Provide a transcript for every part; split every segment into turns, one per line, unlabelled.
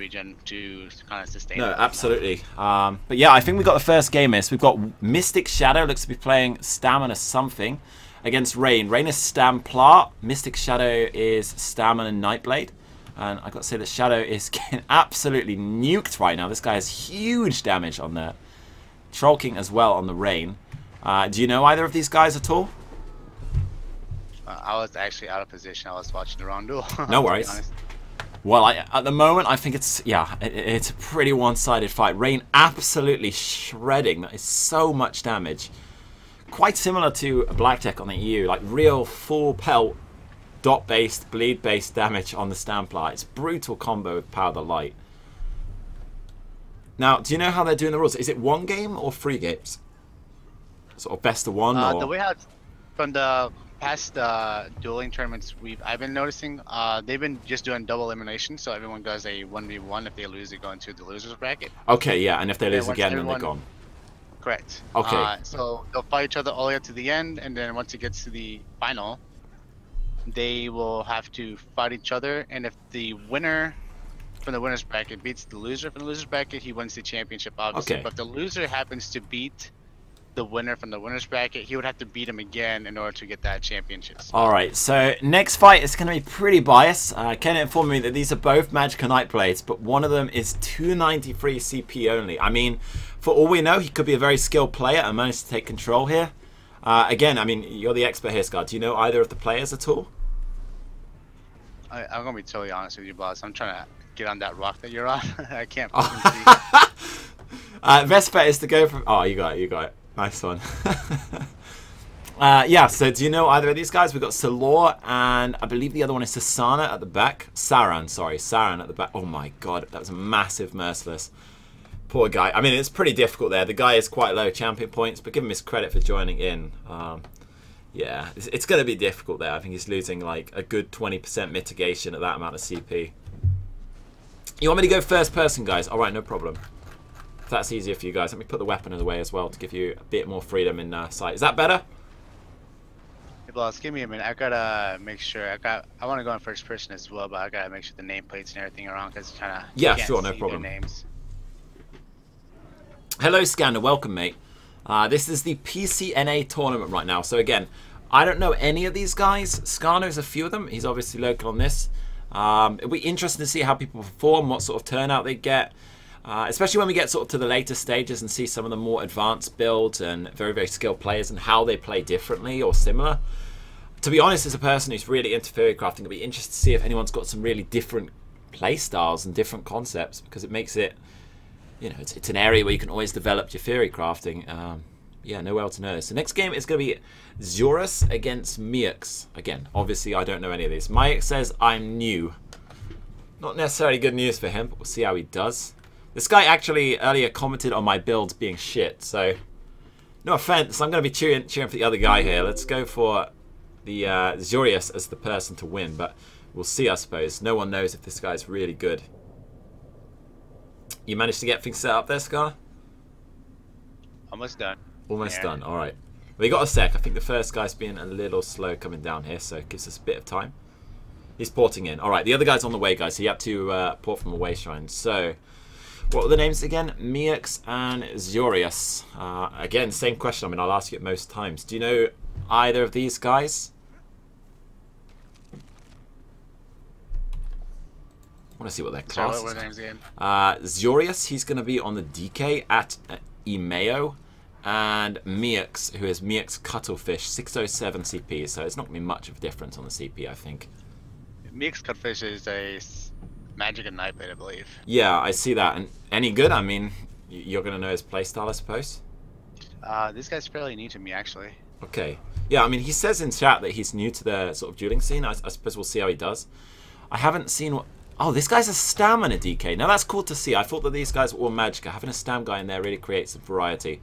regen to kind of sustain.
No, absolutely. But yeah, I think we got the first game here. So we've got Mystic Shadow, looks to be playing Stamina something against Rain. Rain is Stamplar, Mystic Shadow is Stamina Nightblade. And I got to say that Shadow is getting absolutely nuked right now. This guy has huge damage on the Troll King as well on the Rain. Do you know either of these guys at all?
I was actually out of position. I was watching the wrong duel.
No worries. Well, at the moment, I think it's, yeah, it's a pretty one-sided fight. Rain absolutely shredding. That is so much damage. Quite similar to Blackjack on the EU. Like, real full pelt, dot-based, bleed-based damage on the Stamplar. It's brutal combo with Power of the Light. Now, do you know how they're doing the rules? Is it one game or 3 games? Sort of best of one? Or?
The way how from the past dueling tournaments I've been noticing, they've been just doing double elimination, so everyone does a 1v1. If they lose, they go into the losers bracket.
Okay, yeah, and if they lose again, then they're gone.
Correct.
Okay.
So they'll fight each other all the way up to the end, and then once it gets to the final, they will have to fight each other, and if the winner from the winners bracket beats the loser from the losers bracket, he wins the championship, obviously.
Okay.
But if the loser happens to beat the winner from the winners bracket, he would have to beat him again in order to get that championship.
Alright, so next fight is going to be pretty biased. Ken informed me that these are both Magic Nightblades, but one of them is 293 CP only. I mean, for all we know, he could be a very skilled player and manage to take control here. Again, I mean, you're the expert here, Scott. Do you know either of the players at all?
I'm going to be totally honest with you, boss. I'm trying to get on that rock that you're on. I can't see.
Best bet is to go from... Oh, you got it. Nice one. Yeah, so do you know either of these guys? We've got Salor and I believe the other one is Sasana at the back. Saran, sorry. Saran at the back. Oh my god, that was a massive Merciless. Poor guy. I mean, it's pretty difficult there. The guy is quite low champion points, but give him his credit for joining in. Yeah, it's going to be difficult there. I think he's losing like a good 20% mitigation at that amount of CP. You want me to go first person, guys? Alright, no problem. If that's easier for you guys, let me put the weapon away as well to give you a bit more freedom in sight. Is that better?
Hey, boss, give me a minute. I gotta make sure. I want to go in first person as well, but I gotta make sure the nameplates and everything are on because kind of
yeah, sure, no problem.
Names.
Hello, Scanner. Welcome, mate. This is the PCNA tournament right now. So again, I don't know any of these guys. Scar knows a few of them. He's obviously local on this. It'll be interesting to see how people perform, what sort of turnout they get. Especially when we get sort of to the later stages and see some of the more advanced builds and very, very skilled players and how they play differently or similar. To be honest, as a person who's really into theory crafting, it'll be interesting to see if anyone's got some really different play styles and different concepts, because it makes it, you know, it's an area where you can always develop your theory crafting. Yeah, no way to know this. The next game is going to be Zorus against Miux. Again, obviously I don't know any of these. Miux says I'm new. Not necessarily good news for him, but we'll see how he does. This guy actually earlier commented on my builds being shit, so no offense, I'm going to be cheering for the other guy here. Let's go for the Zurius as the person to win, but we'll see, I suppose. No one knows if this guy's really good. You managed to get things set up there, Scar?
Almost done.
Almost done, alright. We got a sec. I think the first guy's being a little slow coming down here, so it gives us a bit of time. He's porting in. Alright, the other guy's on the way, guys, so you have to port from a way shrine. So, what were the names again? Miux and Zurius. Again, same question. I mean, I'll ask you it most times. Do you know either of these guys? I want to see what their class is.
What names again?
Zurius, he's going to be on the DK at Imeo. And Miux, who is Miux Cuttlefish, 607 CP. So it's not going to be much of a difference on the CP, I think.
Miux Cuttlefish is a Magic and Nightblade, I believe.
Yeah, I see that. And any good? I mean, you're going to know his playstyle, I suppose?
This guy's fairly new to me, actually.
Okay. Yeah, I mean, he says in chat that he's new to the sort of dueling scene. I suppose we'll see how he does. I haven't seen what... Oh, this guy's a Stamina DK. Now, that's cool to see. I thought that these guys were all Magicka. Having a Stam guy in there really creates some variety.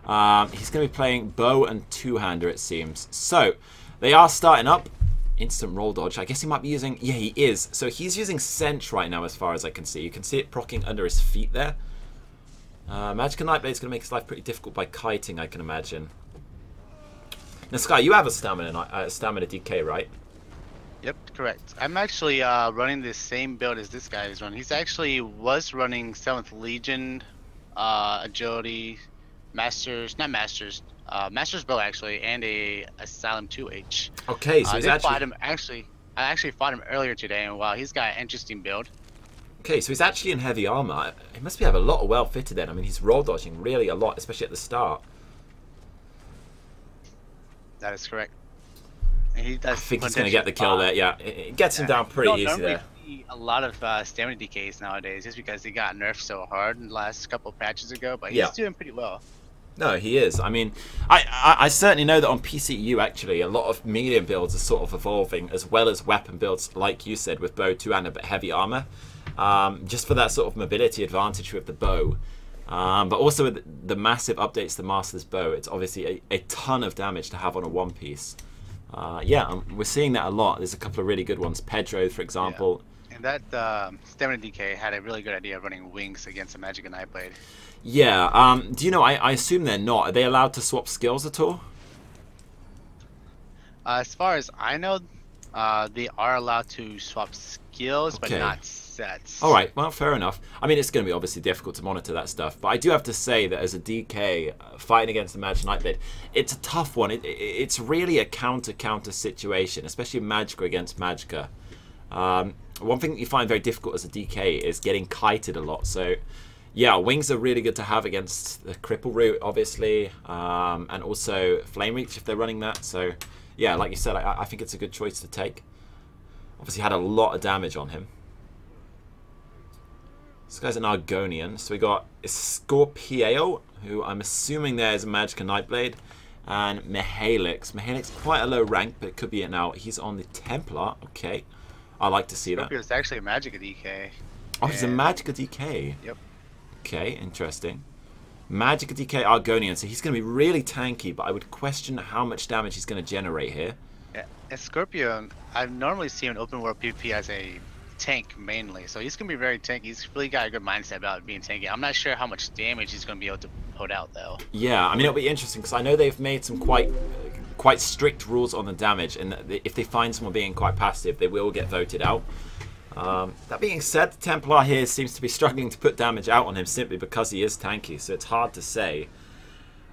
He's going to be playing bow and two-hander, it seems. So, they are starting up. Instant roll dodge. I guess he might be using... Yeah, he is. So he's using Cinch right now as far as I can see. You can see it procking under his feet there. Magic and Nightblade is going to make his life pretty difficult by kiting, I can imagine. Now, Sky, you have a stamina DK, right?
Yep, correct. I'm actually running the same build as this guy is running. He's actually was running 7th Legion, Agility, Masters, not Masters, Masters Bow actually, and a Asylum 2H.
Okay, so
I
he's
did
actually
fight him actually. I actually fought him earlier today, and wow, he's got an interesting build.
okay, so he's actually in heavy armor. He must be have a lot of well fitted then. I mean, he's roll dodging really a lot, especially at the start.
That is correct. And he
I
does
think he's going to get the kill there. Yeah, it gets him down
You
pretty
don't
easy
normally
there.
see a lot of stamina decays nowadays, just because they got nerfed so hard in the last couple of patches ago. But he's
Yeah.
doing pretty well.
No, he is. I mean, I certainly know that on PCU, actually, a lot of medium builds are sort of evolving, as well as weapon builds, like you said, with bow 2 and a bit heavy armor. Just for that sort of mobility advantage with the bow. But also with the massive updates to Master's Bow, it's obviously a ton of damage to have on a one piece. Yeah, we're seeing that a lot. There's a couple of really good ones. Pedro, for example.
Yeah. And that stamina decay had a really good idea of running wings against a Magic and Nightblade.
Yeah, do you know, I assume they're not. Are they allowed to swap skills at all?
As far as I know, they are allowed to swap skills, but
Okay.
not sets.
All right, well, fair enough. I mean, it's going to be obviously difficult to monitor that stuff, but I do have to say that as a DK fighting against the Magic Nightblade, it's a tough one. It's really a counter-counter situation, especially Magicka against Magicka. One thing that you find very difficult as a DK is getting kited a lot. So, yeah, wings are really good to have against the Cripple Root, obviously, and also Flame Reach if they're running that. So, yeah, like you said, I think it's a good choice to take. Obviously had a lot of damage on him. This guy's an Argonian. So we got Scorpio, who I'm assuming there is a Magicka Nightblade, and Mihailix. Mihailix, quite a low rank, but it could be it now. He's on the Templar. Okay. I like to see that.
It's actually a Magic DK.
Oh, he's a Magicka DK.
Yep.
Okay, interesting. Magicka DK Argonian. So he's going to be really tanky, but I would question how much damage he's going to generate here.
Yeah. And Scorpion, I've normally seen an open world PvP as a tank mainly, so he's gonna be very tanky. He's really got a good mindset about being tanky. I'm not sure how much damage he's gonna be able to put out though. Yeah,
I mean, it'll be interesting because I know they've made some quite strict rules on the damage, and if they find someone being quite passive, they will get voted out. That being said, the Templar here seems to be struggling to put damage out on him simply because he is tanky, so it's hard to say.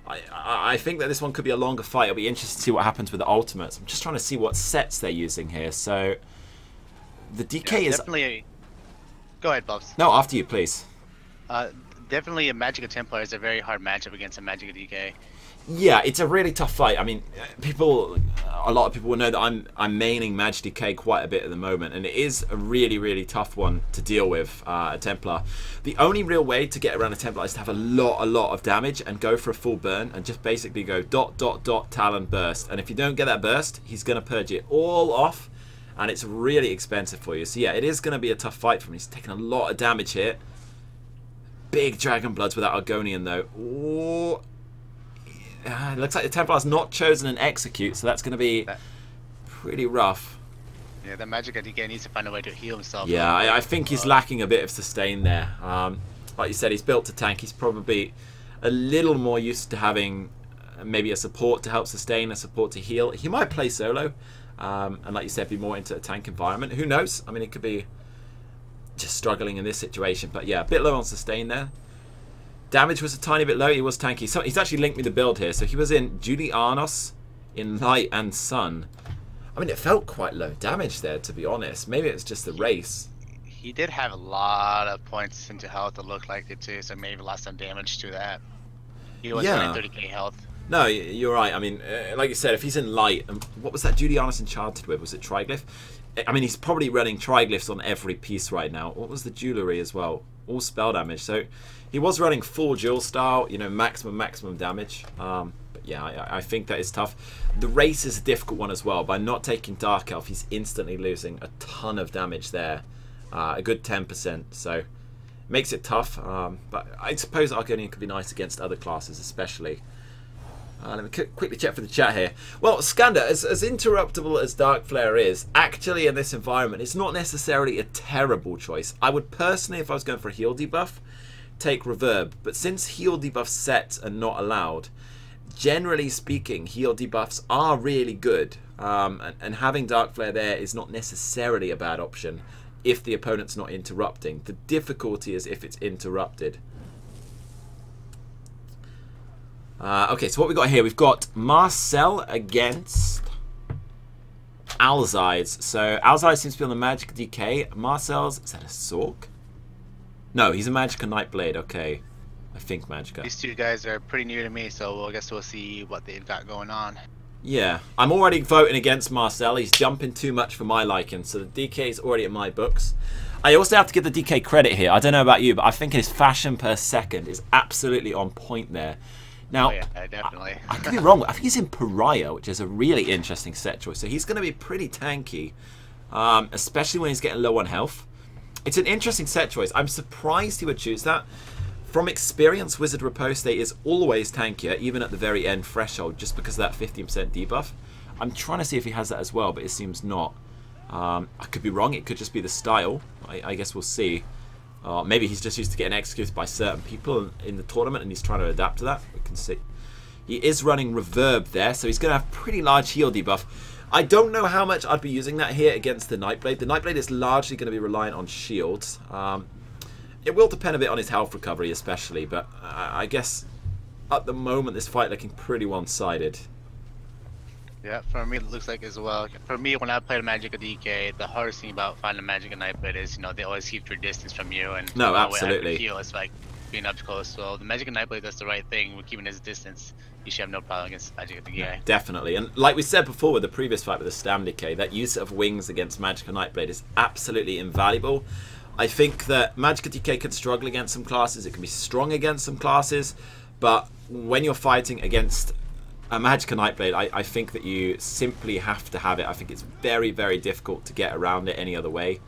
I think that this one could be a longer fight. It'll be interesting to see what happens with the ultimates. I'm just trying to see what sets they're using here. So the DK is
definitely. Go ahead, Bubs.
No, after you, please.
Definitely a Magicka Templar is a very hard matchup against a Magicka DK.
Yeah, it's a really tough fight. I mean, a lot of people will know that I'm maining Magicka DK quite a bit at the moment, and it is a really, really tough one to deal with, a Templar. The only real way to get around a Templar is to have a lot of damage and go for a full burn and just basically go ... Talon burst. And if you don't get that burst, he's going to purge it all off, and it's really expensive for you. So yeah, it is going to be a tough fight for him. He's taking a lot of damage here. Big Dragon Bloods with that Argonian though. Ooh. It looks like the Templar's not chosen an execute, so that's going to be pretty rough.
Yeah, the Magicka DK needs to find a way to heal himself.
Yeah, I think he's lacking a bit of sustain there. Like you said, he's built to tank. He's probably a little more used to having maybe a support to help sustain, a support to heal. He might play solo, and like you said, be more into a tank environment. Who knows? I mean, it could be just struggling in this situation. But yeah, a bit low on sustain there. Damage was a tiny bit low. He was tanky. So he's actually linked me the build here. So he was in Julianos in Light and Sun. I mean, it felt quite low damage there, to be honest. Maybe it's just the race.
He did have a lot of points into health. It looked like it too. So maybe lost some damage to that. He was running 30k health.
No, you're right. I mean, like you said, if he's in Light, what was that Julianos enchanted with? Was it Triglyph? I mean, he's probably running Triglyphs on every piece right now. What was the jewellery as well? All spell damage. So he was running full duel style, you know, maximum damage. But yeah, I think that is tough. The race is a difficult one as well. By not taking Dark Elf, he's instantly losing a ton of damage there. A good 10%. So makes it tough. But I suppose Argonian could be nice against other classes, especially. Let me quickly check for the chat here. Well, Skander, as interruptible as Dark Flare is, actually in this environment, it's not necessarily a terrible choice. I would personally, if I was going for a heal debuff, take Reverb. But since heal debuff sets are not allowed, generally speaking, heal debuffs are really good. And having Dark Flare there is not necessarily a bad option if the opponent's not interrupting. The difficulty is if it's interrupted. Okay, so what we got here, we've got Marcel against Alzides. So Alzides seems to be on the Magic DK. Marcel's, is that a Sork? No, he's a Magicka Nightblade. Okay, I think Magicka.
These two guys are pretty new to me, so I guess we'll see what they've got going on.
Yeah, I'm already voting against Marcel. He's jumping too much for my liking, so the DK is already in my books. I also have to give the DK credit here. I don't know about you, but I think his fashion per second is absolutely on point there. Now,
yeah, definitely.
I could be wrong. I think he's in Pariah, which is a really interesting set choice. So he's going to be pretty tanky, especially when he's getting low on health. It's an interesting set choice. I'm surprised he would choose that. From experience, Wizard Riposte is always tankier, even at the very end threshold, just because of that 15% debuff. I'm trying to see if he has that as well, but it seems not. I could be wrong. It could just be the style. I guess we'll see. Maybe he's just used to getting executed by certain people in the tournament and he's trying to adapt to that. We can see. He is running Reverb there, so he's going to have pretty large heal debuff. I don't know how much I'd be using that here against the Nightblade. The Nightblade is largely going to be reliant on shields. It will depend a bit on his health recovery especially, but I guess at the moment this fight looking pretty one-sided.
Yeah, for me it looks like as well. For me, when I played Magicka DK, the hardest thing about finding a Magicka Nightblade is, they always keep their distance from you, and
no, absolutely.
Heal is like being up close. So the Magicka Nightblade does the right thing with keeping his distance. You should have no problem against Magicka DK.
Yeah, definitely, and like we said before with the previous fight with the Stam DK, that use of wings against Magicka Nightblade is absolutely invaluable. I think that Magicka DK can struggle against some classes. It can be strong against some classes, but when you're fighting against a Magicka Nightblade, I think that you simply have to have it. I think it's very, very difficult to get around it any other way.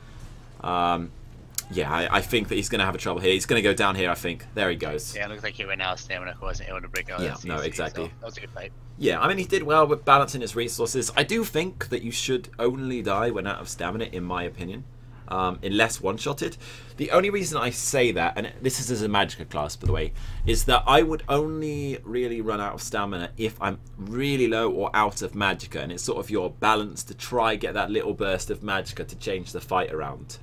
Yeah, I think that he's going to have a trouble here. He's going to go down here, I think. There he goes.
Yeah, it looks like he ran out of stamina. Wasn't able to break out.
Yeah, no, exactly.
So that was a good fight.
Yeah, I mean, he did well with balancing his resources. I do think that you should only die when out of stamina, in my opinion. Unless one-shotted. The only reason I say that, and this is as a Magicka class by the way, is that I would only really run out of stamina if I'm really low or out of Magicka, and it's sort of your balance to try get that little burst of Magicka to change the fight around.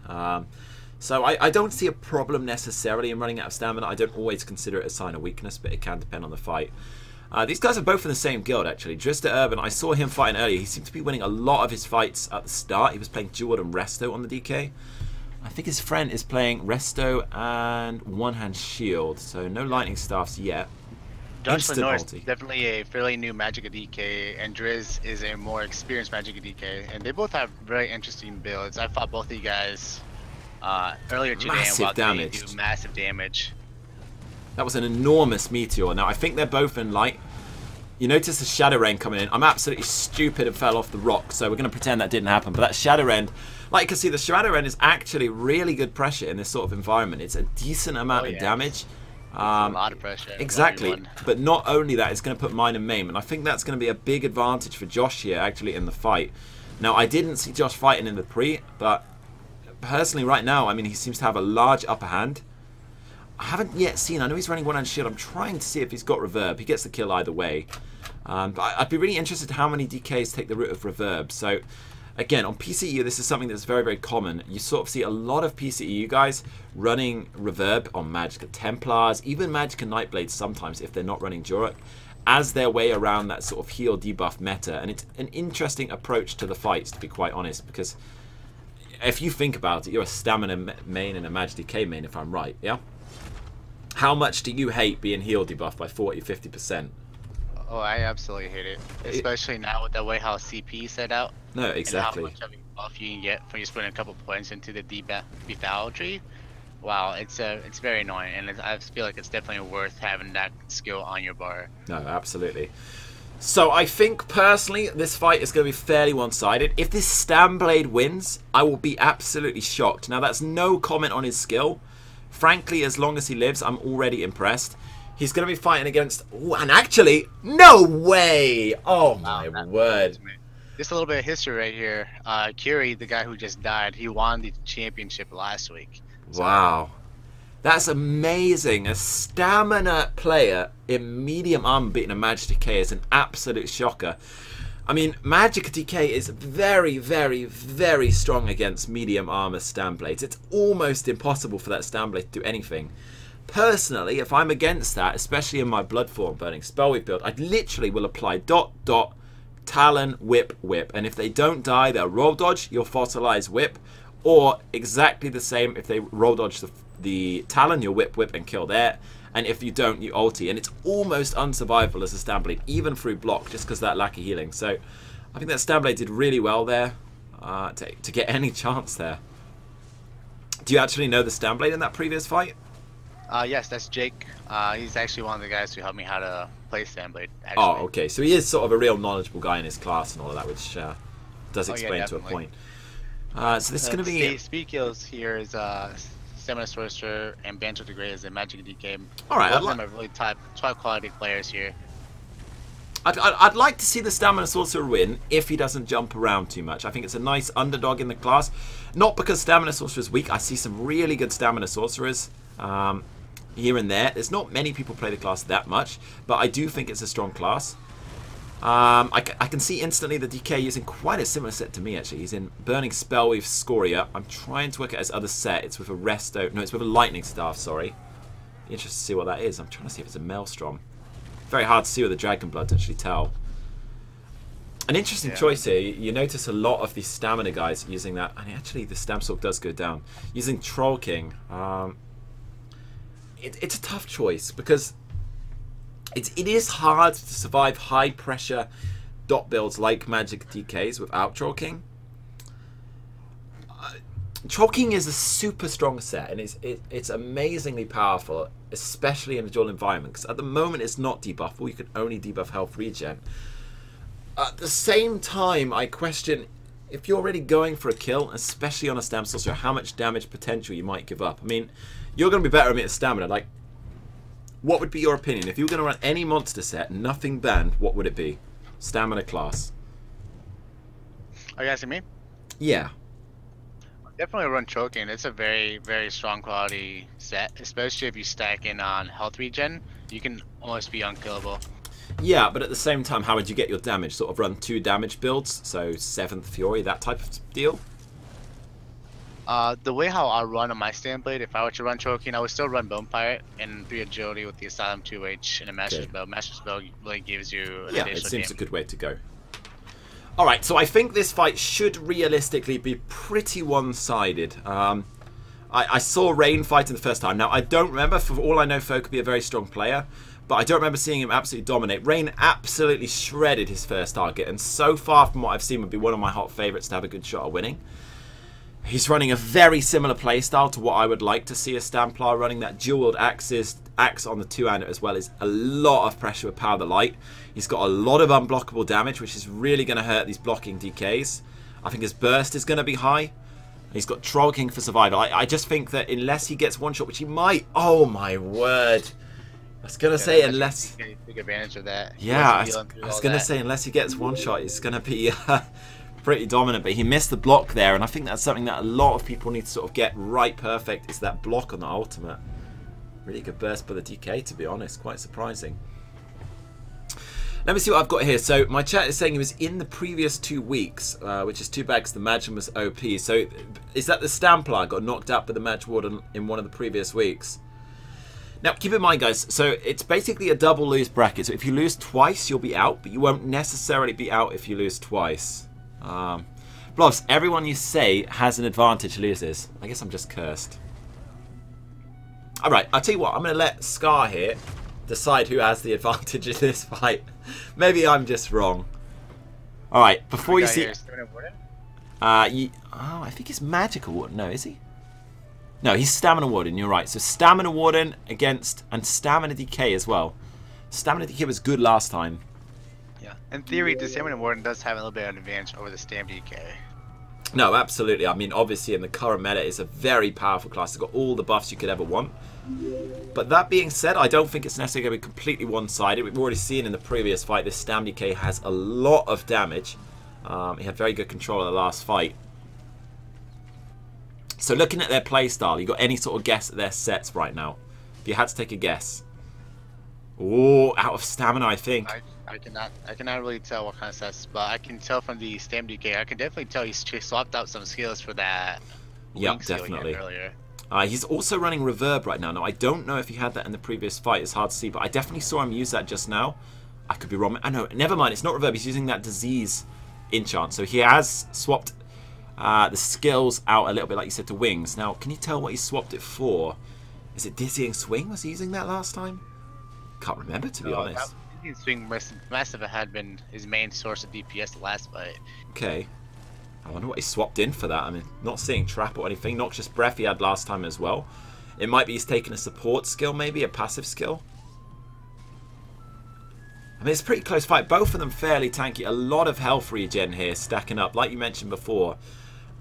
So I don't see a problem necessarily in running out of stamina. I don't always consider it a sign of weakness, but it can depend on the fight. These guys are both in the same guild, actually. Drista Urban, I saw him fighting earlier. He seemed to be winning a lot of his fights at the start. He was playing Duel and Resto on the DK. I think his friend is playing Resto and One-Hand Shield, so no Lightning Staffs yet.
Josh Lenore is definitely a fairly new Magicka DK, and Driz is a more experienced Magicka DK, and they both have very interesting builds. I fought both of you guys earlier today and watched them do massive damage.
That was an enormous meteor. Now, I think they're both in light. You notice the Shadow Rain coming in. I'm absolutely stupid and fell off the rock, so we're going to pretend that didn't happen. But that Shadow Rain, like you can see, the Shadow Rain is actually really good pressure in this sort of environment. It's a decent amount of damage.
A lot of pressure.
Exactly. But not only that, it's going to put mine and maim. And I think that's going to be a big advantage for Josh here, actually, in the fight. Now, I didn't see Josh fighting in the pre, but personally, right now, I mean, he seems to have a large upper hand. I haven't yet seen, I know he's running One-Hand Shield. I'm trying to see if he's got Reverb. He gets the kill either way. But I'd be really interested how many DKs take the route of Reverb. So, again, on PCEU, this is something that's very, very common. You sort of see a lot of PCEU guys running Reverb on Magicka Templars, even Magicka Nightblades sometimes, if they're not running Jurok, as their way around that sort of heal debuff meta. And it's an interesting approach to the fights, to be quite honest, because if you think about it, you're a Stamina main and a Magic DK main, if I'm right, yeah? How much do you hate being heal debuffed by 40-50%?
Oh, I absolutely hate it. Especially now with the way how CP is set out.
No, exactly.
And how much of a buff you can get from just putting a couple points into the debuff tree. Wow, it's very annoying, and I feel like it's definitely worth having that skill on your bar.
No, absolutely. So I think personally this fight is going to be fairly one-sided. If this Stamblade wins, I will be absolutely shocked. Now that's no comment on his skill. Frankly, as long as he lives, I'm already impressed. He's going to be fighting against... Ooh, and actually, no way! Oh, my word.
Just a little bit of history right here. Curie, the guy who just died, he won the championship last week.
So, wow. That's amazing. A stamina player in medium armor beating a Magic DK is an absolute shocker. I mean, Magic DK is very, very, very strong against medium armor stand blades. It's almost impossible for that stand blade to do anything. Personally, if I'm against that, especially in my Bloodform Burning Spellweave build, I literally will apply dot, dot, Talon, whip, whip. And if they don't die, they'll roll dodge, you'll fossilize whip. Or exactly the same, if they roll dodge the Talon, you'll whip, whip, and kill there. And if you don't, you ulti. And it's almost unsurvivable as a stand blade, even through block, just because of that lack of healing. So I think that stand blade did really well there to get any chance there. Do you actually know the stand blade in that previous fight?
Yes, that's Jake. He's actually one of the guys who helped me how to play Sandblade.
Oh, okay. So he is sort of a real knowledgeable guy in his class and all of that, which does explain to a point. So this is going to be...
Speed kills here is Stamina Sorcerer and Banter the Great is a Magic DK.
All right.
Both of them are really top quality players here.
I'd like to see the Stamina Sorcerer win if he doesn't jump around too much. I think it's a nice underdog in the class. Not because Stamina Sorcerer is weak. I see some really good Stamina Sorcerers. Here and there. There's not many people play the class that much, but I do think it's a strong class. I can see instantly the DK using quite a similar set to me, actually. He's in Burning Spell with Scoria. I'm trying to work out his other set. It's with a Resto. No, it's with a Lightning Staff, sorry. Interested to see what that is. I'm trying to see if it's a Maelstrom. Very hard to see with the Dragon Blood to actually tell. An interesting choice here. You notice a lot of these stamina guys using that. And actually, the Stamstalk does go down. Using Troll King. It's a tough choice because it is hard to survive high pressure dot builds like Magic DKs without Troll King. Troll King is a super strong set and it's amazingly powerful, especially in a dual environment, because at the moment it's not debuffable. You can only debuff health regen. At the same time, I question if you're already going for a kill, especially on a Stam Sorcerer, how much damage potential you might give up. I mean, you're going to be better at stamina. Like, what would be your opinion? If you were going to run any monster set, nothing banned, what would it be? Stamina class.
Are you asking me?
Yeah.
Definitely run Choking. It's a very, very strong quality set, especially if you stack in on health regen. You can almost be unkillable.
Yeah, but at the same time, how would you get your damage? Sort of run 2 damage builds, so 7th Fury, that type of deal?
The way how I run on my Standblade, if I were to run Choking, I would still run Bone Pirate and 3 agility with the Asylum 2H and a Master Spell. Master Spell really gives you an additional
it seems
game.
a good way to go. Alright, so I think this fight should realistically be pretty one-sided. I saw Rain fight in the first time. Now, I don't remember, for all I know, Fo could be a very strong player, but I don't remember seeing him absolutely dominate. Rain absolutely shredded his first target, and so far from what I've seen would be one of my hot favourites to have a good shot at winning. He's running a very similar playstyle to what I would like to see a Stamplar running. That dual axe on the two-hander as well is a lot of pressure with Power the Light. He's got a lot of unblockable damage, which is really going to hurt these blocking DKs. I think his burst is going to be high. He's got Troll King for survival. I just think that unless he gets one shot, which he might... Oh my word. I was going to say unless...
Take advantage of that.
Yeah, I was going to say unless he gets one shot, he's going to be... pretty dominant, but he missed the block there, and I think that's something that a lot of people need to sort of get right perfect, is that block on the ultimate. Really good burst by the DK, to be honest. Quite surprising. Let me see what I've got here. So my chat is saying he was in the previous 2 weeks, which is too bad because the Magin was OP. So is that the Stamplar got knocked out by the Mage Warden in one of the previous weeks? Now, keep in mind, guys, so it's basically a double lose bracket. So if you lose twice, you'll be out, but you won't necessarily be out if you lose twice. Blobs, everyone you say has an advantage loses. I guess I'm just cursed. Alright, I'll tell you what, I'm going to let Scar here decide who has the advantage in this fight. Maybe I'm just wrong. Alright, before you see... I think he's Magical Warden. No, is he? No, he's Stamina Warden, you're right. So Stamina Warden against... and Stamina DK as well. Stamina DK was good last time.
Yeah, in theory, the Stamina Warden does have a little bit of an advantage over the Stam DK.
No, absolutely. I mean, obviously, in the current meta, it's a very powerful class. It's got all the buffs you could ever want. But that being said, I don't think it's necessarily going to be completely one-sided. We've already seen in the previous fight, this Stam DK has a lot of damage. He had very good control of the last fight. So looking at their play style, you got any sort of guess at their sets right now? If you had to take a guess. Oh, out of stamina, I think.
I cannot really tell what kind of sets, but I can tell from the stam DK. I can definitely tell he's swapped out some skills for that.
Yeah, definitely. He's also running reverb right now. Now, I don't know if he had that in the previous fight. It's hard to see, but I definitely saw him use that just now. I could be wrong. I know. Never mind. It's not reverb. He's using that disease enchant. So he has swapped the skills out a little bit, like you said, to wings. Now, can you tell what he swapped it for? Is it dizzying swing? Was he using that last time? Can't remember, to be honest.
Dizzying swing must have had been his main source of DPS the last fight.
Okay. I wonder what he swapped in for that. I mean, not seeing trap or anything. Noxious breath he had last time as well. It might be he's taken a support skill, maybe a passive skill. I mean, it's a pretty close fight. Both of them fairly tanky. A lot of health regen here stacking up. Like you mentioned before,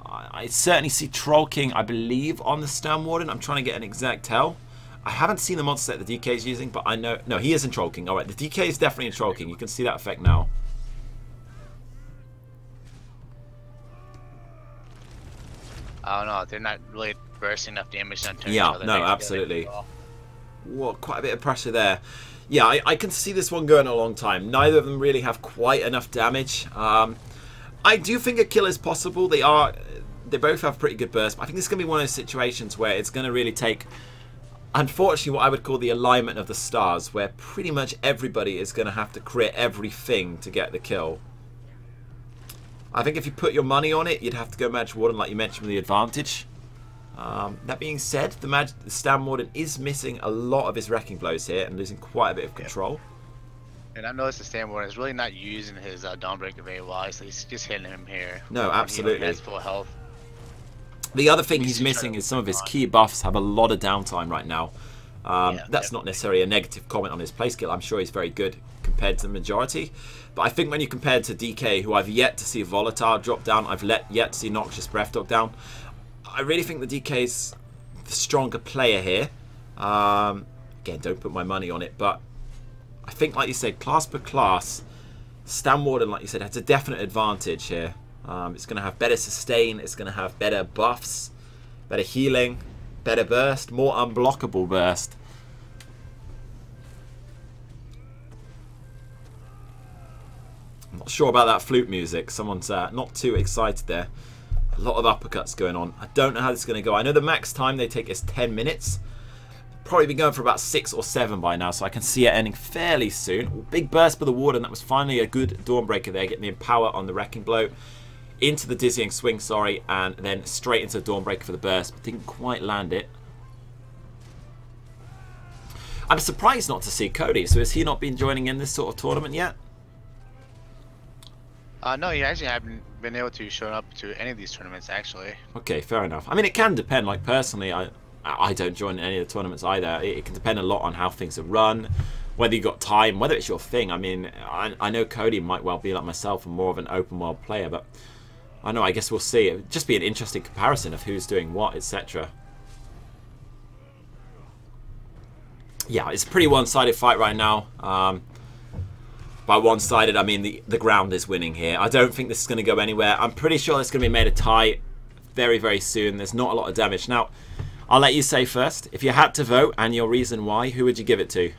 I certainly see Troll King, I believe, on the Stern Warden. I'm trying to get an exact tell. I haven't seen the monster set the DK is using, but I know... No, he is in Troll King. Alright, the DK is definitely in Troll King. You can see that effect now.
I don't know. They're not really bursting enough damage on turn.
Yeah, no, absolutely. Whoa, quite a bit of pressure there. Yeah, I can see this one going a long time. Neither of them really have quite enough damage. I do think a kill is possible. They both have pretty good burst, but I think this is going to be one of those situations where it's going to really take, unfortunately, what I would call the alignment of the stars, where pretty much everybody is going to have to crit everything to get the kill. I think if you put your money on it, you'd have to go Magic Warden, like you mentioned, with the advantage. That being said, the Stam Warden is missing a lot of his Wrecking Blows here and losing quite a bit of control.
And I noticed the Stam Warden is really not using his Dawnbreaker very wisely. He's just hitting him here.
No, absolutely.
He has full health.
The other thing he's missing is some of his key buffs have a lot of downtime right now. That's not necessarily a negative comment on his play skill. I'm sure he's very good compared to the majority. But I think when you compare to DK, who I've yet to see Volatile drop down, I've yet to see Noxious Breath drop down, I really think the DK's the stronger player here. Again, don't put my money on it, but I think, like you said, class per class, Stam Warden, like you said, has a definite advantage here. It's going to have better sustain, it's going to have better buffs, better healing, better burst, more unblockable burst. I'm not sure about that flute music. Someone's not too excited there. A lot of uppercuts going on. I don't know how this is going to go. I know the max time they take is 10 minutes. Probably been going for about 6 or 7 by now, so I can see it ending fairly soon. Ooh, big burst for the Warden. That was finally a good Dawnbreaker there, getting the Empower on the Wrecking Blow. Into the Dizzying Swing, sorry, and then straight into the Dawnbreaker for the burst, but didn't quite land it. I'm surprised not to see Cody, so has he not been joining in this sort of tournament yet?
No, he actually haven't been able to show up to any of these tournaments, actually.
Okay, fair enough. I mean, it can depend. Like, personally, I don't join any of the tournaments either. It can depend a lot on how things are run, whether you got time, whether it's your thing. I mean, I know Cody might well be like myself and more of an open world player, but I know, I guess we'll see. It would just be an interesting comparison of who's doing what, etc. Yeah, it's a pretty one-sided fight right now. By one-sided, I mean the ground is winning here. I don't think this is going to go anywhere. I'm pretty sure it's going to be made a tie very, very soon. There's not a lot of damage. Now, I'll let you say first. If you had to vote and your reason why, who would you give it to?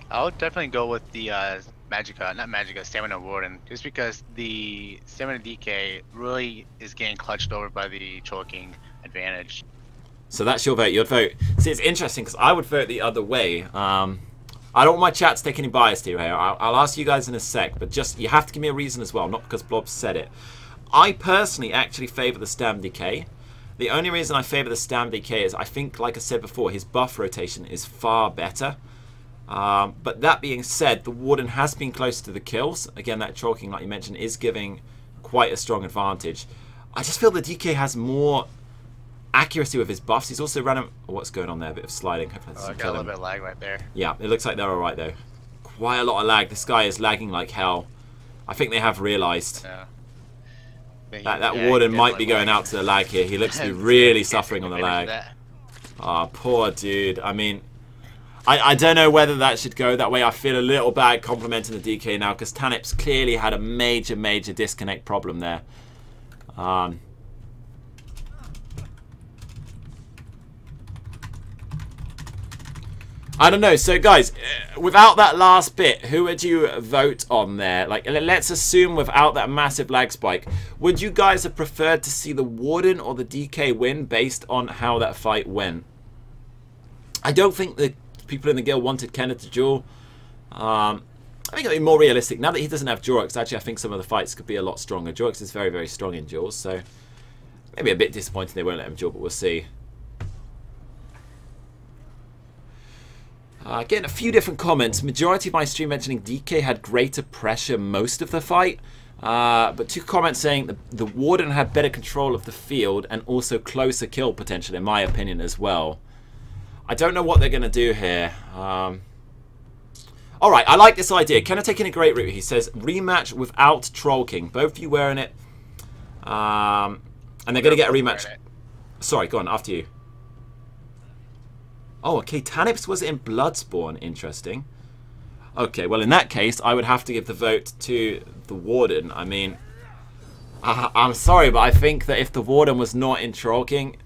I would definitely go with the Stamina Warden, just because the Stamina DK really is getting clutched over by the Troll King advantage.
So that's your vote. You'd vote. See, it's interesting because I would vote the other way. I don't want my chat to take any bias here. I'll ask you guys in a sec, but just you have to give me a reason as well, not because Blob said it. I personally actually favour the Stam DK. The only reason I favour the Stam DK is I think, like I said before, his buff rotation is far better. But that being said, the Warden has been close to the kills. Again, that Troll King, like you mentioned, is giving quite a strong advantage. I just feel the DK has more accuracy with his buffs. He's also running... Oh, what's going on there? A bit of sliding. Hopefully
I got a little bit of lag right there.
Yeah, it looks like they're alright though. Quite a lot of lag. This guy is lagging like hell. I think they have realised.
Yeah.
That Warden might be going out to the lag here. He looks to be really suffering on the lag. Oh, poor dude. I mean, I don't know whether that should go that way. I feel a little bad complimenting the DK now because Tanip's clearly had a major, major disconnect problem there. I don't know. So, guys, without that last bit, who would you vote on there? Like, let's assume without that massive lag spike, would you guys have preferred to see the Warden or the DK win based on how that fight went? I don't think the people in the guild wanted Kenneth to duel. I think it'd be more realistic. Now that he doesn't have Jorix, actually, I think some of the fights could be a lot stronger. Jorix is very, very strong in duels, so maybe a bit disappointing they won't let him duel, but we'll see. Getting a few different comments. Majority of my stream mentioning DK had greater pressure most of the fight. But 2 comments saying the Warden had better control of the field and also closer kill potential, in my opinion, as well. I don't know what they're going to do here. Alright, I like this idea. Kind of taking a great route. He says, rematch without Troll King. Both of you wearing it. And they're going to get a rematch. Sorry, go on, after you. Oh, okay, Tanips was in Bloodspawn. Interesting. Okay, well, in that case, I would have to give the vote to the Warden. I mean, I'm sorry, but I think that if the Warden was not in Troll King,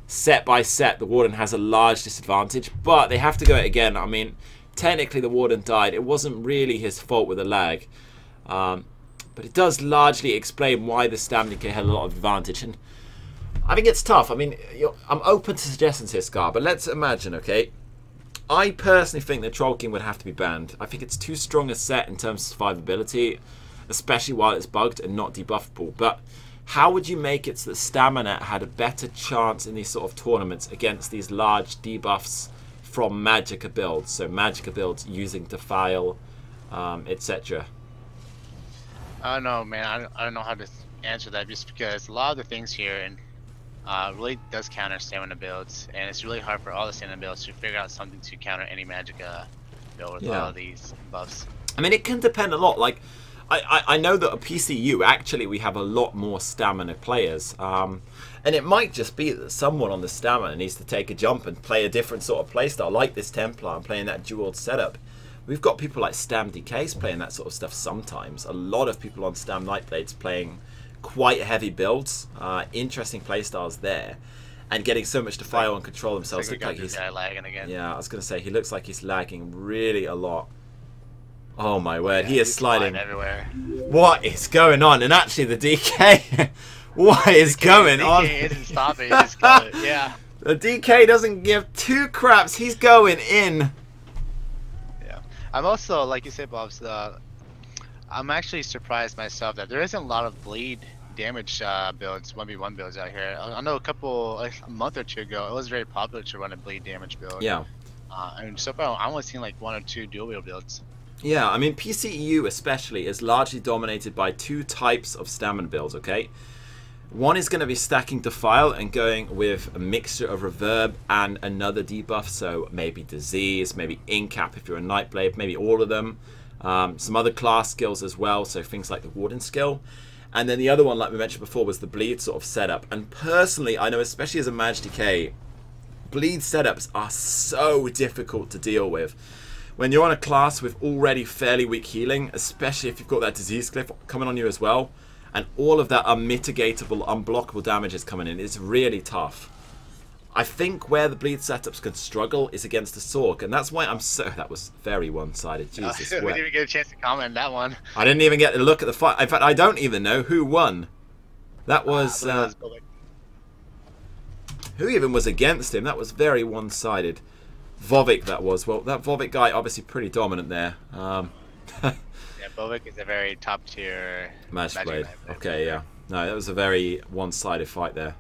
set by set, the Warden has a large disadvantage. But they have to go it again. I mean, technically, the Warden died. It wasn't really his fault with the lag. But it does largely explain why the Stamina DK had a lot of advantage. And I think it's tough. I mean, I'm open to suggestions here, Scar, but let's imagine, okay? I personally think that Troll King would have to be banned. I think it's too strong a set in terms of survivability, especially while it's bugged and not debuffable. But how would you make it so that Stamina had a better chance in these sort of tournaments against these large debuffs from Magicka builds? So Magicka builds using Defile, etc.
I don't know, man. I don't know how to answer that, just because a lot of the things here and really does counter stamina builds, and it's really hard for all the stamina builds to figure out something to counter any Magicka build with all of these buffs. I
mean, it can depend a lot. Like, I know that at PCU, actually, we have a lot more stamina players. And it might just be that someone on the stamina needs to take a jump and play a different sort of playstyle, like this Templar and playing that dual setup. We've got people like Stam DKs playing that sort of stuff sometimes. A lot of people on Stam Nightblades playing quite heavy builds, interesting playstyles there, and getting so much Defile and control themselves.
Look like he's lagging again.
Yeah, I was going to say, he looks like he's lagging really a lot. Oh my word, he is sliding
everywhere.
What is going on? And actually the DK, what is going on?
The DK isn't stopping, he's going, yeah.
The DK doesn't give 2 craps, he's going in.
Yeah. I'm also, like you said, Bobs, I'm actually surprised myself that there isn't a lot of bleed damage builds, 1v1 builds out here. I know a month or 2 ago, it was very popular to run a bleed damage build.
Yeah.
And so far, I'm only seeing like 1 or 2 dual wheel builds.
Yeah, I mean, PCEU especially is largely dominated by 2 types of stamina builds, okay? One is going to be stacking Defile and going with a mixture of Reverb and another debuff, so maybe Disease, maybe Incap if you're a Nightblade, maybe all of them. Some other class skills as well, so things like the Warden skill. And then the other one, like we mentioned before, was the Bleed sort of setup. And personally, I know, especially as a Maj DK, Bleed setups are so difficult to deal with. When you're on a class with already fairly weak healing, especially if you've got that disease cliff coming on you as well, and all of that unmitigatable, unblockable damage is coming in, it's really tough. I think where the bleed setups can struggle is against the Sork, and that's why I'm so... That was very one-sided. Jesus.
We didn't even get a chance to comment on that one.
I didn't even get to look at the fight. In fact, I don't even know who won. That was... who even was against him? That was very one-sided. Vovik, that was. Well, that Vovik guy obviously pretty dominant there.
Yeah, Vovik is a very top-tier
Maj Blade. Okay, yeah. No, that was a very one-sided fight there.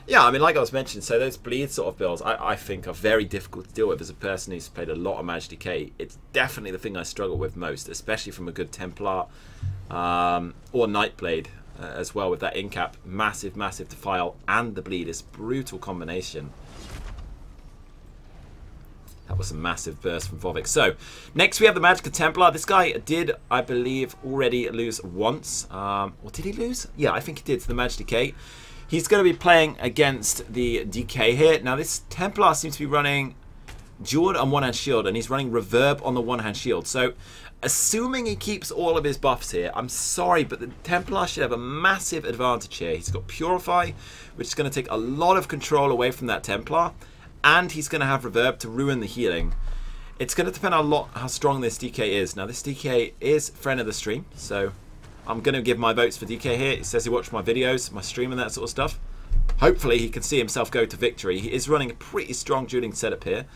Yeah, I mean, like I was mentioning, so those bleed sort of builds, I think are very difficult to deal with as a person who's played a lot of Maj DK. It's definitely the thing I struggle with most, especially from a good Templar or Nightblade as well with that Incap. Massive, massive Defile and the bleed is brutal combination. That was a massive burst from Vovik. So, next we have the Magicka Templar. This guy did, I believe, already lose once. Or did he lose? Yeah, I think he did to the Maj DK. He's going to be playing against the DK here. Now, this Templar seems to be running Duel on one-hand shield, and he's running Reverb on the one-hand shield. So, assuming he keeps all of his buffs here, I'm sorry, but the Templar should have a massive advantage here. He's got Purify, which is going to take a lot of control away from that Templar. And he's going to have Reverb to ruin the healing. It's going to depend a lot how strong this DK is. Now, this DK is friend of the stream, so I'm going to give my votes for DK here. He says he watched my videos, my stream and that sort of stuff. Hopefully, he can see himself go to victory. He is running a pretty strong dueling setup here.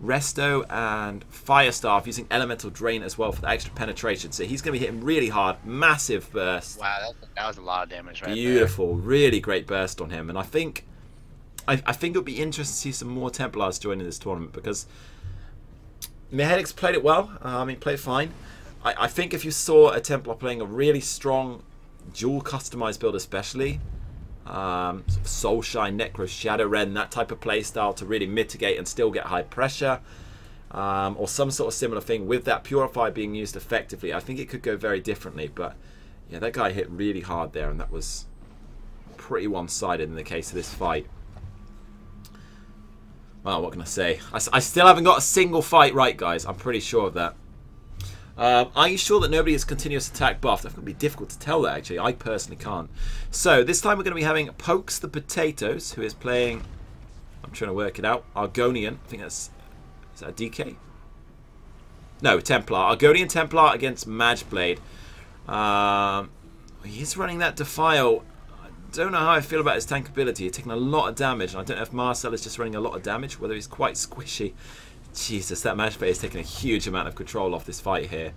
Resto and Firestaff using Elemental Drain as well for the extra penetration. So he's going to be hitting really hard. Massive burst.
Wow, that was a lot of damage right
Beautiful. There. Really great burst on him. And I think it'll be interesting to see some more Templars joining this tournament because Mihedix played it well. He played fine. I think if you saw a Templar playing a really strong dual customized build especially, sort of Soulshine, Necro, Shadow Ren, that type of play style to really mitigate and still get high pressure, or some sort of similar thing with that Purify being used effectively, I think it could go very differently. But yeah, that guy hit really hard there, and that was pretty one-sided in the case of this fight. Well, what can I say? I still haven't got a single fight right, guys. I'm pretty sure of that. Are you sure that nobody is continuous attack buffed? That's going to be difficult to tell that, actually. I personally can't. So, this time we're going to be having Pokes the Potatoes, who is playing, I'm trying to work it out, Argonian. I think that's, is that a DK? No, Templar. Argonian Templar against Mageblade. He's running that Defile. I don't know how I feel about his tank ability. He's taking a lot of damage, and I don't know if Marcel is just running a lot of damage, whether he's quite squishy. Jesus, that Mageblade is taking a huge amount of control off this fight here.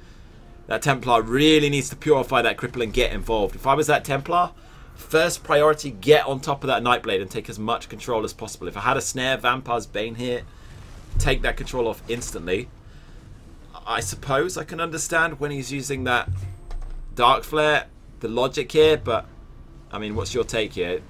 That Templar really needs to purify that cripple and get involved. If I was that Templar, first priority, get on top of that Nightblade and take as much control as possible. If I had a Snare, Vampire's Bane here, take that control off instantly. I suppose I can understand when he's using that Dark Flare, the logic here, but I mean, what's your take here?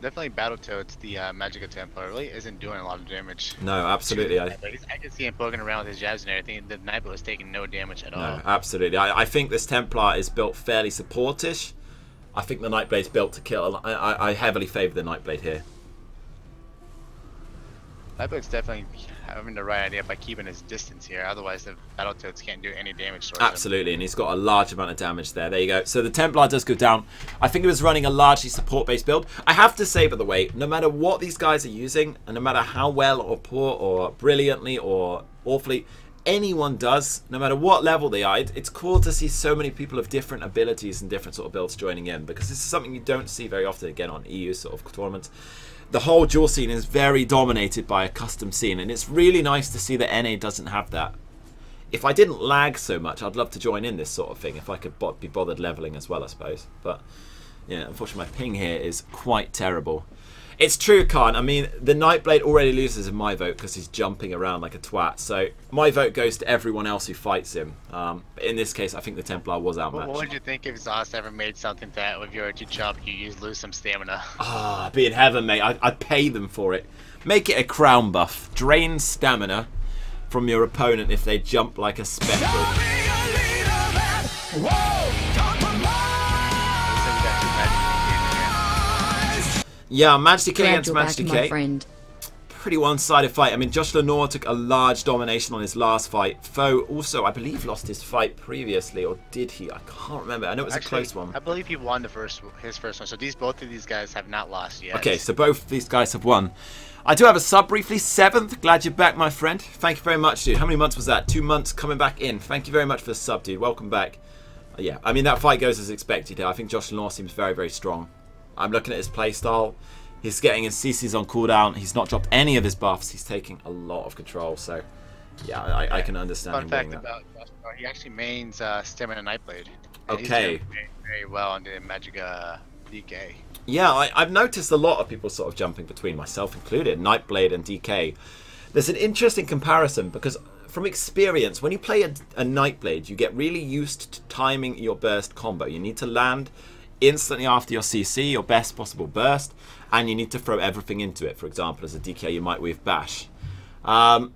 Definitely Battletoads, the Magica Templar, really isn't doing a lot of damage.
No, absolutely.
I can see him poking around with his jabs and everything. The Nightblade was taking no damage at all.
No, absolutely. I think this Templar is built fairly supportish. I think the Nightblade's built to kill. I heavily favour the Nightblade here.
Nightblade's definitely having the right idea by keeping his distance here. Otherwise, the Battletoads can't do any damage to him.
Absolutely, and he's got a large amount of damage there. There you go. So the Templar does go down. I think he was running a largely support-based build. I have to say, by the way, no matter what these guys are using, and no matter how well or poor or brilliantly or awfully anyone does, no matter what level they are, it's cool to see so many people of different abilities and different sort of builds joining in, because this is something you don't see very often again on EU sort of tournaments. The whole duel scene is very dominated by a custom scene, and it's really nice to see that NA doesn't have that. If I didn't lag so much, I'd love to join in this sort of thing, if I could be bothered leveling as well, I suppose. But yeah, unfortunately my ping here is quite terrible. It's true, Khan. I mean, the Nightblade already loses in my vote because he's jumping around like a twat. So my vote goes to everyone else who fights him. But in this case, I think the Templar was outmatched.
What would you think if Zoss ever made something that if you were to jump, you lose some stamina?
Ah, be in heaven, mate. I'd pay them for it. Make it a crown buff. Drain stamina from your opponent if they jump like a spectre. Yeah, Magic Decay against Magic Decay. Pretty one-sided fight. I mean, Josh Lenore took a large domination on his last fight. Foe also, I believe, lost his fight previously, or did he? I can't remember. I know it was a close one.
I believe he won his first one. So both of these guys have not lost yet.
Okay, so both of these guys have won. I do have a sub briefly. 7th. Glad you're back, my friend. Thank you very much, dude. How many months was that? 2 months coming back in. Thank you very much for the sub, dude. Welcome back. Yeah, I mean, that fight goes as expected here. I think Josh Lenore seems very, very strong. I'm looking at his playstyle. He's getting his CCs on cooldown. He's not dropped any of his buffs. He's taking a lot of control. So, yeah, I can understand him doing that. Fun fact about Josh,
he actually mains Stamina Nightblade.
Okay.
He's doing very well on the Magica DK.
Yeah, I've noticed a lot of people sort of jumping between, myself included, Nightblade and DK. There's an interesting comparison because from experience, when you play a Nightblade, you get really used to timing your burst combo. You need to land instantly after your CC, your best possible burst, and you need to throw everything into it. For example, as a DK, you might with Bash. The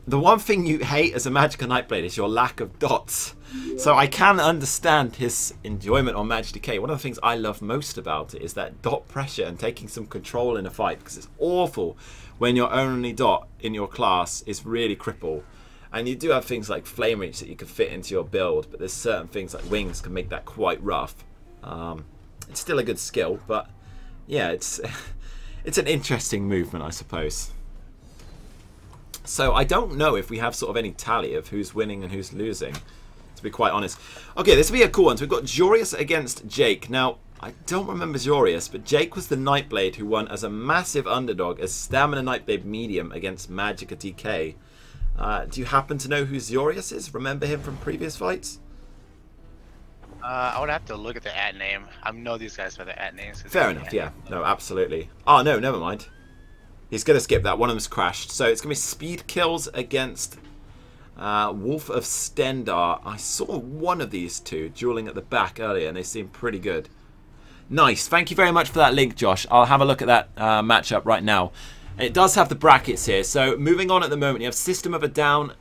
one thing you hate as a Magica Nightblade is your lack of dots. So I can understand his enjoyment on Magic Decay. One of the things I love most about it is that dot pressure and taking some control in a fight, because it's awful when your only dot in your class is really cripple. And you do have things like Flame Reach that you can fit into your build, but there's certain things like Wings can make that quite rough. It's still a good skill, but yeah, it's an interesting movement, I suppose. So I don't know if we have sort of any tally of who's winning and who's losing, to be quite honest. Okay, this will be a cool one. So we've got Jorius against Jake. Now, I don't remember Jorius, but Jake was the Nightblade who won as a massive underdog as Stamina Nightblade Medium against Magicka DK. Do you happen to know who Jorius is? Remember him from previous fights?
I would have to look at the ad name. I know these guys by the ad names.
Fair enough, yeah. No, absolutely. Oh, no, never mind. He's going to skip that. One of them's crashed. So it's going to be Speed Kills against Wolf of Stendar. I saw one of these two dueling at the back earlier, and they seem pretty good. Nice. Thank you very much for that link, Josh. I'll have a look at that matchup right now. It does have the brackets here. So moving on at the moment, you have System of a Down.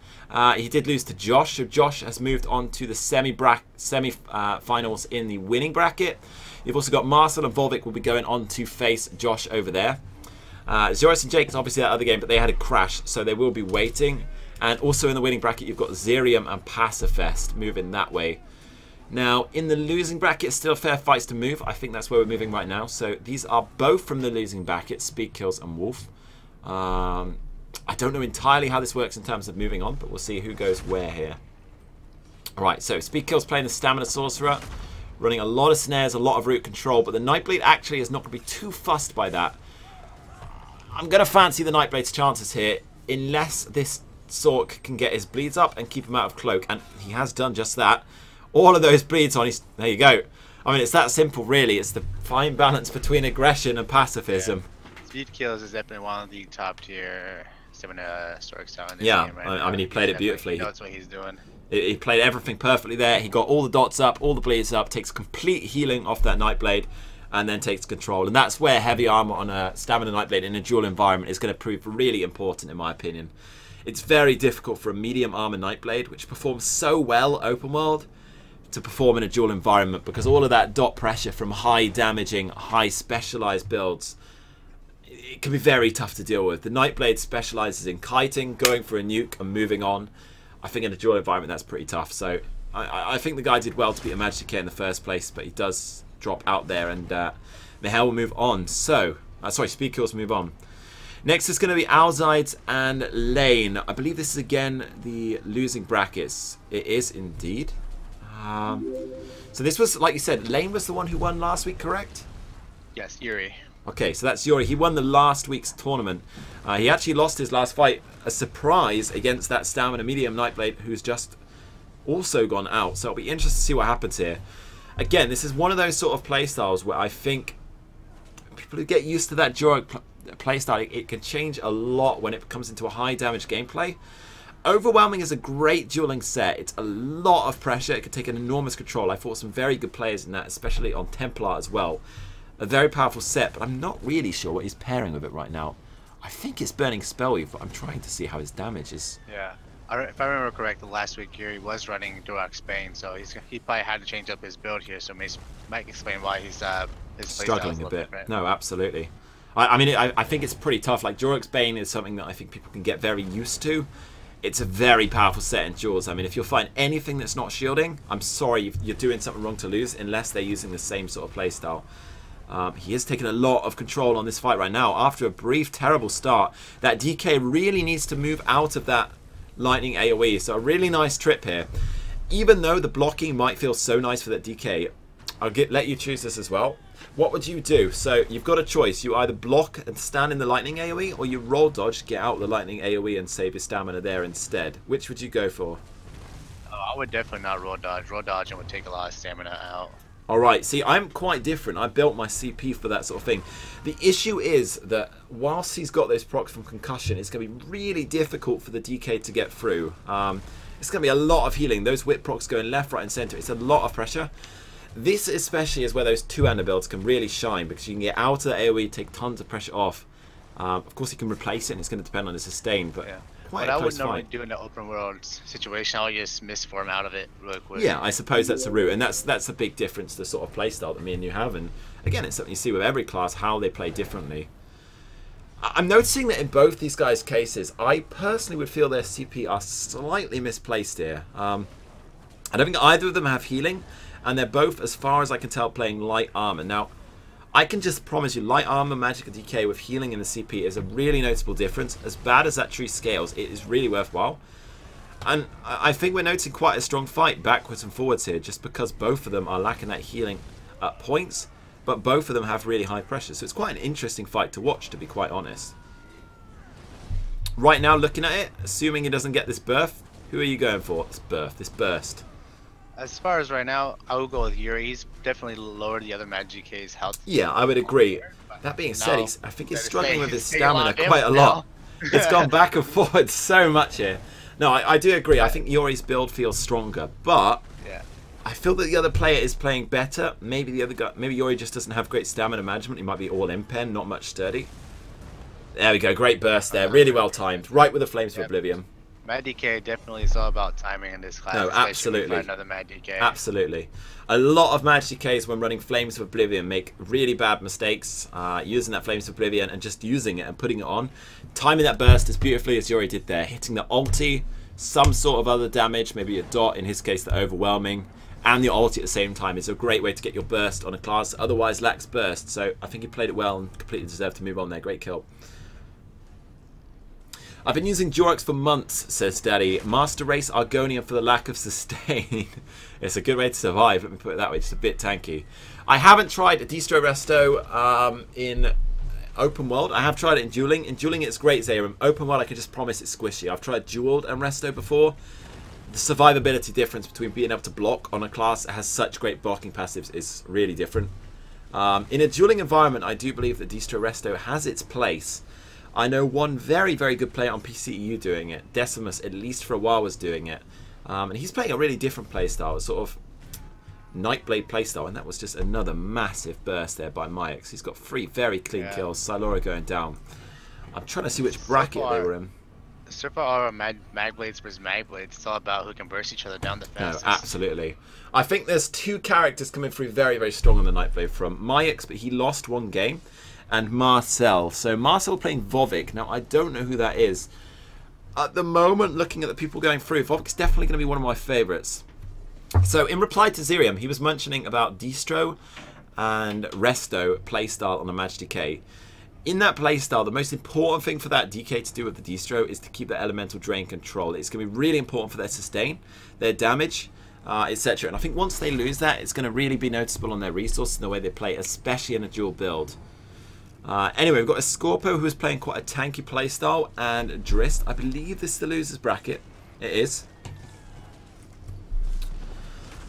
He did lose to Josh, so Josh has moved on to the semi-finals in the winning bracket. You've also got Marcel and Volvic will be going on to face Josh over there. Zoris and Jake is obviously that other game, but they had a crash, so they will be waiting. And also in the winning bracket, you've got Zerium and Pacifest moving that way. Now, in the losing bracket, still fair fights to move. I think that's where we're moving right now. So these are both from the losing bracket, Speed Kills and Wolf. I don't know entirely how this works in terms of moving on, but we'll see who goes where here. Alright, so Speed Kill's playing the Stamina Sorcerer, running a lot of snares, a lot of root control, but the Nightblade actually is not going to be too fussed by that. I'm going to fancy the Nightblade's chances here, unless this Sork can get his bleeds up and keep him out of cloak, and he has done just that. All of those bleeds on his... There you go. I mean, it's that simple, really. It's the fine balance between aggression and pacifism.
Yeah. Speed Kills is definitely one of the top tier Stamina Storks in this
yeah,
game right
I mean, he played it beautifully.
He knows what he's doing.
He played everything perfectly there. He got all the dots up, all the bleeds up, takes complete healing off that Nightblade, and then takes control. And that's where heavy armor on a Stamina Nightblade in a dual environment is going to prove really important, in my opinion. It's very difficult for a medium armor Nightblade, which performs so well open world, to perform in a dual environment, because all of that dot pressure from high damaging, high specialized builds, it can be very tough to deal with. The Nightblade specializes in kiting, going for a nuke and moving on. I think in a dual environment that's pretty tough. So I think the guy did well to beat a Magicka in the first place, but he does drop out there, and Mihail will move on. So, sorry, Speed Kills move on. Next is going to be Alzides and Lane. I believe this is again the losing brackets. It is indeed. So this was, like you said, Lane was the one who won last week, correct?
Yes, Yuri.
Okay, so that's Yuri. He won the last week's tournament. He actually lost his last fight, a surprise, against that Stamina Medium Nightblade, who's just also gone out. So it'll be interesting to see what happens here. Again, this is one of those sort of playstyles where I think people who get used to that Joric playstyle, it can change a lot when it comes into a high damage gameplay. Overwhelming is a great dueling set. It's a lot of pressure. It can take an enormous control. I fought some very good players in that, especially on Templar as well. A very powerful set, but I'm not really sure what he's pairing with it right now. I think it's Burning Spellweave, but I'm trying to see how his damage is.
Yeah. If I remember correctly, last week Yuri was running Duel Spain, so he probably had to change up his build here, so might explain why he's his
struggling a bit.
Different.
No, absolutely. I mean, I think it's pretty tough. Like, Jorik's Bane is something that I think people can get very used to. It's a very powerful set in duels. I mean, if you'll find anything that's not shielding, I'm sorry, you're doing something wrong to lose, unless they're using the same sort of playstyle. He is taking a lot of control on this fight right now. After a brief, terrible start, that DK really needs to move out of that lightning AoE. So a really nice trip here. Even though the blocking might feel so nice for that DK, I'll let you choose this as well. What would you do? So you've got a choice. You either block and stand in the lightning AoE, or you roll dodge, get out the lightning AoE and save your stamina there instead. Which would you go for?
I would definitely not roll dodge. Roll dodge and would take a lot of stamina out.
Alright, see, I'm quite different. I built my CP for that sort of thing. The issue is that whilst he's got those procs from concussion, it's going to be really difficult for the DK to get through. It's going to be a lot of healing. Those whip procs going left, right and centre. It's a lot of pressure. This especially is where those two-hander builds can really shine, because you can get out of the AoE, take tons of pressure off. Of course, you can replace it, and it's going to depend on the sustain, but... Yeah.
What I would normally do in the open world situation, I'll just misform out of it real quick.
Yeah, I suppose that's a route, and that's a big difference to the sort of playstyle that me and you have. And again, it's something you see with every class, how they play differently. I'm noticing that in both these guys' cases, I personally would feel their CP are slightly misplaced here. I don't think either of them have healing, and they're both, as far as I can tell, playing light armor. Now, I can just promise you, light armor, magical decay with healing in the CP is a really noticeable difference. As bad as that tree scales, it is really worthwhile. And I think we're noticing quite a strong fight backwards and forwards here, just because both of them are lacking that healing at points, but both of them have really high pressure. So it's quite an interesting fight to watch, to be quite honest. Right now, looking at it, assuming he doesn't get this birth, who are you going for? This burst.
As far as right now, I will go with Yuri. He's definitely lowered the other Magic K's health.
Yeah, I would agree. That being said, I think he's struggling with his stamina quite a lot. It's gone back and forward so much here. No, I do agree. I think Yuri's build feels stronger, but
yeah,
I feel that the other player is playing better. Maybe the other guy, maybe Yuri just doesn't have great stamina management. He might be all impen, not much sturdy. There we go, great burst there, really well timed, right with the Flames of Oblivion.
Mad DK definitely is all about timing in this class.
No, absolutely.
Another Mad DK.
Absolutely. A lot of Mad DKs when running Flames of Oblivion make really bad mistakes using that Flames of Oblivion and just using it and putting it on. Timing that burst as beautifully as Yuri did there, hitting the ulti, some sort of other damage, maybe a dot, in his case the overwhelming, and the ulti at the same time is a great way to get your burst on a class that otherwise lacks burst. So I think he played it well and completely deserved to move on there. Great kill. I've been using Jorix for months, says Daddy. Master Race Argonian for the lack of sustain. It's a good way to survive, let me put it that way, just a bit tanky. I haven't tried Distro Resto in open world. I have tried it in dueling. In dueling it's great, Zayram. Open world I can just promise it's squishy. I've tried dueled and Resto before. The survivability difference between being able to block on a class that has such great blocking passives is really different. In a dueling environment, I do believe that Distro Resto has its place. I know one very, very good player on PCEU doing it. Decimus, at least for a while, was doing it. And he's playing a really different playstyle, a sort of Nightblade playstyle, and that was just another massive burst there by Myx. He's got 3 very clean kills, Silora going down. I'm trying to see which bracket they were in.
So far, our Magblades versus Magblades, it's all about who can burst each other down the fastest.
No, absolutely. I think there's 2 characters coming through very, very strong on the Nightblade front. Myx, but he lost 1 game. And Marcel. So Marcel playing Vovik. Now, I don't know who that is. At the moment, looking at the people going through, Vovik's definitely going to be one of my favourites. So, in reply to Zirium, he was mentioning about Distro and Resto playstyle on the Maj DK. In that playstyle, the most important thing for that DK to do with the Distro is to keep the elemental drain control. It's going to be really important for their sustain, their damage, etc. And I think once they lose that, it's going to really be noticeable on their resources and the way they play, especially in a dual build. Anyway, we've got a Scorpio who is playing quite a tanky playstyle, and Drist. I believe this is the losers bracket. It is.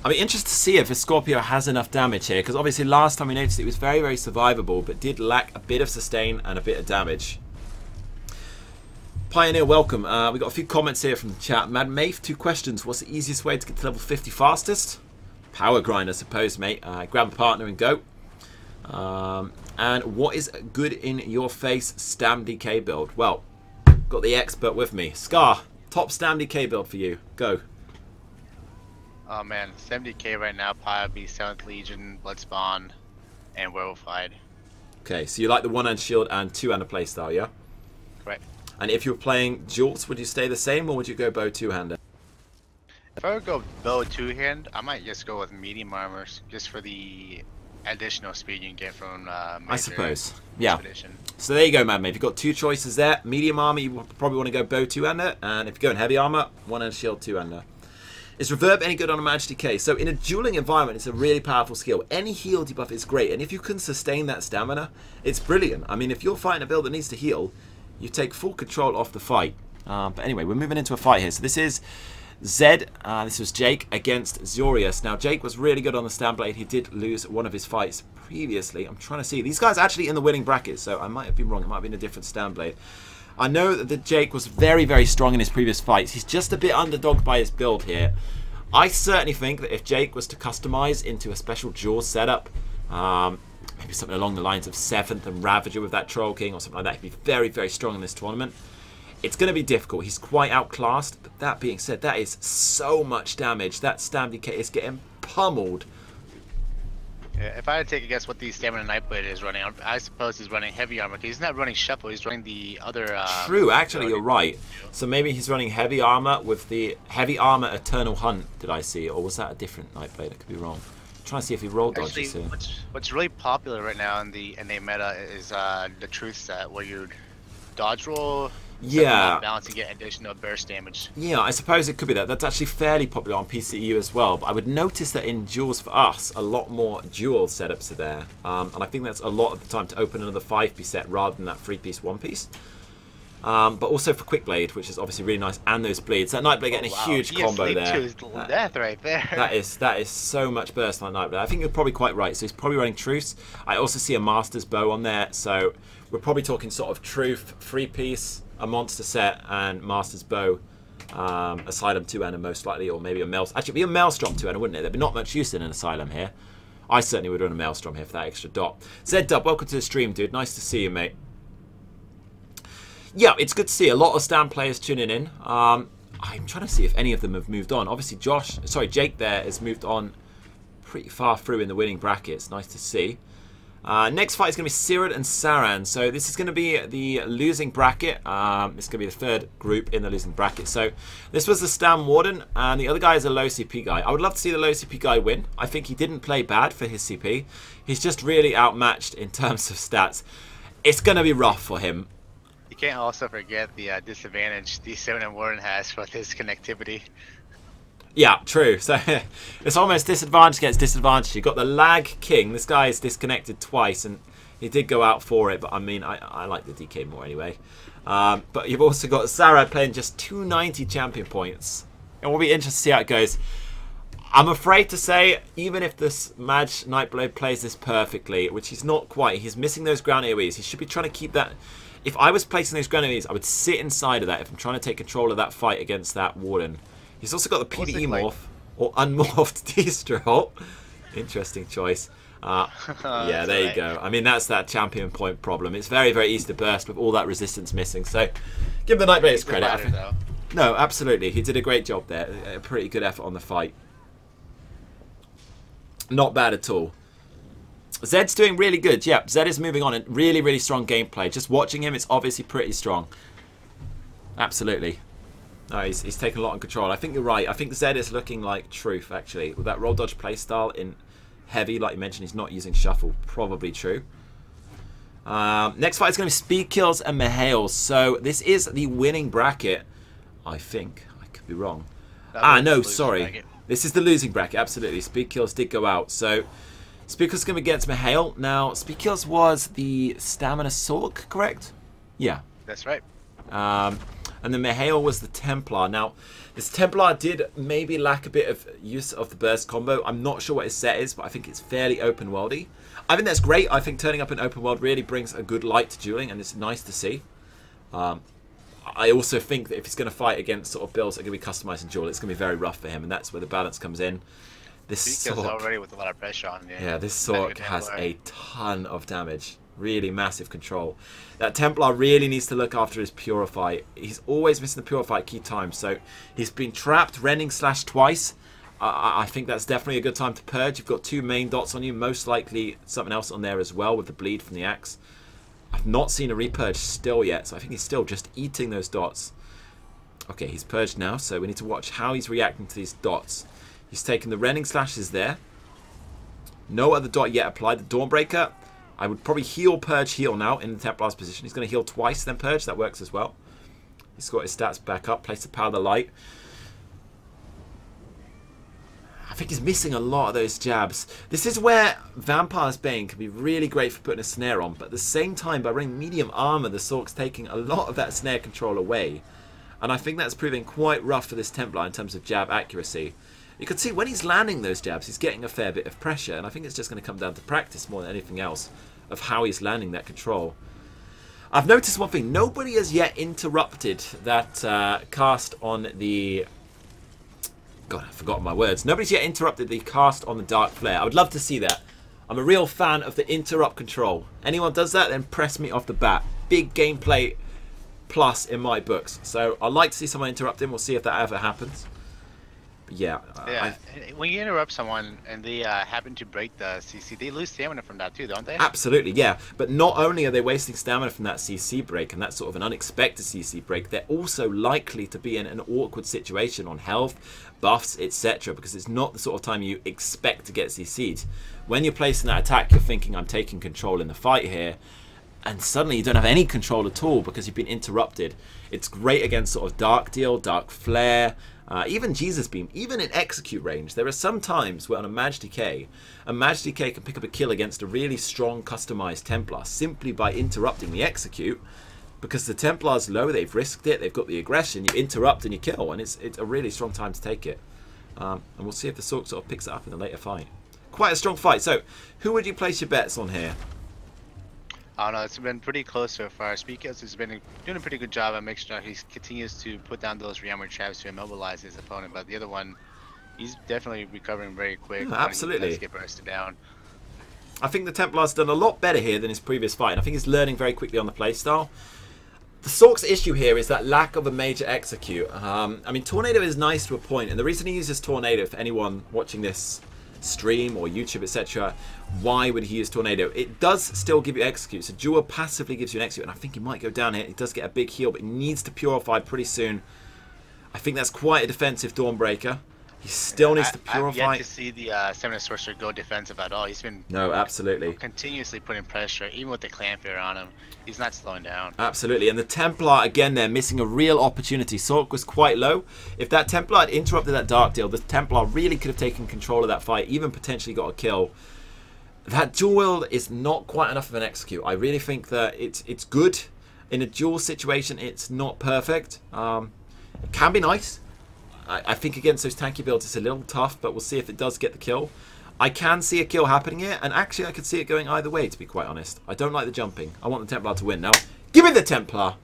I'll be interested to see if a Scorpio has enough damage here, because obviously last time we noticed it was very, very survivable, but did lack a bit of sustain and a bit of damage. Pioneer, welcome. We got a few comments here from the chat. Mad Maeve, 2 questions. What's the easiest way to get to level 50 fastest? Power grind, I suppose, mate. Grab a partner and go. And what is good in your face Stam DK build? Well, got the expert with me. Scar, top Stam DK build for you. Go.
Oh man, 70k right now, probably 7th Legion, Bloodspawn, and Werewolfied.
Okay, so you like the 1-hand shield and 2-hander playstyle, yeah?
Correct.
And if you're playing duels, would you stay the same or would you go bow 2-hander?
If I would go bow 2-hand, I might just go with medium armors, just for the additional speed you can get from
I suppose. Yeah.
Expedition.
So there you go, man. You've got 2 choices there. Medium armor, you probably want to go bow 2-hander, and if you're going heavy armor, 1-hand shield 2-hander. Is reverb any good on a Maj DK? So in a dueling environment, it's a really powerful skill. Any heal debuff is great, and if you can sustain that stamina, it's brilliant. I mean, if you're fighting a build that needs to heal, you take full control off the fight. But anyway, we're moving into a fight here. So this is Zed, this was Jake against Zorius. Now, Jake was really good on the Stamblade. He did lose one of his fights previously. I'm trying to see. These guys are actually in the winning bracket, so I might have been wrong. It might have been a different Stamblade. I know that Jake was very, very strong in his previous fights. He's just a bit underdogged by his build here. I certainly think that if Jake was to customize into a special duel setup, maybe something along the lines of 7th and Ravager with that Troll King or something like that, he'd be very, very strong in this tournament. It's going to be difficult. He's quite outclassed. But that being said, that is so much damage. That Stam DK is getting pummeled.
Yeah, if I had to take a guess what the Stamina Nightblade is running, I suppose he's running heavy armor. He's not running Shuffle, he's running the other...
True, actually, you're right. So maybe he's running heavy armor with the heavy armor Eternal Hunt, did I see? Or was that a different Nightblade? I could be wrong. trying to see if he roll
Actually,
dodges here.
what's really popular right now in the NA meta is the truth set, where you dodge roll, set them
Yeah.
off balance, and get additional burst damage.
Yeah, I suppose it could be that. That's actually fairly popular on PCU as well. But I would notice that in duels for us, a lot more dual setups are there. And I think that's a lot of the time to open another 5-piece set rather than that 3-piece, 1-piece. But also for Quick Blade, which is obviously really nice, and those bleeds. That Nightblade getting a huge combo there.
To his death right there.
That is so much burst on Nightblade. I think you're probably quite right. So he's probably running Truce. I also see a Master's Bow on there. So we're probably talking sort of Truth, 3-piece, a monster set, and Master's Bow. Asylum 2-ender most likely, or maybe a Maelstrom. Actually, it'd be a Maelstrom 2-ender, wouldn't it? There'd be not much use in an Asylum here. I certainly would run a Maelstrom here for that extra dot. Z-Dub, welcome to the stream, dude. Nice to see you, mate. Yeah, it's good to see a lot of stand players tuning in. I'm trying to see if any of them have moved on. Obviously, Jake there has moved on pretty far through in the winning bracket. It's nice to see. Next fight is going to be Sirad and Saran. So this is going to be the losing bracket. It's going to be the third group in the losing bracket. So this was the Stam Warden, and the other guy is a low CP guy. I would love to see the low CP guy win. I think he didn't play bad for his CP. He's just really outmatched in terms of stats. It's going to be rough for him.
You can't also forget the disadvantage D7 and Warden has with his connectivity.
Yeah, true. So it's almost disadvantage against disadvantage. You've got the lag king. This guy is disconnected twice, and he did go out for it. But I mean, I like the DK more anyway. But you've also got Sarah playing just 290 champion points. It will be interesting to see how it goes. I'm afraid to say, even if this Maj Nightblade plays this perfectly, which he's not quite, he's missing those ground AoEs. He should be trying to keep that. If I was placing those ground AoEs, I would sit inside of that if I'm trying to take control of that fight against that Warden. He's also got the PDE morph, or unmorphed Destroy. Interesting choice. Yeah, there you go. I mean, that's that champion point problem. It's very, very easy to burst with all that resistance missing. So, give the Nightblade his credit. No, absolutely. He did a great job there. A pretty good effort on the fight. Not bad at all. Zed's doing really good. Yep, Zed is moving on. And really, really strong gameplay. Just watching him, it's obviously pretty strong. Absolutely. No, he's taken a lot of control. I think you're right. I think Zed is looking like truth, actually. With that roll dodge playstyle in heavy, like you mentioned, he's not using shuffle. Probably true. Next fight is going to be speed kills and Mihails. So this is the winning bracket. I think. I could be wrong. No, sorry. Bracket. This is the losing bracket, absolutely. Speed kills did go out. So speed kills is going to be against Mihail. Now, speed kills was the stamina Sork, correct? Yeah.
That's right.
And then Mihail was the Templar. Now, this Templar did maybe lack a bit of use of the burst combo. I'm not sure what his set is, but I think it's fairly open worldy. I think that's great. I think turning up in open world really brings a good light to dueling, and it's nice to see. I also think that if he's going to fight against sort of builds that are going to be customized in duel, it's going to be very rough for him, and that's where the balance comes in. This Sork
already with a lot of pressure on him.
Yeah, this Sork has a ton of damage. Really massive control. That Templar really needs to look after his Purify. He's always missing the Purify key time, so he's been trapped Renning slash twice. I think that's definitely a good time to purge. You've got 2 main dots on you, most likely something else on there as well with the bleed from the axe. I've not seen a repurge still yet, so I think he's still just eating those dots. Okay, he's purged now, so we need to watch how he's reacting to these dots. He's taken the Renning slashes there. No other dot yet applied. The Dawnbreaker, I would probably heal, purge, heal now in the Templar's position. He's going to heal twice, then purge. That works as well. He's got his stats back up. Place the Power of the Light. I think he's missing a lot of those jabs. This is where Vampire's Bane can be really great for putting a snare on, but at the same time, by running medium armor, the Sork's taking a lot of that snare control away. And I think that's proving quite rough for this Templar in terms of jab accuracy. You can see when he's landing those jabs, he's getting a fair bit of pressure, and I think it's just going to come down to practice more than anything else of how he's landing that control. I've noticed one thing. Nobody has yet interrupted that cast on the... God, I've forgotten my words. Nobody's yet interrupted the cast on the Dark Flare. I would love to see that. I'm a real fan of the interrupt control. Anyone does that, then press me off the bat. Big gameplay plus in my books. So I'd like to see someone interrupt him. We'll see if that ever happens. Yeah,
Yeah, when you interrupt someone and they happen to break the CC, they lose stamina from that too, don't they?
absolutely, yeah. But not only are they wasting stamina from that CC break, and that's sort of an unexpected CC break, they're also likely to be in an awkward situation on health, buffs, etc. Because it's not the sort of time you expect to get CC'd. When you're placing that attack, you're thinking, I'm taking control in the fight here. And suddenly you don't have any control at all because you've been interrupted. It's great against sort of Dark Deal, Dark Flare, even Jesus Beam, even in execute range. There are some times where on a Maj Decay can pick up a kill against a really strong customized Templar simply by interrupting the execute, because the Templar's low, they've risked it, they've got the aggression, you interrupt and you kill, and it's a really strong time to take it. And we'll see if the Sork sort of picks it up in the later fight. Quite a strong fight. So, who would you place your bets on here?
I don't know, it's been pretty close so far. Speakers has been doing a pretty good job at making sure he continues to put down those rearmor traps to immobilize his opponent, but the other one, he's definitely recovering very quick.
Yeah, absolutely.
When he does get bursted down.
I think the Templar's done a lot better here than his previous fight, and I think he's learning very quickly on the playstyle. The Sork's issue here is that lack of a major execute. I mean, Tornado is nice to a point, and the reason he uses Tornado, for anyone watching this stream or YouTube, etc., why would he use Tornado? It does still give you execute, so Duel passively gives you an execute, and I think he might go down here. He does get a big heal, but he needs to purify pretty soon. I think that's quite a defensive Dawnbreaker. He still needs to purify.
I've yet to see the Summoner Sorcerer go defensive at all. He's been
absolutely
continuously putting pressure, even with the Clanfear on him. He's not slowing down.
Absolutely, and the Templar, again, they're missing a real opportunity. Sork was quite low. If that Templar had interrupted that Dark Deal, the Templar really could have taken control of that fight, even potentially got a kill. That Duel is not quite enough of an execute. I really think that it's good. In a duel situation, it's not perfect. It can be nice. I think against those tanky builds it's a little tough, but we'll see if it does get the kill. I can see a kill happening here, and actually I could see it going either way, to be quite honest. I don't like the jumping. I want the Templar to win. Now, give me the Templar!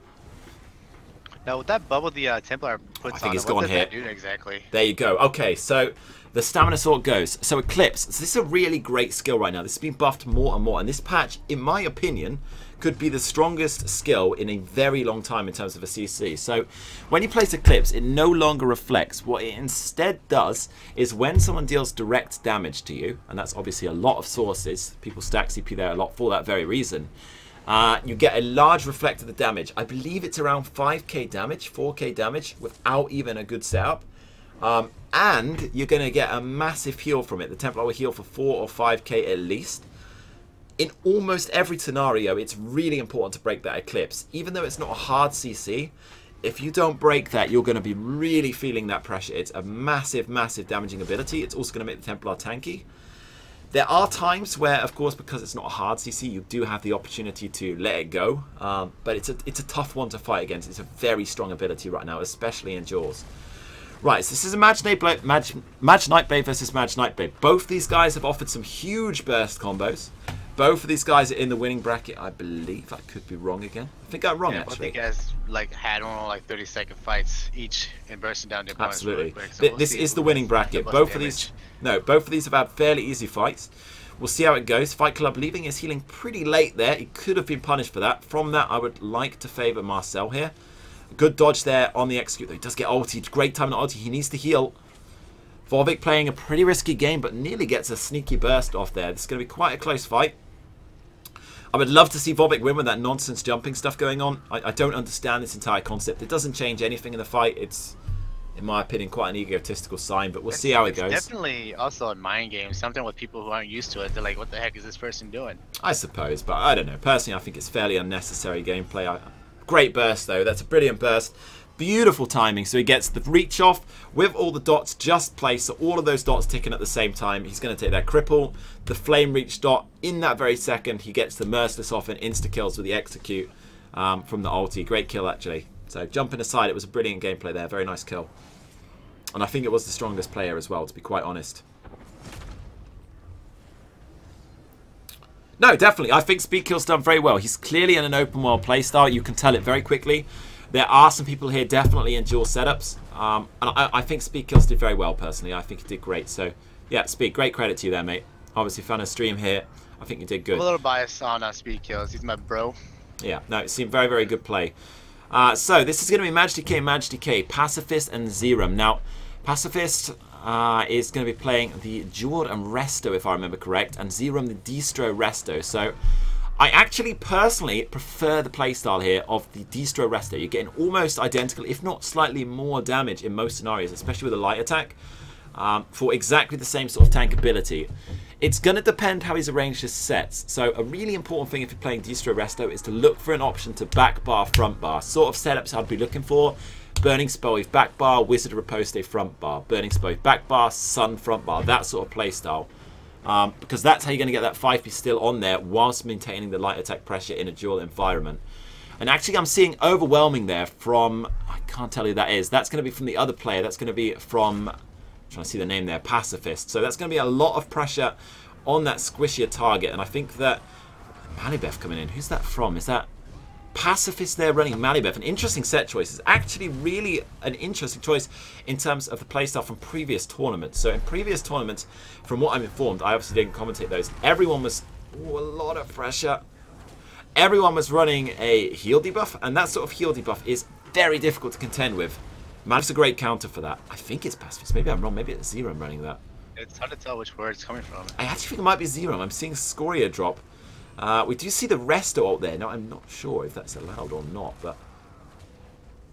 Now, with that bubble the Templar puts on, what does that do exactly?
There you go. Okay, so the Stamina Sword goes. So Eclipse. So this is a really great skill right now. This has been buffed more and more, and this patch, in my opinion, could be the strongest skill in a very long time in terms of a CC. So when you place Eclipse, it no longer reflects. What it instead does is when someone deals direct damage to you, and that's obviously a lot of sources, people stack CP there a lot for that very reason, you get a large reflect of the damage. I believe it's around 5k damage, 4k damage, without even a good setup. And you're going to get a massive heal from it. The Templar will heal for 4 or 5k at least. In almost every scenario, it's really important to break that Eclipse. Even though it's not a hard CC, if you don't break that, you're going to be really feeling that pressure. It's a massive, massive damaging ability. It's also going to make the Templar tanky. There are times where, of course, because it's not a hard CC, you do have the opportunity to let it go. But it's a tough one to fight against. It's a very strong ability right now, especially in Jaws. Right, so this is a Maj Nightblade versus Maj Nightblade. Both these guys have offered some huge burst combos. Both of these guys are in the winning bracket, I believe. I could be wrong again. I think I'm wrong, actually.
Both these guys had only 30-second fights each and bursting down their opponents.
Absolutely.
Really so
this is the winning bracket. Both of these have had fairly easy fights. We'll see how it goes. Fight Club leaving his healing pretty late there. He could have been punished for that. From that, I would like to favour Marcel here. Good dodge there on the execute, though. He does get ulti. Great time to ulti. He needs to heal. Vorvik playing a pretty risky game, but nearly gets a sneaky burst off there. This is going to be quite a close fight. I would love to see Vorvik win with that nonsense jumping stuff going on. I don't understand this entire concept. It doesn't change anything in the fight. It's, in my opinion, quite an egotistical sign, but we'll see how it goes.
It's definitely also a mind game, something with people who aren't used to it. They're like, what the heck is this person doing?
I suppose, but I don't know. Personally, I think it's fairly unnecessary gameplay. Great burst, though. That's a brilliant burst. Beautiful timing. So he gets the reach off with all the dots just placed. So all of those dots ticking at the same time. He's going to take that cripple, the flame reach dot. In that very second, he gets the merciless off and insta-kills with the execute from the ulti. Great kill, actually. So jumping aside, it was a brilliant gameplay there. Very nice kill. And I think it was the strongest player as well, to be quite honest. No, definitely. I think Speedkill's done very well. He's clearly in an open world playstyle. You can tell it very quickly. There are some people here definitely in dual setups. And I think Speedkills did very well, personally. I think he did great. So, yeah, Speed, great credit to you there, mate. Obviously, found a stream here. I think you did good.
I'm a little biased on Speedkills. He's my bro.
Yeah, no, it seemed very, very good play. So, this is going to be Maj Decay, Pacifist, and Zerum. Now, Pacifist, is going to be playing the Duel and Resto, if I remember correct, and Zerum the Distro Resto. So I actually personally prefer the playstyle here of the Distro Resto. You're getting almost identical, if not slightly more damage in most scenarios, especially with a light attack, for exactly the same sort of tank ability. It's going to depend how he's arranged his sets. So a really important thing if you're playing Distro Resto is to look for an option to back bar, front bar. Sort of setups I'd be looking for. Burning Spell with back bar, Wizard of Riposte front bar. Burning Spell with back bar, Sun front bar. That sort of playstyle. Because that's how you're going to get that 5-piece still on there whilst maintaining the light attack pressure in a duel environment. And actually I'm seeing overwhelming there from, I can't tell you who that is. That's going to be from the other player. That's going to be from, I'm trying to see the name there, Pacifist. So that's going to be a lot of pressure on that squishier target. And I think that Malibeth coming in. Who's that from? Is that Pacifist there running Malibeth? An interesting set choice. It's actually really an interesting choice in terms of the playstyle from previous tournaments. So in previous tournaments, from what I'm informed, I obviously didn't commentate those, everyone was, ooh, a lot of pressure. Everyone was running a heal debuff, and that sort of heal debuff is very difficult to contend with. Malibeth's a great counter for that. I think it's Pacifist. Maybe I'm wrong. Maybe it's Zerum running that.
It's hard to tell which word it's coming from.
I actually think it might be Zerum. I'm seeing Scoria drop. We do see the Resto ult there. Now, I'm not sure if that's allowed or not, but...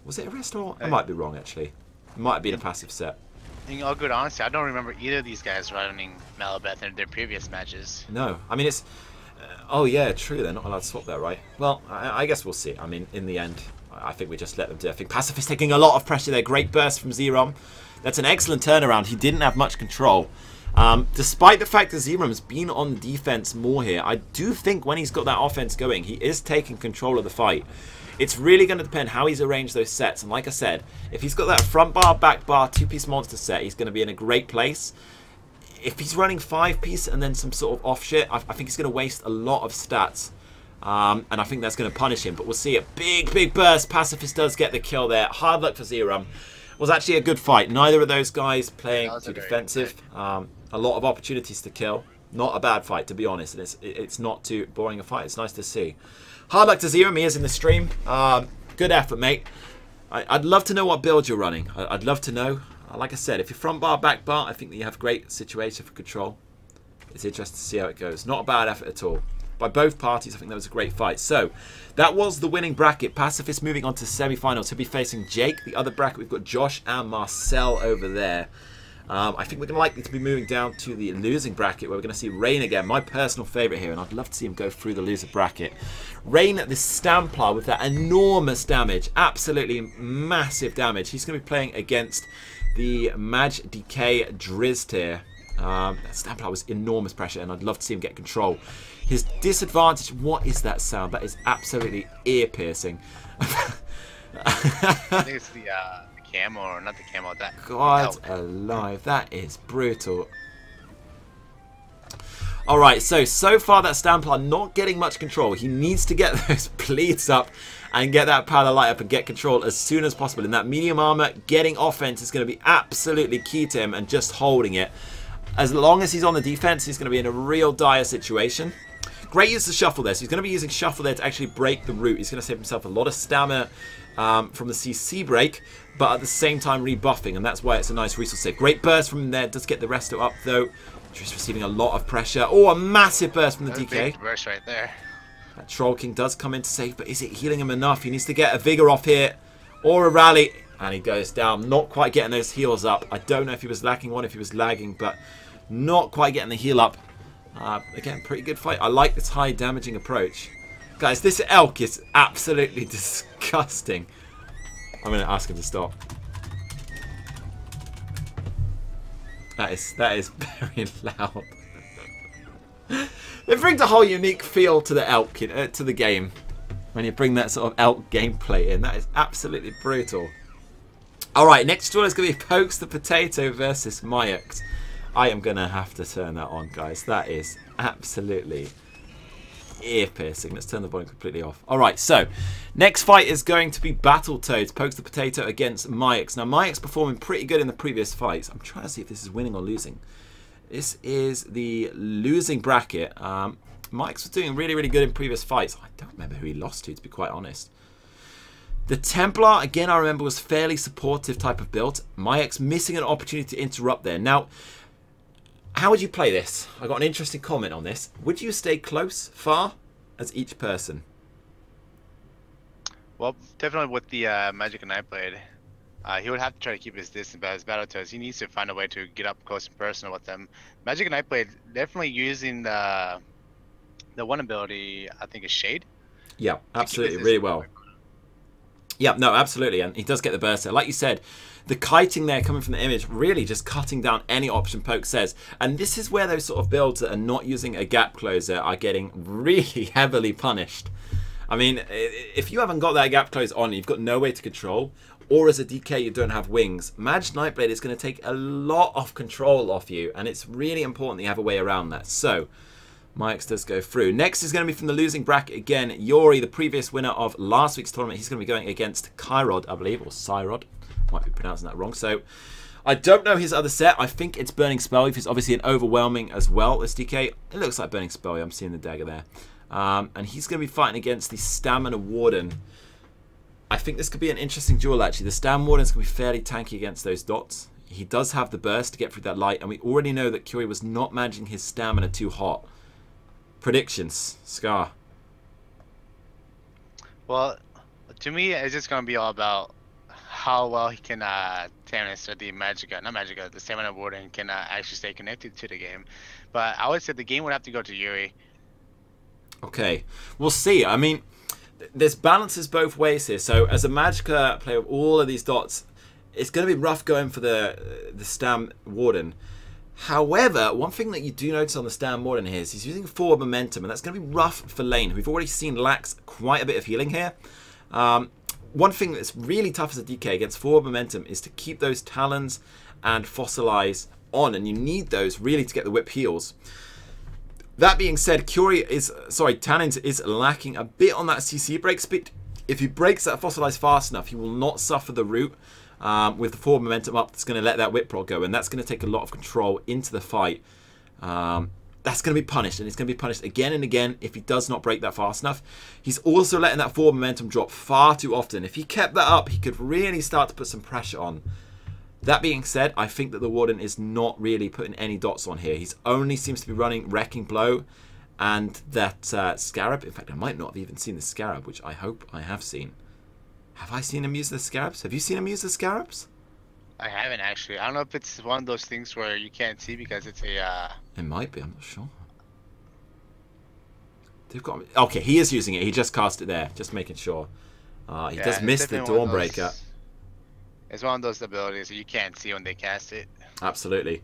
Was it a Resto ult? I might be wrong, actually. It might have been a passive set.
In all good honesty, I don't remember either of these guys running Malibeth in their previous matches.
No. I mean, it's... oh, yeah, true. They're not allowed to swap that, right? Well, I guess we'll see. I mean, in the end, I think we just let them do it. I think Pacifist taking a lot of pressure there. Great burst from Zerum. That's an excellent turnaround. He didn't have much control. Despite the fact that Zerum's been on defense more here, I do think when he's got that offense going, he is taking control of the fight. It's really going to depend how he's arranged those sets. And like I said, if he's got that front bar, back bar, 2-piece monster set, he's going to be in a great place. If he's running 5-piece and then some sort of off shit, I think he's going to waste a lot of stats. And I think that's going to punish him. But we'll see a big burst. Pacifist does get the kill there. Hard luck for Zerum. Was actually a good fight. Neither of those guys playing too defensive. A lot of opportunities to kill. Not a bad fight, to be honest. And it's not too boring a fight. It's nice to see. Hard luck to Zerum. He is in the stream. Good effort, mate. I'd love to know what build you're running. I'd love to know. Like I said, if you're front bar, back bar, I think that you have a great situation for control. It's interesting to see how it goes. Not a bad effort at all. By both parties, I think that was a great fight. So, that was the winning bracket. Pacifist moving on to semi-finals. He'll be facing Jake. The other bracket, we've got Josh and Marcel over there. I think we're likely to be moving down to the losing bracket, where we're going to see Rain again, my personal favourite here, and I'd love to see him go through the loser bracket. Rain, the Stamplar, with that enormous damage, absolutely massive damage. He's going to be playing against the Maj Decay Drizzt here. That Stamplar was enormous pressure, and I'd love to see him get control. His disadvantage, what is that sound? That is absolutely ear-piercing.
I think it's the camo, or not the camo, that
God alive, that is brutal. Alright, so far that Stamplar not getting much control. He needs to get those bleeds up and get that power light up and get control as soon as possible. In that medium armor, getting offense is going to be absolutely key to him, and just holding it. As long as he's on the defense, he's going to be in a real dire situation. Great use of Shuffle there. So he's going to be using Shuffle there to actually break the root. He's going to save himself a lot of stamina from the CC break, but at the same time rebuffing, and that's why it's a nice resource save. Great burst from there. Does get the resto up, though. Just receiving a lot of pressure. Oh, a massive burst from the DK.
Big burst right there.
That Troll King does come in to save, but is it healing him enough? He needs to get a Vigor off here, or a rally, and he goes down. Not quite getting those heals up. I don't know if he was lacking one, if he was lagging, but not quite getting the heal up. Again, pretty good fight. I like this high damaging approach. Guys, this elk is absolutely disgusting. I'm going to ask him to stop. That is very loud. It brings a whole unique feel to the elk, to the game. When you bring that sort of elk gameplay in. That is absolutely brutal. Alright, next duel is going to be Pokes the Potato versus Mayux. I am going to have to turn that on, guys. That is absolutely ear-piercing. Let's turn the volume completely off. Alright, so next fight is going to be Battletoads. Pokes the Potato against Mayux. Now, Mayux performing pretty good in the previous fights. I'm trying to see if this is winning or losing. This is the losing bracket. Mayux was doing really, really good in previous fights. I don't remember who he lost to be quite honest. The Templar, again, I remember was fairly supportive type of build. My ex missing an opportunity to interrupt there. Now, how would you play this? I got an interesting comment on this. Would you stay close, far, as each person?
Well, definitely with the Magic and Nightblade, he would have to try to keep his distance, but his Battletoads, he needs to find a way to get up close and personal with them. Magic and Nightblade definitely using the one ability, I think, is Shade.
Yeah, absolutely, really well. Yeah, no, absolutely, and he does get the burst there. Like you said, the kiting there coming from the image, really just cutting down any option Poke says. And this is where those sort of builds that are not using a gap closer are getting really heavily punished. I mean, if you haven't got that gap close on, you've got no way to control, or as a DK you don't have wings, Mage Nightblade is going to take a lot of control off you, and it's really important that you have a way around that. So, Mike's does go through. Next is going to be from the losing bracket again. Yori, the previous winner of last week's tournament. He's going to be going against Kyrod, I believe, or Cyrod. Might be pronouncing that wrong. So, I don't know his other set. I think it's Burning Spell. It's obviously an overwhelming as well, this DK. It looks like Burning Spell. I'm seeing the dagger there. And he's going to be fighting against the Stamina Warden. I think this could be an interesting duel, actually. The Stamina Warden is going to be fairly tanky against those dots. He does have the burst to get through that light, and we already know that Curie was not managing his stamina too hot. Predictions, Scar.
Well, to me, it's just going to be all about how well he can Tannis or the the Stamina Warden can actually stay connected to the game. But I would say the game would have to go to Yuri.
Okay, we'll see. I mean, there's balances both ways here. So as a Magicka player with all of these dots, it's going to be rough going for the Stam Warden. However, one thing that you do notice on the Stam Warden here is he's using forward momentum, and that's going to be rough for lane. We've already seen lacks quite a bit of healing here. One thing that's really tough as a DK against forward momentum is to keep those Talons and Fossilize on, and you need those really to get the whip heals. That being said, Tannins is lacking a bit on that CC break speed. If he breaks that Fossilize fast enough, he will not suffer the root with the forward momentum up. That's going to let that whip roll go, and that's going to take a lot of control into the fight. That's going to be punished, and it's going to be punished again and again if he does not break that fast enough. He's also letting that forward momentum drop far too often. If he kept that up, he could really start to put some pressure on. That being said, I think that the Warden is not really putting any dots on here. He's only seems to be running Wrecking Blow and that Scarab. In fact, I might not have even seen the Scarab, which I hope I have seen. Have I seen him use the Scarabs? Have you seen him use the Scarabs?
I haven't, actually. I don't know if it's one of those things where you can't see because it's a...
It might be, I'm not sure. They've got... Okay, he is using it. He just cast it there. Just making sure. He does miss the Dawnbreaker.
It's one of those abilities that you can't see when they cast it.
Absolutely.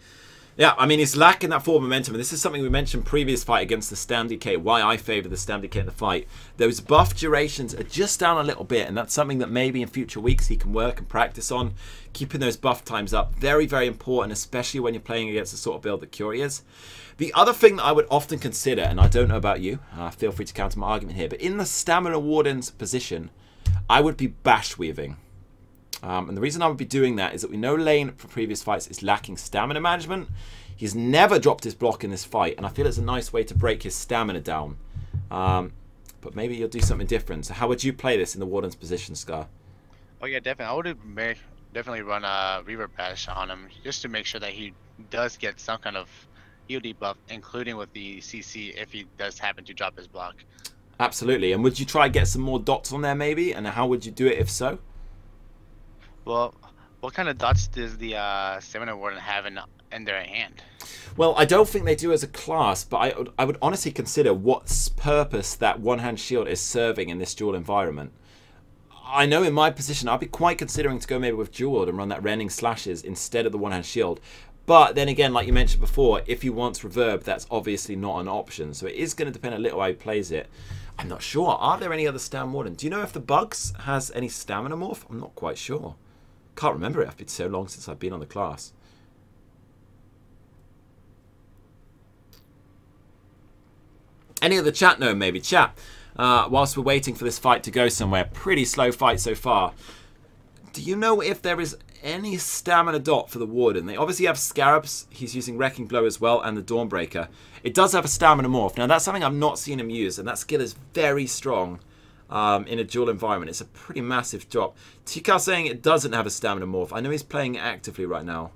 Yeah, I mean, he's lacking that forward momentum, and this is something we mentioned previous fight against the Stam DK, why I favour the Stam DK in the fight. Those buff durations are just down a little bit, and that's something that maybe in future weeks he can work and practice on. Keeping those buff times up, very, very important, especially when you're playing against the sort of build that Curie is. The other thing that I would often consider, and I don't know about you, feel free to counter my argument here, but in the Stamina Warden's position, I would be bash weaving. And the reason I would be doing that is that we know Lane from previous fights is lacking stamina management. He's never dropped his block in this fight, and I feel it's a nice way to break his stamina down. But maybe you'll do something different. So how would you play this in the Warden's position, Scar?
Oh yeah, definitely. I would definitely run a Reaver Bash on him just to make sure that he does get some kind of heal debuff, including with the CC if he does happen to drop his block. Absolutely.
And would you try to get some more dots on there maybe? And how would you do it if so?
Well, what kind of dots does the Stamina Warden have in their hand?
Well, I don't think they do as a class, but I would honestly consider what purpose that one-hand shield is serving in this dual environment. I know in my position, I'd be quite considering to go maybe with Duel and run that Rending Slashes instead of the one-hand shield. But then again, like you mentioned before, if he wants Reverb, that's obviously not an option. So it is going to depend a little how he plays it. I'm not sure. Are there any other Stam Warden? Do you know if the Bugs has any Stamina Morph? I'm not quite sure. Can't remember it. It's been so long since I've been on the class. Any other chat? No, maybe. Chat. Whilst we're waiting for this fight to go somewhere. Pretty slow fight so far. Do you know if there is any stamina dot for the Warden? They obviously have Scarabs. He's using Wrecking Blow as well, and the Dawnbreaker. It does have a stamina morph. Now, that's something I've not seen him use, and that skill is very strong. in a duel environment. It's a pretty massive drop. Tikal saying it doesn't have a stamina morph. I know he's playing it actively right now.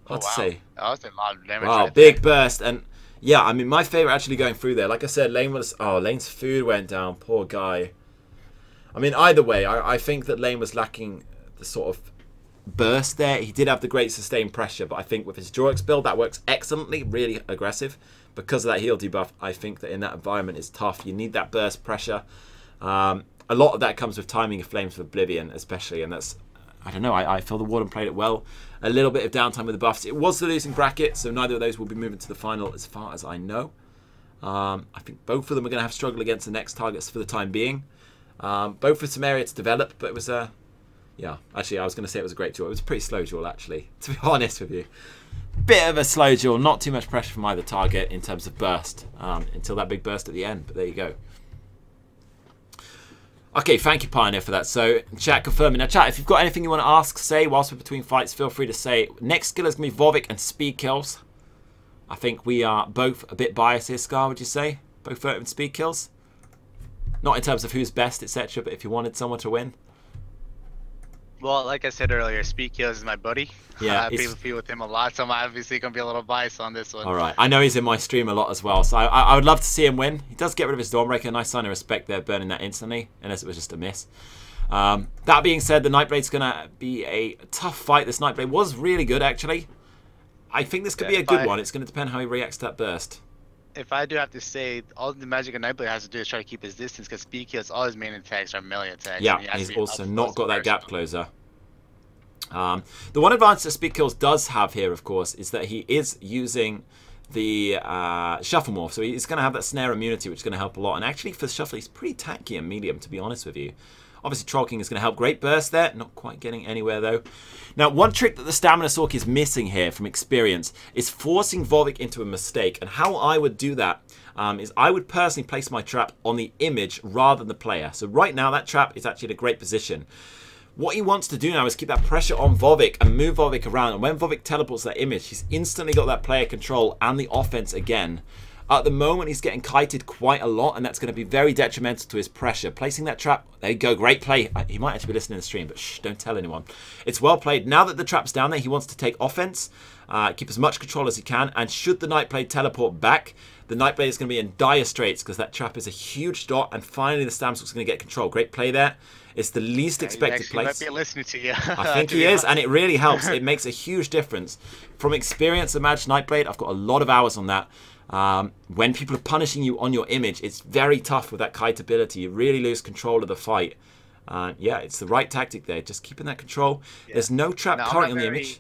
Hard to say.
That was a lot of damage.
Wow,
right
big
there.
burst. And yeah, I mean, my favorite actually going through there. Like I said, Lane was... Oh, Lane's food went down. Poor guy. I mean, either way, I think that Lane was lacking the sort of burst there. He did have the great sustained pressure, but I think with his Jorix build, that works excellently, really aggressive. Because of that heal debuff, I think that in that environment it's tough. You need that burst pressure. A lot of that comes with timing of Flames of Oblivion, especially, and that's... I don't know, I feel the Warden played it well. A little bit of downtime with the buffs. It was the losing bracket, so neither of those will be moving to the final as far as I know. I think both of them are going to have struggle against the next targets for the time being. Both with some area to develop, but it was a... yeah, actually, I was going to say it was a great duel. It was a pretty slow duel, actually, to be honest with you. Bit of a slow duel, not too much pressure from either target in terms of burst, until that big burst at the end, but there you go. Okay, thank you, Pioneer, for that. So, chat confirming. Now, chat, if you've got anything you want to ask, say, whilst we're between fights, feel free to say. Next skill is going to be Vovik and speed kills. I think we are both a bit biased here, Scar, would you say? Both furtive and speed kills? Not in terms of who's best, etc., but if you wanted someone to win.
Well, like I said earlier, Speed Kills is my buddy.
Yeah,
I PvP with him a lot, so I'm obviously going to be a little biased on this one.
Alright, I know he's in my stream a lot as well, so I would love to see him win. He does get rid of his Dawnbreaker, nice sign of respect there, burning that instantly, unless it was just a miss. That being said, the Nightblade's going to be a tough fight. This Nightblade was really good, actually. I think this could be a good one. It's going to depend how he reacts to that burst.
If I do have to say, all the magic a Nightblade has to do is try to keep his distance, because Speed Kills, all his main attacks are melee attacks.
Yeah, and he's also not got that gap closer. The one advantage that Speed Kills does have here, of course, is that he is using the Shuffle Morph. So he's going to have that Snare immunity, which is going to help a lot. And actually, for Shuffle, he's pretty tanky and medium, to be honest with you. Obviously, Troll King is going to help. Great burst there. Not quite getting anywhere, though. Now, one trick that the Stamina Sork is missing here from experience is forcing Vovik into a mistake. And how I would do that is I would personally place my trap on the image rather than the player. So right now, that trap is actually in a great position. What he wants to do now is keep that pressure on Vovik and move Vovik around. And when Vovik teleports that image, he's instantly got that player control and the offense again. At the moment, he's getting kited quite a lot, and that's going to be very detrimental to his pressure. Placing that trap, there you go, great play. He might actually be listening to the stream, but shh, don't tell anyone. It's well played. Now that the trap's down there, he wants to take offense, keep as much control as he can, and should the Nightblade teleport back, the Nightblade is going to be in dire straits because that trap is a huge dot, and finally the Stamsork's going to get control. Great play there. It's the least expected place.
He might be listening to you.
I think he is, and it really helps. It makes a huge difference. From experience of Magic Nightblade, I've got a lot of hours on that. When people are punishing you on your image, it's very tough with that kite ability. You really lose control of the fight. Yeah, it's the right tactic there. Just keeping that control. Yeah. There's no trap currently on the image.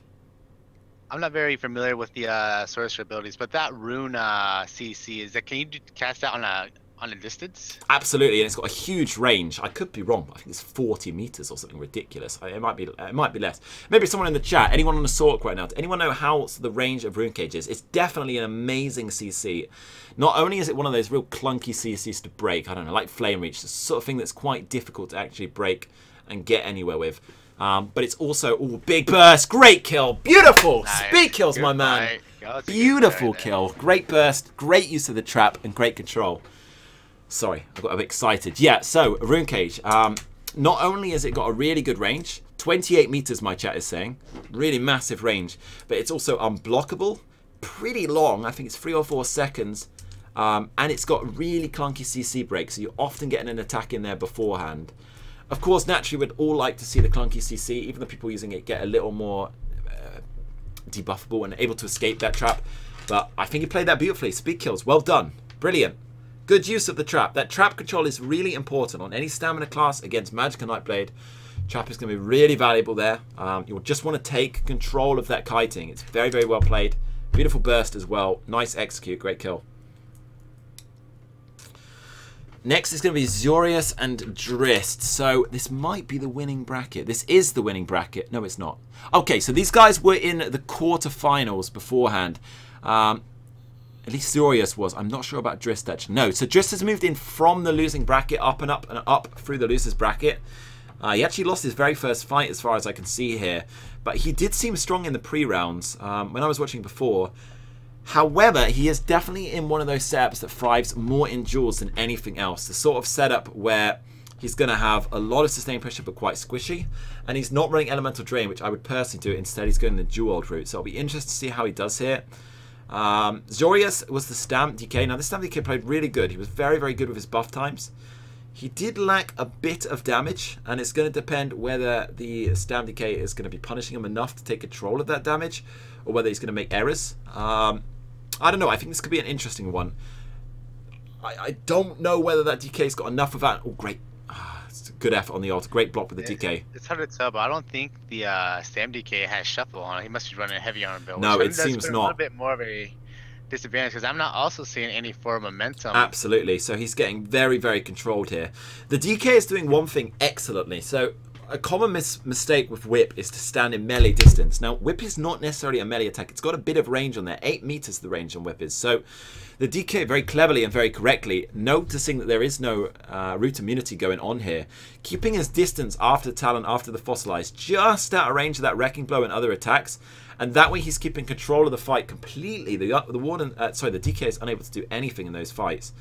I'm not very familiar with the sorcerer abilities, but that rune CC, is that, can you cast that on a distance?
Absolutely, and it's got a huge range. I could be wrong, but I think it's 40 meters or something ridiculous. It might be less. Maybe someone in the chat, anyone on the Sork right now, does anyone know how the range of Rune Cage is? It's definitely an amazing CC. Not only is it one of those real clunky CCs to break, I don't know, like Flame Reach, the sort of thing that's quite difficult to actually break and get anywhere with. But it's also, big burst, great kill, beautiful, nice. Speed kills, my man. Beautiful kill, great burst, great use of the trap, and great control. Sorry, I got a bit excited. Yeah, so, Rune Cage. Not only has it got a really good range, 28 meters my chat is saying, really massive range, but it's also unblockable, pretty long, I think it's 3 or 4 seconds, and it's got really clunky CC breaks, so you're often getting an attack in there beforehand. Of course, naturally, we'd all like to see the clunky CC, even the people using it get a little more debuffable and able to escape that trap, but I think he played that beautifully. Speed kills, well done, brilliant. Good use of the trap. That trap control is really important on any stamina class against Magic and Nightblade. Trap is going to be really valuable there. You'll just want to take control of that kiting. It's very, very well played. Beautiful burst as well. Nice execute. Great kill. Next is going to be Zorius and Drist. So this might be the winning bracket. This is the winning bracket. No, it's not. Okay, so these guys were in the quarterfinals beforehand. At least Zorius was. I'm not sure about Drist actually. No, so Drist has moved in from the losing bracket up and up and up through the losers bracket. He actually lost his very first fight as far as I can see here. But he did seem strong in the pre-rounds when I was watching before. However, he is definitely in one of those setups that thrives more in duels than anything else. The sort of setup where He's going to have a lot of sustained pressure, but quite squishy. And he's not running Elemental Drain, which I would personally do. Instead, he's going the Duel route. So it'll be interesting to see how he does here. Zorius was the Stamp DK. Now, this Stamp DK played really good. He was very, very good with his buff times. He did lack a bit of damage, and it's going to depend whether the Stamp DK is going to be punishing him enough to take control of that damage, or whether he's going to make errors. I don't know. I think this could be an interesting one. I don't know whether that DK's got enough of that. Oh, great. It's a good effort on the ult. Great block with the DK.
It's hard to tell, but I don't think the Stam DK has shuffle on it. He must be running a heavy armor build.
No, it seems not.
A little bit more of a disadvantage because I'm not also seeing any form of momentum.
Absolutely. So he's getting very, very controlled here. The DK is doing one thing excellently. So a common mistake with Whip is to stand in melee distance. Now, Whip is not necessarily a melee attack. It's got a bit of range on there. 8 meters the range on Whip is. So the DK very cleverly and very correctly, noticing that there is no root immunity going on here, keeping his distance after Talon, after the Fossilize, just out of range of that Wrecking Blow and other attacks. And that way he's keeping control of the fight completely. The DK is unable to do anything in those fights.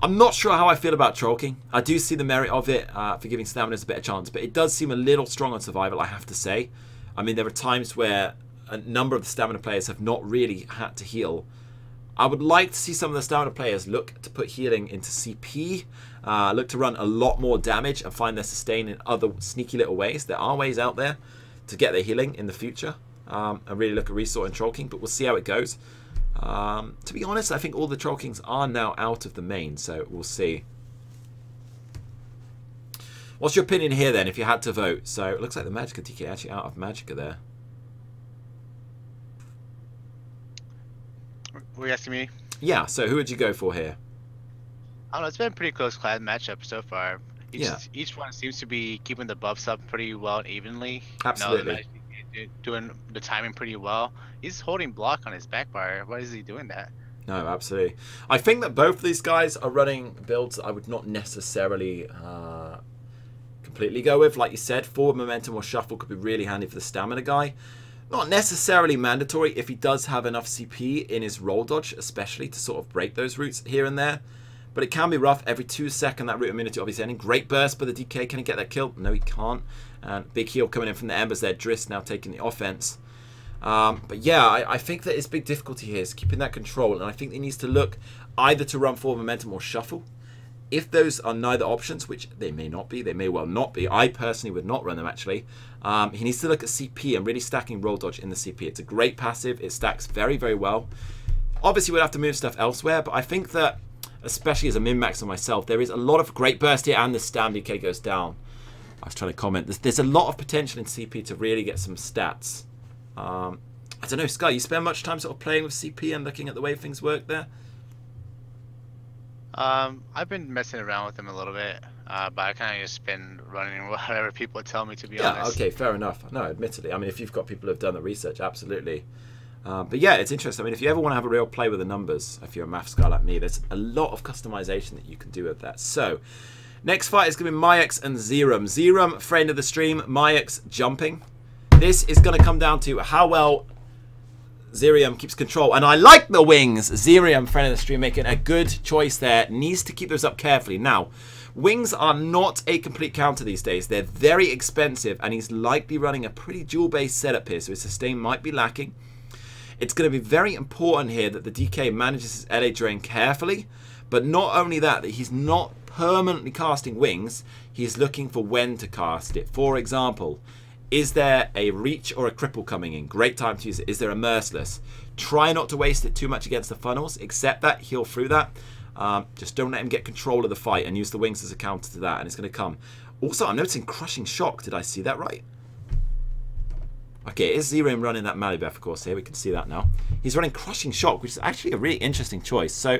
I'm not sure how I feel about Troll King. I do see the merit of it for giving Staminers a better chance, but it does seem a little strong on survival, I have to say. I mean, there are times where a number of the Stamina players have not really had to heal. I would like to see some of the Stamina players look to put healing into CP, look to run a lot more damage and find their sustain in other sneaky little ways. There are ways out there to get their healing in the future. And really look at Resort and Troll King, but we'll see how it goes. To be honest, I think all the Troll Kings are now out of the main, so we'll see. What's your opinion here then, if you had to vote? So it looks like the Magicka DK actually out of Magicka there.
Were you asking me?
Yeah, so who would you go for here?
I don't know, it's been a pretty close class matchup so far. Each one seems to be keeping the buffs up pretty well and evenly.
Absolutely.
Doing the timing pretty well. He's holding block on his back bar. Why is he doing that?
No, absolutely. I think that both of these guys are running builds that I would not necessarily completely go with. Like you said, forward momentum or shuffle could be really handy for the stamina guy. Not necessarily mandatory if he does have enough CP in his roll dodge, especially to sort of break those routes here and there. But it can be rough. Every 2 seconds, that root immunity obviously ending. Great burst by the DK. Can he get that kill? No, he can't. And big heal coming in from the Embers there. Driss now taking the offense. But yeah, I think that his big difficulty here is keeping that control. And I think he needs to look either to run forward momentum or shuffle. If those are neither options, which they may not be, they may well not be. I personally would not run them, actually. He needs to look at CP and really stacking roll dodge in the CP. It's a great passive. It stacks very, very well. Obviously, we'd have to move stuff elsewhere, but I think that, especially as a min-maxer myself, there is a lot of great burst here, and the Stam DK goes down. I was trying to comment. There's a lot of potential in CP to really get some stats. I don't know, Sky, you spend much time sort of playing with CP and looking at the way things work there?
I've been messing around with them a little bit, but I kind of just been running whatever people tell me, to be honest.
Yeah, okay, fair enough. No, admittedly. I mean, if you've got people who have done the research, absolutely. But yeah, it's interesting. I mean, if you ever want to have a real play with the numbers, if you're a maths guy like me, there's a lot of customization that you can do with that. So, next fight is going to be Myax and Zerum. Zerum, friend of the stream. Myax jumping. This is going to come down to how well Zerium keeps control. And I like the wings. Zerium, friend of the stream, making a good choice there. Needs to keep those up carefully. Now, wings are not a complete counter these days. They're very expensive, and he's likely running a pretty duel-based setup here, so his sustain might be lacking. It's going to be very important here that the DK manages his LA drain carefully, but not only that he's not permanently casting wings, he's looking for when to cast it. For example, is there a reach or a cripple coming in? Great time to use it. Is there a merciless? Try not to waste it too much against the funnels. Accept that, heal through that. Just don't let him get control of the fight and use the wings as a counter to that, and it's going to come. Also, I'm noticing Crushing Shock. Did I see that right? Okay, it is Zerium running that Malibeth, of course, here. We can see that now. He's running Crushing Shock, which is actually a really interesting choice. So,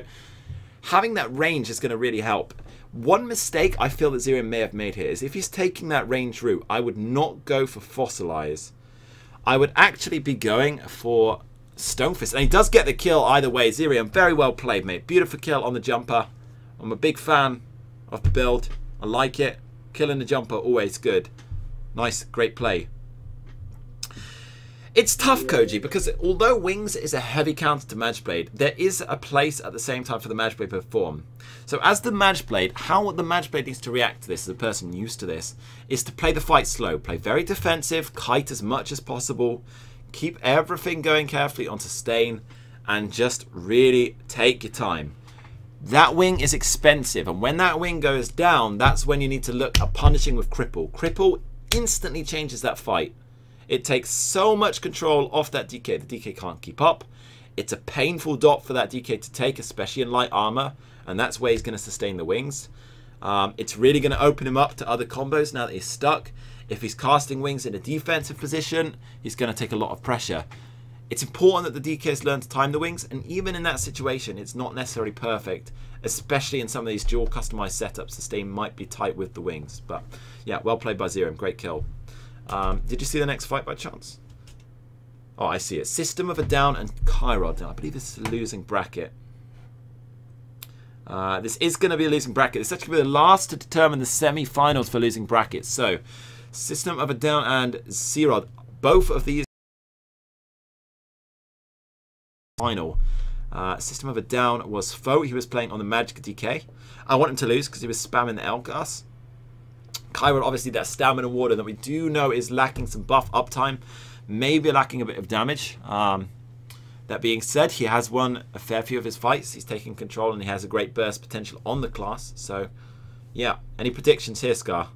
having that range is going to really help. One mistake I feel that Zerium may have made here is if he's taking that range route, I would not go for Fossilize. I would actually be going for Stonefist. And he does get the kill either way. Zerium, very well played, mate. Beautiful kill on the jumper. I'm a big fan of the build. I like it. Killing the jumper, always good. Nice, great play. It's tough, Koji, because although Wings is a heavy counter to Magic Blade, there is a place at the same time for the Magic Blade to perform. So as the Magic Blade, how the Magic Blade needs to react to this, as a person used to this, is to play the fight slow, play very defensive, kite as much as possible, keep everything going carefully on sustain, and just really take your time. That wing is expensive, and when that wing goes down, that's when you need to look at punishing with Cripple. Cripple instantly changes that fight. It takes so much control off that DK. The DK can't keep up. It's a painful dot for that DK to take, especially in light armor, and that's where he's going to sustain the wings. It's really going to open him up to other combos now that he's stuck. If he's casting wings in a defensive position, he's going to take a lot of pressure. It's important that the DKs learn to time the wings, and even in that situation, it's not necessarily perfect, especially in some of these dual customized setups. Sustain might be tight with the wings, but yeah, well played by Zero. Great kill. Did you see the next fight by chance? Oh, I see it. System of a Down and Kyrod. I believe this is a losing bracket. This is going to be a losing bracket. This is actually the last to determine the semi-finals for losing brackets. So, System of a Down and Zerod. Both of these final. System of a Down was Foe. He was playing on the Magic DK. I want him to lose because he was spamming the Elgas. Kyrod, obviously, that stamina warden that we do know is lacking some buff uptime, maybe lacking a bit of damage. That being said, he has won a fair few of his fights. He's taking control and he has a great burst potential on the class. So, yeah. Any predictions here, Scar?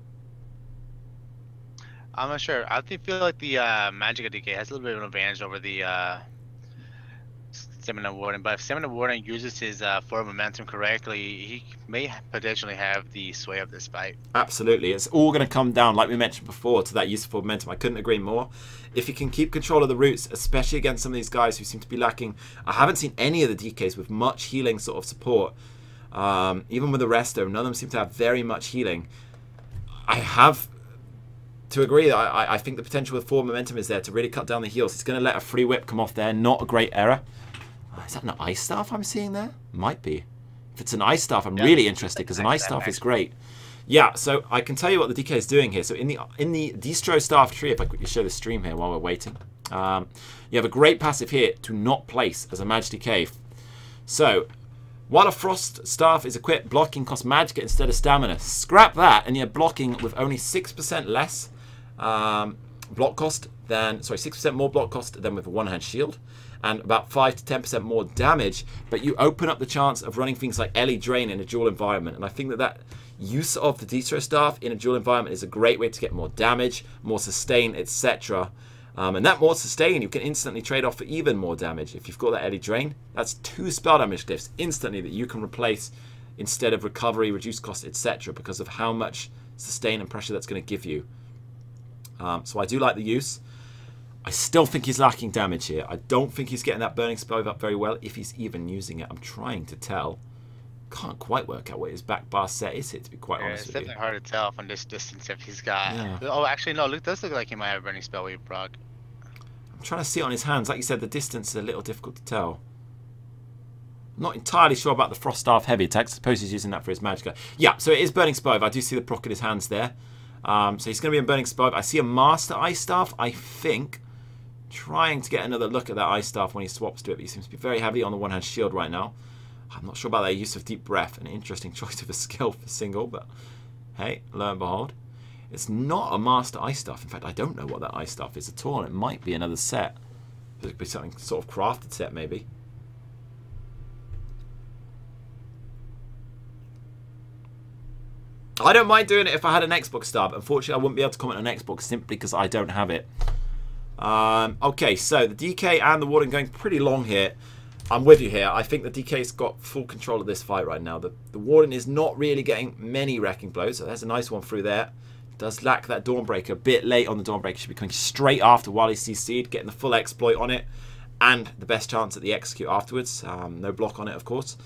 I'm not sure. I feel like the Magic DK has a little bit of an advantage over the Stamina Warden, but if Stamina Warden uses his forward momentum correctly, he may potentially have the sway of this fight.
Absolutely. It's all going to come down, like we mentioned before, to that use of forward momentum. I couldn't agree more. If he can keep control of the roots, especially against some of these guys who seem to be lacking. I haven't seen any of the DKs with much healing sort of support. Even with the resto, none of them seem to have very much healing. I have to agree that I think the potential with forward momentum is there to really cut down the heals. He's going to let a free whip come off there. Not a great error. Is that an ice staff I'm seeing there? Might be. If it's an ice staff, I'm really interested because an ice staff is great. Yeah, so I can tell you what the DK is doing here. So in the Distro staff tree, if I quickly show the stream here while we're waiting, you have a great passive here to not place as a Magic DK. So while a Frost staff is equipped, blocking costs Magic instead of stamina. Scrap that, and you're blocking with only 6% less block cost than, sorry, 6% more block cost than with a one-hand shield, and about 5 to 10% more damage, but you open up the chance of running things like Ellie Drain in a dual environment, and I think that use of the Distro staff in a dual environment is a great way to get more damage, more sustain, etc. And that more sustain you can instantly trade off for even more damage. If you've got that Ellie Drain, that's 2 spell damage glyphs instantly that you can replace instead of recovery, reduced cost, etc. because of how much sustain and pressure that's going to give you. So I do like the use. I still think he's lacking damage here. I don't think he's getting that burning spell up very well, if he's even using it. I'm trying to tell. Can't quite work out what his back bar set is here, to be quite honest with you.
It's definitely hard to tell from this distance if he's got... Yeah. Oh, actually, no, it does look like he might have a burning spell with Brock.
I'm trying to see it on his hands. Like you said, the distance is a little difficult to tell. I'm not entirely sure about the Frost Staff heavy attack. I suppose he's using that for his magic. Yeah, so it is burning spell. I do see the proc in his hands there. So he's going to be in burning spell. I see a Master Ice Staff, I think. Trying to get another look at that Ice Staff when he swaps to it, but he seems to be very heavy on the one-hand shield right now. I'm not sure about that use of Deep Breath. An interesting choice of a skill for single, but hey, lo and behold. It's not a Master Ice Staff. In fact, I don't know what that Ice Staff is at all. It might be another set. It could be something sort of crafted set, maybe. I don't mind doing it if I had an Xbox Star, but unfortunately I wouldn't be able to comment on Xbox simply because I don't have it. Okay, so the DK and the Warden going pretty long here. I'm with you here. I think the DK's got full control of this fight right now. The Warden is not really getting many wrecking blows, so there's a nice one through there. Does lack that Dawnbreaker. A bit late on the Dawnbreaker. Should be coming straight after while he's CC'd, getting the full exploit on it, and the best chance at the execute afterwards. No block on it, of course.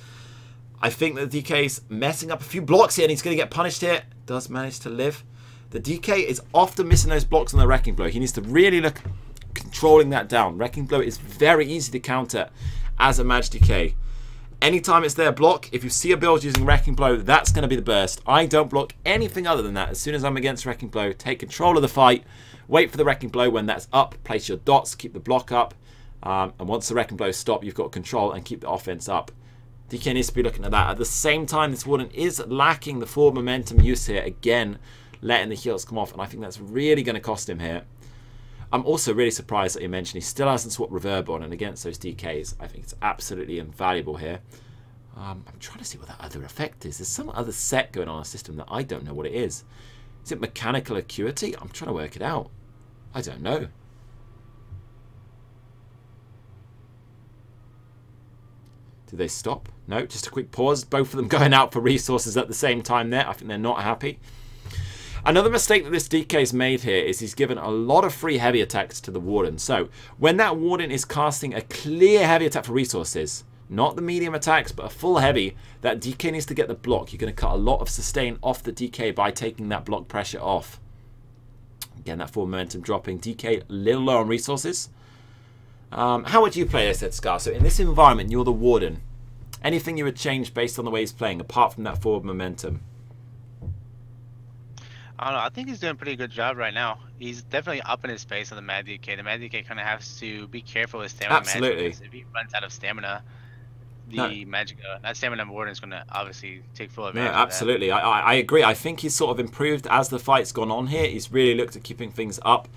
I think that the DK's messing up a few blocks here, and he's going to get punished here. Does manage to live. The DK is often missing those blocks on the Wrecking Blow. He needs to really look controlling that down. Wrecking Blow is very easy to counter as a Magic DK. Anytime it's their block, if you see a build using Wrecking Blow, that's going to be the burst. I don't block anything other than that. As soon as I'm against Wrecking Blow, take control of the fight Wait for the Wrecking Blow. When that's up, place your dots, keep the block up. And once the Wrecking Blow stop, you've got control and keep the offense up. DK needs to be looking at that. At the same time, this Warden is lacking the forward momentum use here. Again, letting the heals come off. And I think that's really going to cost him here. I'm also really surprised that he mentioned he still hasn't swapped Reverb on. And against those DKs, I think it's absolutely invaluable here. I'm trying to see what that other effect is. There's some other set going on in the system that I don't know what it is. Is it Mechanical Acuity? I'm trying to work it out. I don't know. Did they stop? No, just a quick pause. Both of them going out for resources at the same time there. I think they're not happy. Another mistake that this DK's made here is he's given a lot of free heavy attacks to the Warden. So when that Warden is casting a clear heavy attack for resources, not the medium attacks, but a full heavy, that DK needs to get the block. You're going to cut a lot of sustain off the DK by taking that block pressure off. Again, that forward momentum dropping. DK a little low on resources. How would you play this, Ed Scar? So in this environment, you're the Warden. Anything you would change based on the way he's playing, apart from that forward momentum?
I don't know. I think he's doing a pretty good job right now. He's definitely up in his pace on the Mad DK. The Mad DK kind of has to be careful with stamina.
Absolutely.
If he runs out of stamina, that stamina Warden is going to obviously take full advantage.
Yeah, absolutely. Of that. I agree. I think he's sort of improved as the fight's gone on here. He's really looked at keeping things up.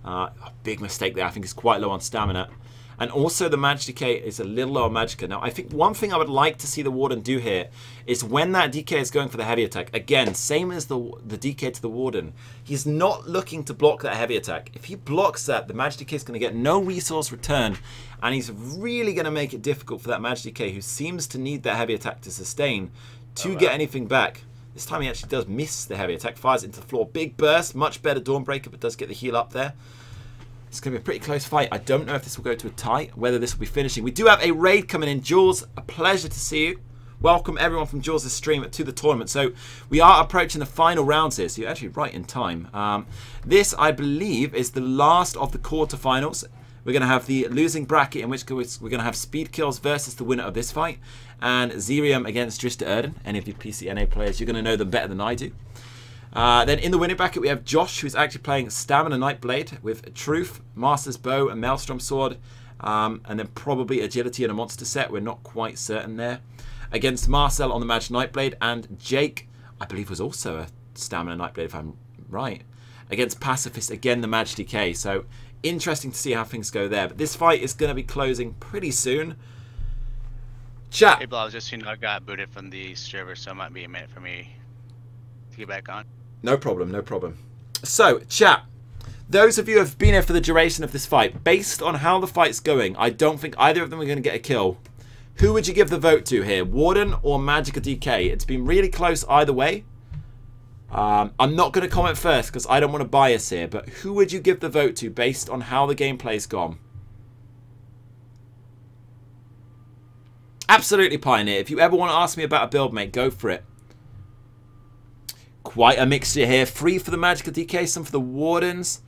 A big mistake there. I think he's quite low on stamina. And also the Magic DK is a little low on Magicka. Now, I think one thing I would like to see the Warden do here is when that DK is going for the heavy attack, again, same as the DK to the Warden, he's not looking to block that heavy attack. If he blocks that, the Magic DK is going to get no resource return, and he's really going to make it difficult for that Magic DK, who seems to need that heavy attack to sustain, to get anything back. This time he actually does miss the heavy attack, fires it into the floor. Big burst, much better Dawnbreaker, but does get the heal up there. It's going to be a pretty close fight. I don't know if this will go to a tie, whether this will be finishing. We do have a raid coming in. Jules, a pleasure to see you. Welcome everyone from Jules' stream to the tournament. So we are approaching the final rounds here, so you're actually right in time. This, I believe, is the last of the quarterfinals. We're going to have the losing bracket, in which case we're going to have Speed Kills versus the winner of this fight, and Zerium against Drista Erden. Any of you PCNA players, you're going to know them better than I do. Then in the winning bracket, we have Josh, who's actually playing Stamina Nightblade with Truth, Master's Bow, and Maelstrom Sword. And then probably Agility and a Monster set. We're not quite certain there. Against Marcel on the Magic Nightblade. And Jake, I believe, was also a Stamina Nightblade, if I'm right. Against Pacifist, again, the Magic DK. So interesting to see how things go there. But this fight is going to be closing pretty soon. Chat.
Hey, Blob, just I got booted from the server, so it might be a minute for me to get back on.
No problem, no problem. So, chat, those of you who have been here for the duration of this fight, based on how the fight's going, I don't think either of them are going to get a kill. Who would you give the vote to here, Warden or Magicka DK? It's been really close either way. I'm not going to comment first because I don't want to bias here, but who would you give the vote to based on how the gameplay's gone? Absolutely, Pioneer. If you ever want to ask me about a build, mate, go for it. Quite a mixture here. 3 for the Magicka DK, some for the Wardens.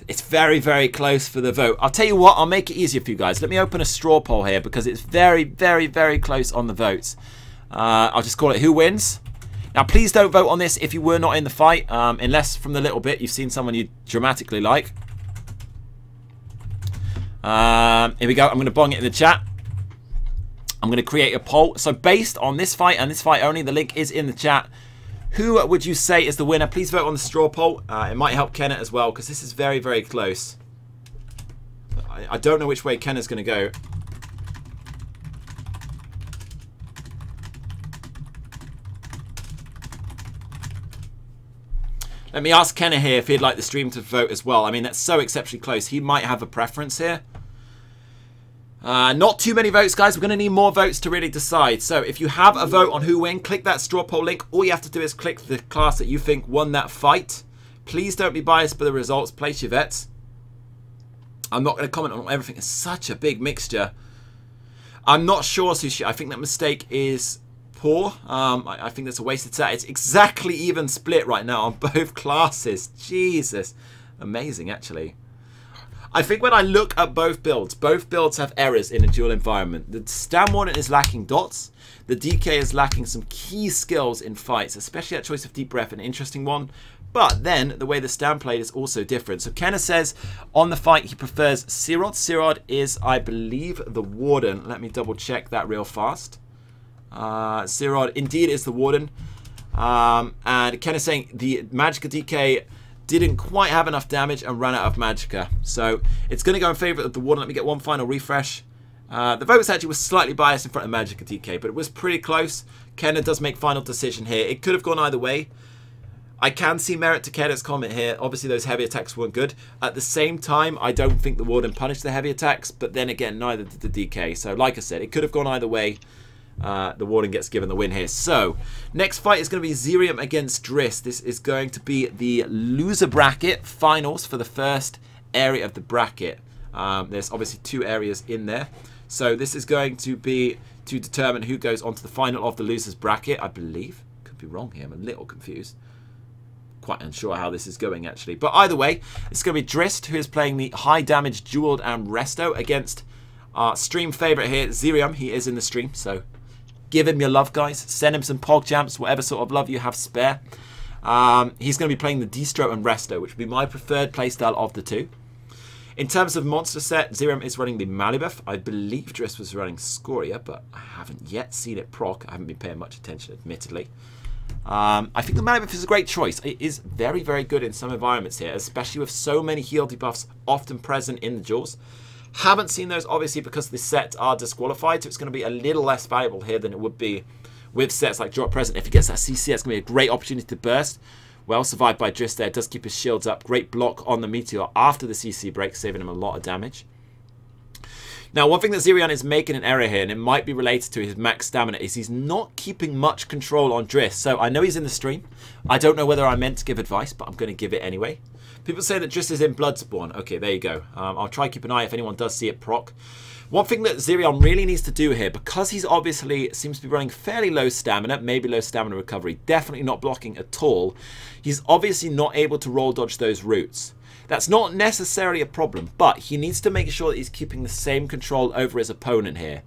It's very, very close for the vote. I'll tell you what, I'll make it easier for you guys. Let me open a straw poll here because it's very, very, very close on the votes. I'll just call it who wins. Now, please don't vote on this if you were not in the fight, unless from the little bit you've seen someone you dramatically like. Here we go. I'm going to bong it in the chat. I'm going to create a poll. So based on this fight and this fight only, the link is in the chat. Who would you say is the winner? Please vote on the straw poll. It might help Kenneth as well because this is very, very close. I don't know which way Kenneth's going to go. Let me ask Kenneth here if he'd like the stream to vote as well. I mean, that's so exceptionally close. He might have a preference here. Not too many votes, guys. We're going to need more votes to really decide. So if you have a vote on who win, click that straw poll link. All you have to do is click the class that you think won that fight. Please don't be biased by the results. Place your bets. I'm not going to comment on everything. It's such a big mixture. I'm not sure, Sushi. I think that mistake is poor. I think that's a wasted set. It's exactly even split right now on both classes. Jesus. Amazing, actually. I think when I look at both builds have errors in a dual environment. The Stam Warden is lacking dots. The DK is lacking some key skills in fights, especially that choice of deep breath, an interesting one. But then the way the stand played is also different. So Kenna says on the fight he prefers Sirod. Sirod is, I believe, the Warden. Let me double check that real fast. Sirod indeed is the Warden. And Kenna's saying the Magicka DK didn't quite have enough damage and ran out of Magicka. So it's going to go in favour of the Warden. Let me get one final refresh. The votes actually was slightly biased in front of Magicka DK, but it was pretty close. Kenna does make final decision here. It could have gone either way. I can see merit to Kenna's comment here. Obviously, those heavy attacks weren't good. At the same time, I don't think the Warden punished the heavy attacks, but then again, neither did the DK. So, like I said, it could have gone either way. The Warden gets given the win here. So, next fight is going to be Zerium against Driss. This is going to be the loser bracket finals for the first area of the bracket. There's obviously 2 areas in there. So, this is going to be to determine who goes onto the final of the losers bracket, I believe. Could be wrong here. I'm a little confused. Quite unsure how this is going actually, but either way it's going to be Drist, who is playing the high damage Duel and Resto against our stream favorite here, Zerium. He is in the stream, so give him your love, guys. Send him some pog jams, whatever sort of love you have spare. He's going to be playing the Distro and Resto, which would be my preferred playstyle of the 2. In terms of monster set, Zerium is running the Malibeth. I believe Drist was running Scoria, but I haven't yet seen it proc. I haven't been paying much attention, admittedly. I think the Malibeth is a great choice. It is very, very good in some environments here, especially with so many heal debuffs often present in the duels. Haven't seen those, obviously, because the sets are disqualified, so it's going to be a little less valuable here than it would be with sets like Drop Present. If he gets that CC, it's going to be a great opportunity to burst. Well survived by Drist there. Does keep his shields up. Great block on the Meteor after the CC break, saving him a lot of damage. Now, one thing that Zerion is making an error here, and it might be related to his max stamina, is he's not keeping much control on Driss. So I know he's in the stream. I don't know whether I meant to give advice, but I'm going to give it anyway. People say that Driss is in Bloodspawn. Okay, there you go. I'll try to keep an eye if anyone does see it proc. One thing that Zerion really needs to do here, because he's obviously seems to be running fairly low stamina, maybe low stamina recovery, definitely not blocking at all, he's obviously not able to roll dodge those roots. That's not necessarily a problem, but he needs to make sure that he's keeping the same control over his opponent here.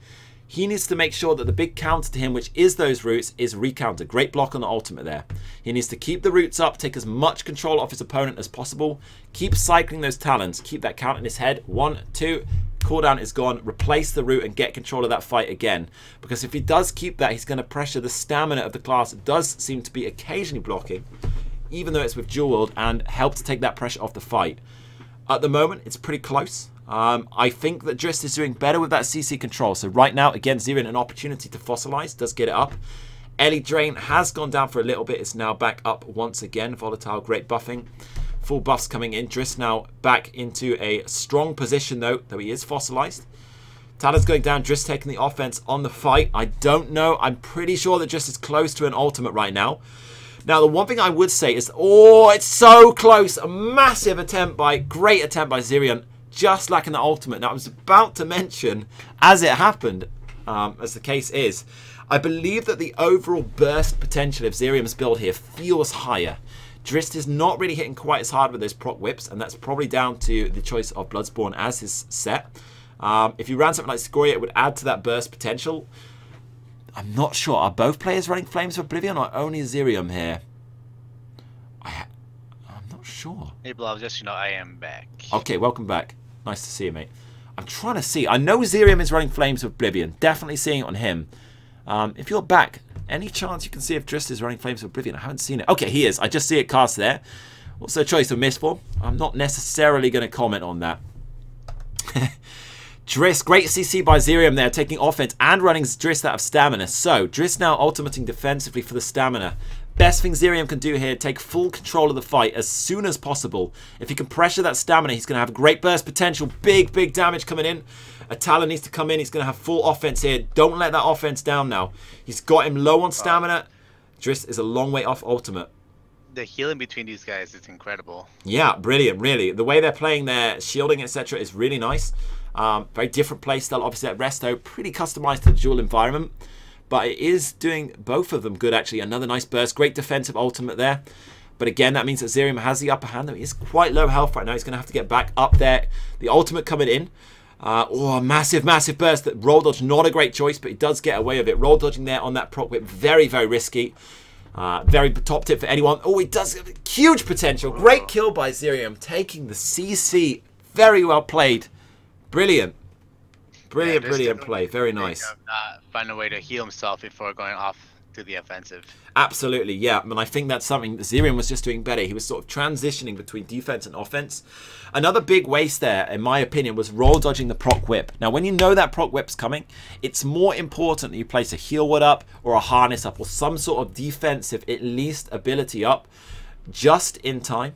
He needs to make sure that the big counter to him, which is those roots, is recounter. Great block on the ultimate there. He needs to keep the roots up, take as much control off his opponent as possible, keep cycling those talons, keep that count in his head. 1, 2, cooldown is gone, replace the root and get control of that fight again. Because if he does keep that, he's going to pressure the stamina of the class. It does seem to be occasionally blocking, even though it's with dual wield, and help to take that pressure off the fight. At the moment, it's pretty close. I think that Drist is doing better with that CC control. So right now, again, Zerion an opportunity to fossilize, does get it up. Ellie Drain has gone down for a little bit. It's now back up once again. Volatile, great buffing. Full buffs coming in. Drist now back into a strong position, though he is fossilized. Talon's going down. Drist taking the offense on the fight. I don't know. I'm pretty sure that Drist is close to an ultimate right now. Now, the one thing I would say is, oh, it's so close. A massive attempt great attempt by Zerion, just lacking the ultimate. Now, I was about to mention, as it happened, as the case is, I believe that the overall burst potential of Zerium's build here feels higher. Drist is not really hitting quite as hard with those proc whips, and that's probably down to the choice of Bloodspawn as his set. If you ran something like Scoria, it would add to that burst potential. I'm not sure. Are both players running Flames of Oblivion or only Zerium here? I'm not sure.
Hey, Blob, just you know, I am back.
Okay, welcome back. Nice to see you, mate. I'm trying to see. I know Zerium is running Flames of Oblivion. Definitely seeing it on him. If you're back, any chance you can see if Drist is running Flames of Oblivion? I haven't seen it. Okay, he is. I just see it cast there. What's the choice of Mistform? I'm not necessarily going to comment on that. Drist, great CC by Zerium there, taking offense and running Drist out of stamina. So, Drist now ultimating defensively for the stamina. Best thing Zerium can do here, take full control of the fight as soon as possible. If he can pressure that stamina, he's going to have great burst potential. Big, big damage coming in. A Talon needs to come in. He's going to have full offense here. Don't let that offense down now. He's got him low on stamina. Drist is a long way off ultimate.
The healing between these guys is incredible.
Yeah, brilliant, really. The way they're playing their shielding, etc. is really nice. Very different playstyle. Obviously, at Resto, pretty customized to the dual environment. But it is doing both of them good, actually. Another nice burst. Great defensive ultimate there. But again, that means that Zerium has the upper hand. Though he is quite low health right now. He's going to have to get back up there. The ultimate coming in. Oh, massive, massive burst. Roll dodge, not a great choice, but he does get away with it. Roll dodging there on that proc whip, very, very risky. Very top tip for anyone. Oh, he does have huge potential. Great kill by Zerium, taking the CC. Very well played. Brilliant. Brilliant, brilliant play. Very nice.
Find a way to heal himself before going off to the offensive.
Absolutely, yeah. And I think that's something that Zerium was just doing better. He was sort of transitioning between defense and offense. Another big waste there, in my opinion, was roll dodging the proc whip. Now, when you know that proc whip's coming, it's more important that you place a heal ward up or a harness up or some sort of defensive, at least, ability up just in time.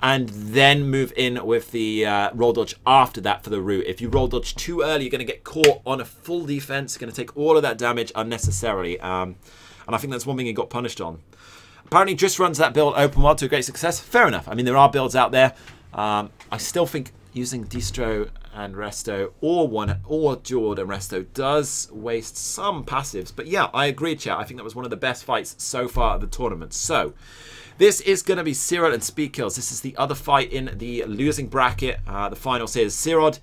And then move in with the roll dodge after that for the root. If you roll dodge too early, you're going to get caught on a full defense. You're going to take all of that damage unnecessarily. And I think that's one thing he got punished on. Apparently, just runs that build open world to a great success. Fair enough. I mean, there are builds out there. I still think using Distro and Resto or Duel and Resto does waste some passives. But yeah, I agree, chat. I think that was one of the best fights so far at the tournament. So this is going to be Sirod and Speed Kills. This is the other fight in the losing bracket. The finals here is Sirod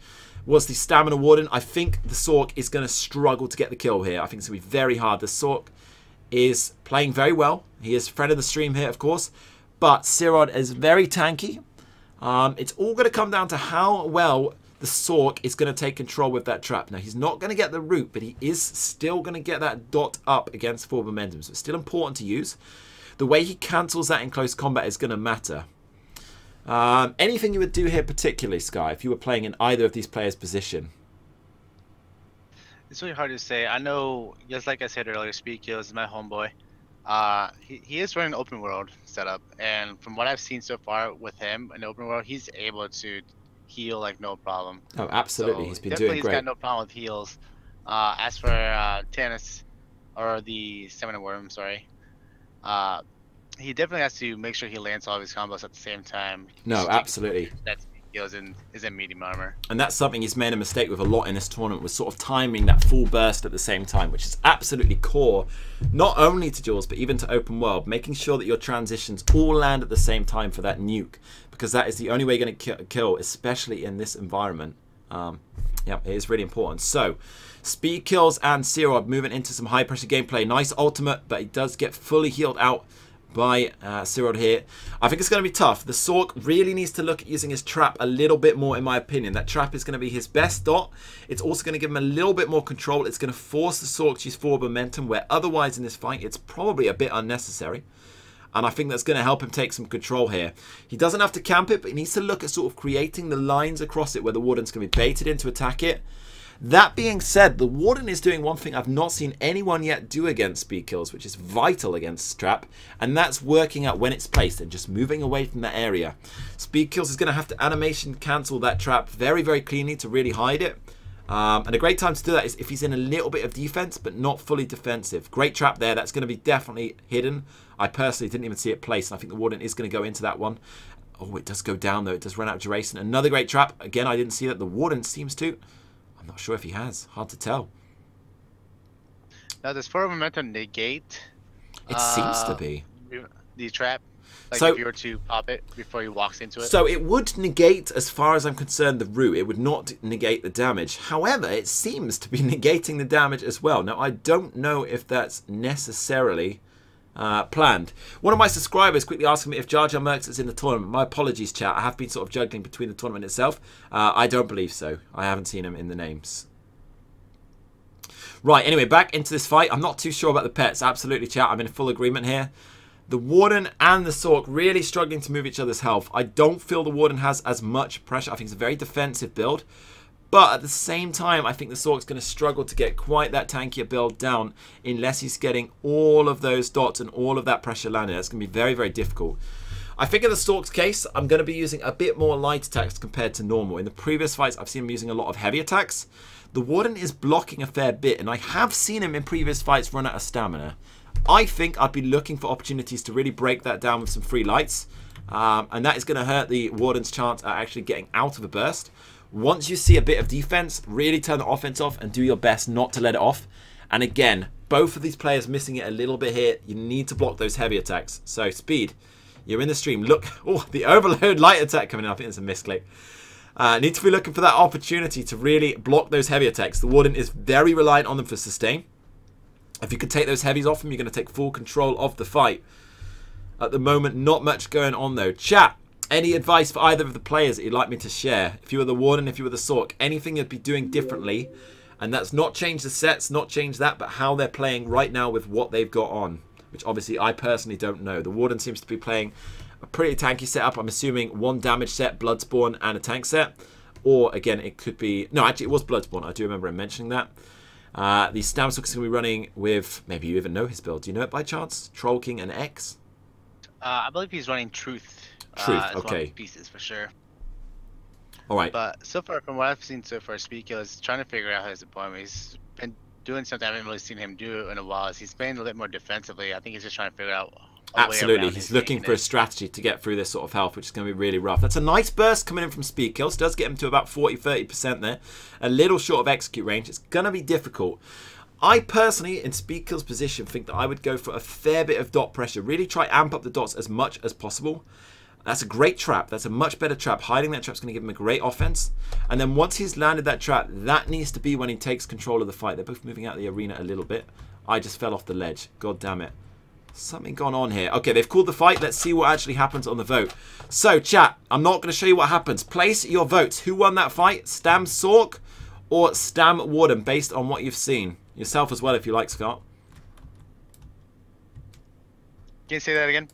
was the Stamina Warden. I think the Sork is going to struggle to get the kill here. I think it's going to be very hard. The Sork is playing very well. He is friend of the stream here, of course. But Sirod is very tanky. It's all going to come down to how well the Sork is going to take control with that trap. Now, he's not going to get the root, but he is still going to get that dot up against full momentum. So it's still important to use. The way he cancels that in close combat is going to matter. Anything you would do here particularly, Sky, if you were playing in either of these players' position?
It's really hard to say. I know, just like I said earlier, Speed Kills is my homeboy. He is running an open world setup, and from what I've seen so far with him in open world, he's able to heal like no problem.
Oh, absolutely.
So
he's been doing great.
He's got no problem with heals. As for Tannis, or the Stamina Worm, sorry. He definitely has to make sure he lands all of his combos at the same time.
No, absolutely.
That's is in medium armor.
And that's something he's made a mistake with a lot in this tournament, was sort of timing that full burst at the same time, which is absolutely core, not only to duels, but even to open world, making sure that your transitions all land at the same time for that nuke, because that is the only way you're going to kill, especially in this environment. Yeah, it is really important. So, Speed Kills and Sirod moving into some high pressure gameplay. Nice ultimate, but he does get fully healed out by Sirod here. I think it's going to be tough. The Sork really needs to look at using his trap a little bit more, in my opinion. That trap is going to be his best dot. It's also going to give him a little bit more control. It's going to force the Sork to use forward momentum, where otherwise in this fight it's probably a bit unnecessary. And I think that's going to help him take some control here. He doesn't have to camp it, but he needs to look at sort of creating the lines across it where the Warden's going to be baited in to attack it. That being said, the Warden is doing one thing I've not seen anyone yet do against Speed Kills, which is vital against Trap, and that's working out when it's placed and just moving away from that area. Speed Kills is going to have to animation cancel that trap very, very cleanly to really hide it. And a great time to do that is if he's in a little bit of defense, but not fully defensive. Great trap there. That's going to be definitely hidden. I personally didn't even see it placed, and I think the Warden is going to go into that one. Oh, it does go down, though. It does run out of duration. Another great trap. Again, I didn't see that. The Warden seems to. I'm not sure if he has. Hard to tell.
Now, does forward momentum negate?
It seems to be.
The trap? Like
so,
if you were to pop it before he walks into it?
So it would negate, as far as I'm concerned, the root. It would not negate the damage. However, it seems to be negating the damage as well. Now, I don't know if that's necessarily planned. One of my subscribers quickly asking me if Jar Jar Mercs is in the tournament. My apologies, chat. I have been sort of juggling between the tournament itself. I don't believe so. I haven't seen him in the names. Right, anyway, back into this fight. I'm not too sure about the pets. Absolutely, chat. I'm in full agreement here. The Warden and the Sork really struggling to move each other's health. I don't feel the Warden has as much pressure. I think it's a very defensive build. But at the same time, I think the Sork's going to struggle to get quite that tankier build down unless he's getting all of those dots and all of that pressure landed. That's going to be very, very difficult. I think in the Sork's case, I'm going to be using a bit more light attacks compared to normal. In the previous fights, I've seen him using a lot of heavy attacks. The Warden is blocking a fair bit, and I have seen him in previous fights run out of stamina. I think I'd be looking for opportunities to really break that down with some free lights. And that is going to hurt the Warden's chance at actually getting out of a burst. Once you see a bit of defense, really turn the offense off and do your best not to let it off. And again, both of these players missing it a little bit here. You need to block those heavy attacks. So, Speed, you're in the stream. Look, oh, the overload light attack coming up. I think it's a misclick. Need to be looking for that opportunity to really block those heavy attacks. The Warden is very reliant on them for sustain. If you could take those heavies off him, you're going to take full control of the fight. At the moment, not much going on though. Chat, any advice for either of the players that you'd like me to share? If you were the Warden, if you were the Sork, anything you'd be doing differently? And that's not change the sets, not change that, but how they're playing right now with what they've got on. Which obviously I personally don't know. The Warden seems to be playing a pretty tanky setup. I'm assuming 1 damage set, Bloodspawn, and a tank set. Or again, it could be... No, actually it was Bloodspawn. I do remember him mentioning that. The Stam Sork is going to be running with... Maybe you even know his build. Do you know it by chance? Troll King and X?
I believe he's running Truth.
Truth,
as one
okay.
of the pieces for sure.
All right.
But so far, from what I've seen so far, Speedkill is trying to figure out his opponent. He's been doing something I haven't really seen him do in a while. He's playing a little bit more defensively. I think he's just trying to figure out a
Absolutely.
way
He's looking for a strategy to get through this sort of health, which is going to be really rough. That's a nice burst coming in from Speedkills. Does get him to about 40-30% there. A little short of execute range. It's going to be difficult. I personally, in Speedkill's position, think that I would go for a fair bit of dot pressure. Really try amp up the dots as much as possible. That's a great trap. That's a much better trap. Hiding that trap's going to give him a great offense. And then once he's landed that trap, that needs to be when he takes control of the fight. They're both moving out of the arena a little bit. I just fell off the ledge. God damn it. Something gone on here. Okay, they've called the fight. Let's see what actually happens on the vote. So, chat, I'm not going to show you what happens. Place your votes. Who won that fight? Stam Sork or Stam Warden, based on what you've seen? Yourself as well, if you like, Scott.
Can you say that again?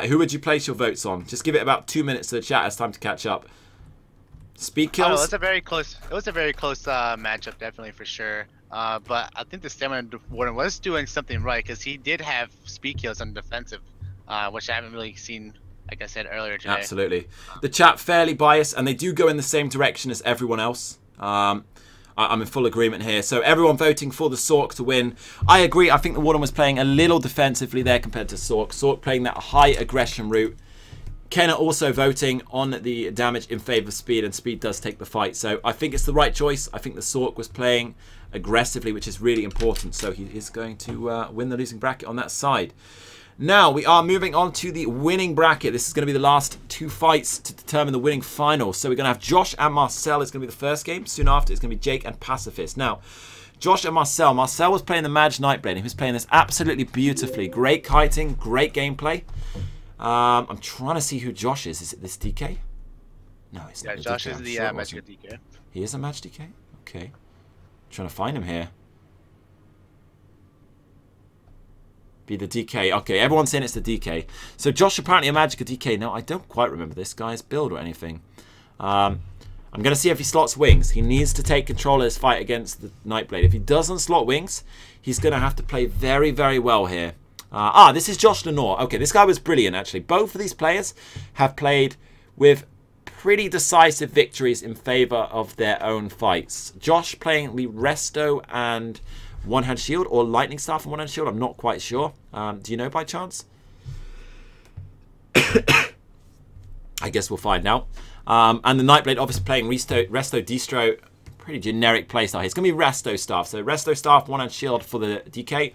Who would you place your votes on? Just give it about 2 minutes to the chat. It's time to catch up. Speedkills.
Oh, it was a very close. It was a very close matchup, definitely for sure. But I think the Stamina Warden was doing something right because he did have Speedkills on defensive, which I haven't really seen. Like I said earlier today.
Absolutely. The chat fairly biased, and they do go in the same direction as everyone else. I'm in full agreement here. So everyone voting for the Sork to win. I agree. I think the Warden was playing a little defensively there compared to Sork. Sork playing that high aggression route. Kenna also voting on the damage in favor of Speed, and Speed does take the fight. So I think it's the right choice. I think the Sork was playing aggressively, which is really important. So he is going to win the losing bracket on that side. Now we are moving on to the winning bracket. This is going to be the last 2 fights to determine the winning final. So we're going to have Josh and Marcel is going to be the first game. Soon after, it's going to be Jake and Pacifist. Now, Josh and Marcel. Marcel was playing the Mage Nightblade. He was playing this absolutely beautifully. Great kiting, great gameplay. I'm trying to see who Josh is. Is it this DK? No, it's not.
Yeah, Josh is the Magic DK.
He is a Mage DK? Okay. Trying to find him here. Be the DK. Okay, everyone's saying it's the DK. So Josh apparently a Magica DK. Now, I don't quite remember this guy's build or anything. I'm going to see if he slots wings. He needs to take control of his fight against the Nightblade. If he doesn't slot wings, he's going to have to play very, very well here. This is Josh Lenore. Okay, this guy was brilliant, actually. Both of these players have played with pretty decisive victories in favor of their own fights. Josh playing the Resto and one-hand shield, or lightning staff and one-hand shield. I'm not quite sure. Do you know by chance? I guess we'll find out. And the Nightblade obviously playing Resto Distro. Pretty generic playstyle. It's going to be Resto staff. So Resto staff, one-hand shield for the DK.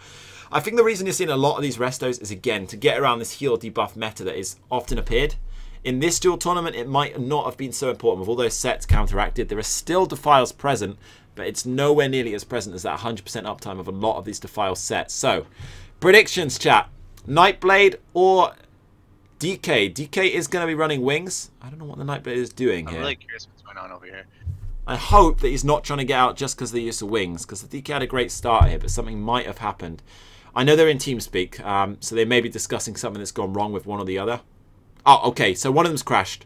I think the reason you're seeing a lot of these Restos is, again, to get around this heal debuff meta that is often appeared. In this dual tournament, it might not have been so important with all those sets counteracted. There are still Defiles present, but it's nowhere nearly as present as that 100% uptime of a lot of these Defile sets. So, predictions, chat. Nightblade or DK? DK is going to be running wings. I don't know what the Nightblade is doing here.
I'm really curious what's going on over here.
I hope that he's not trying to get out just because of the use of wings, because the DK had a great start here, but something might have happened. I know they're in TeamSpeak, so they may be discussing something that's gone wrong with one or the other. Oh, okay, so one of them's crashed.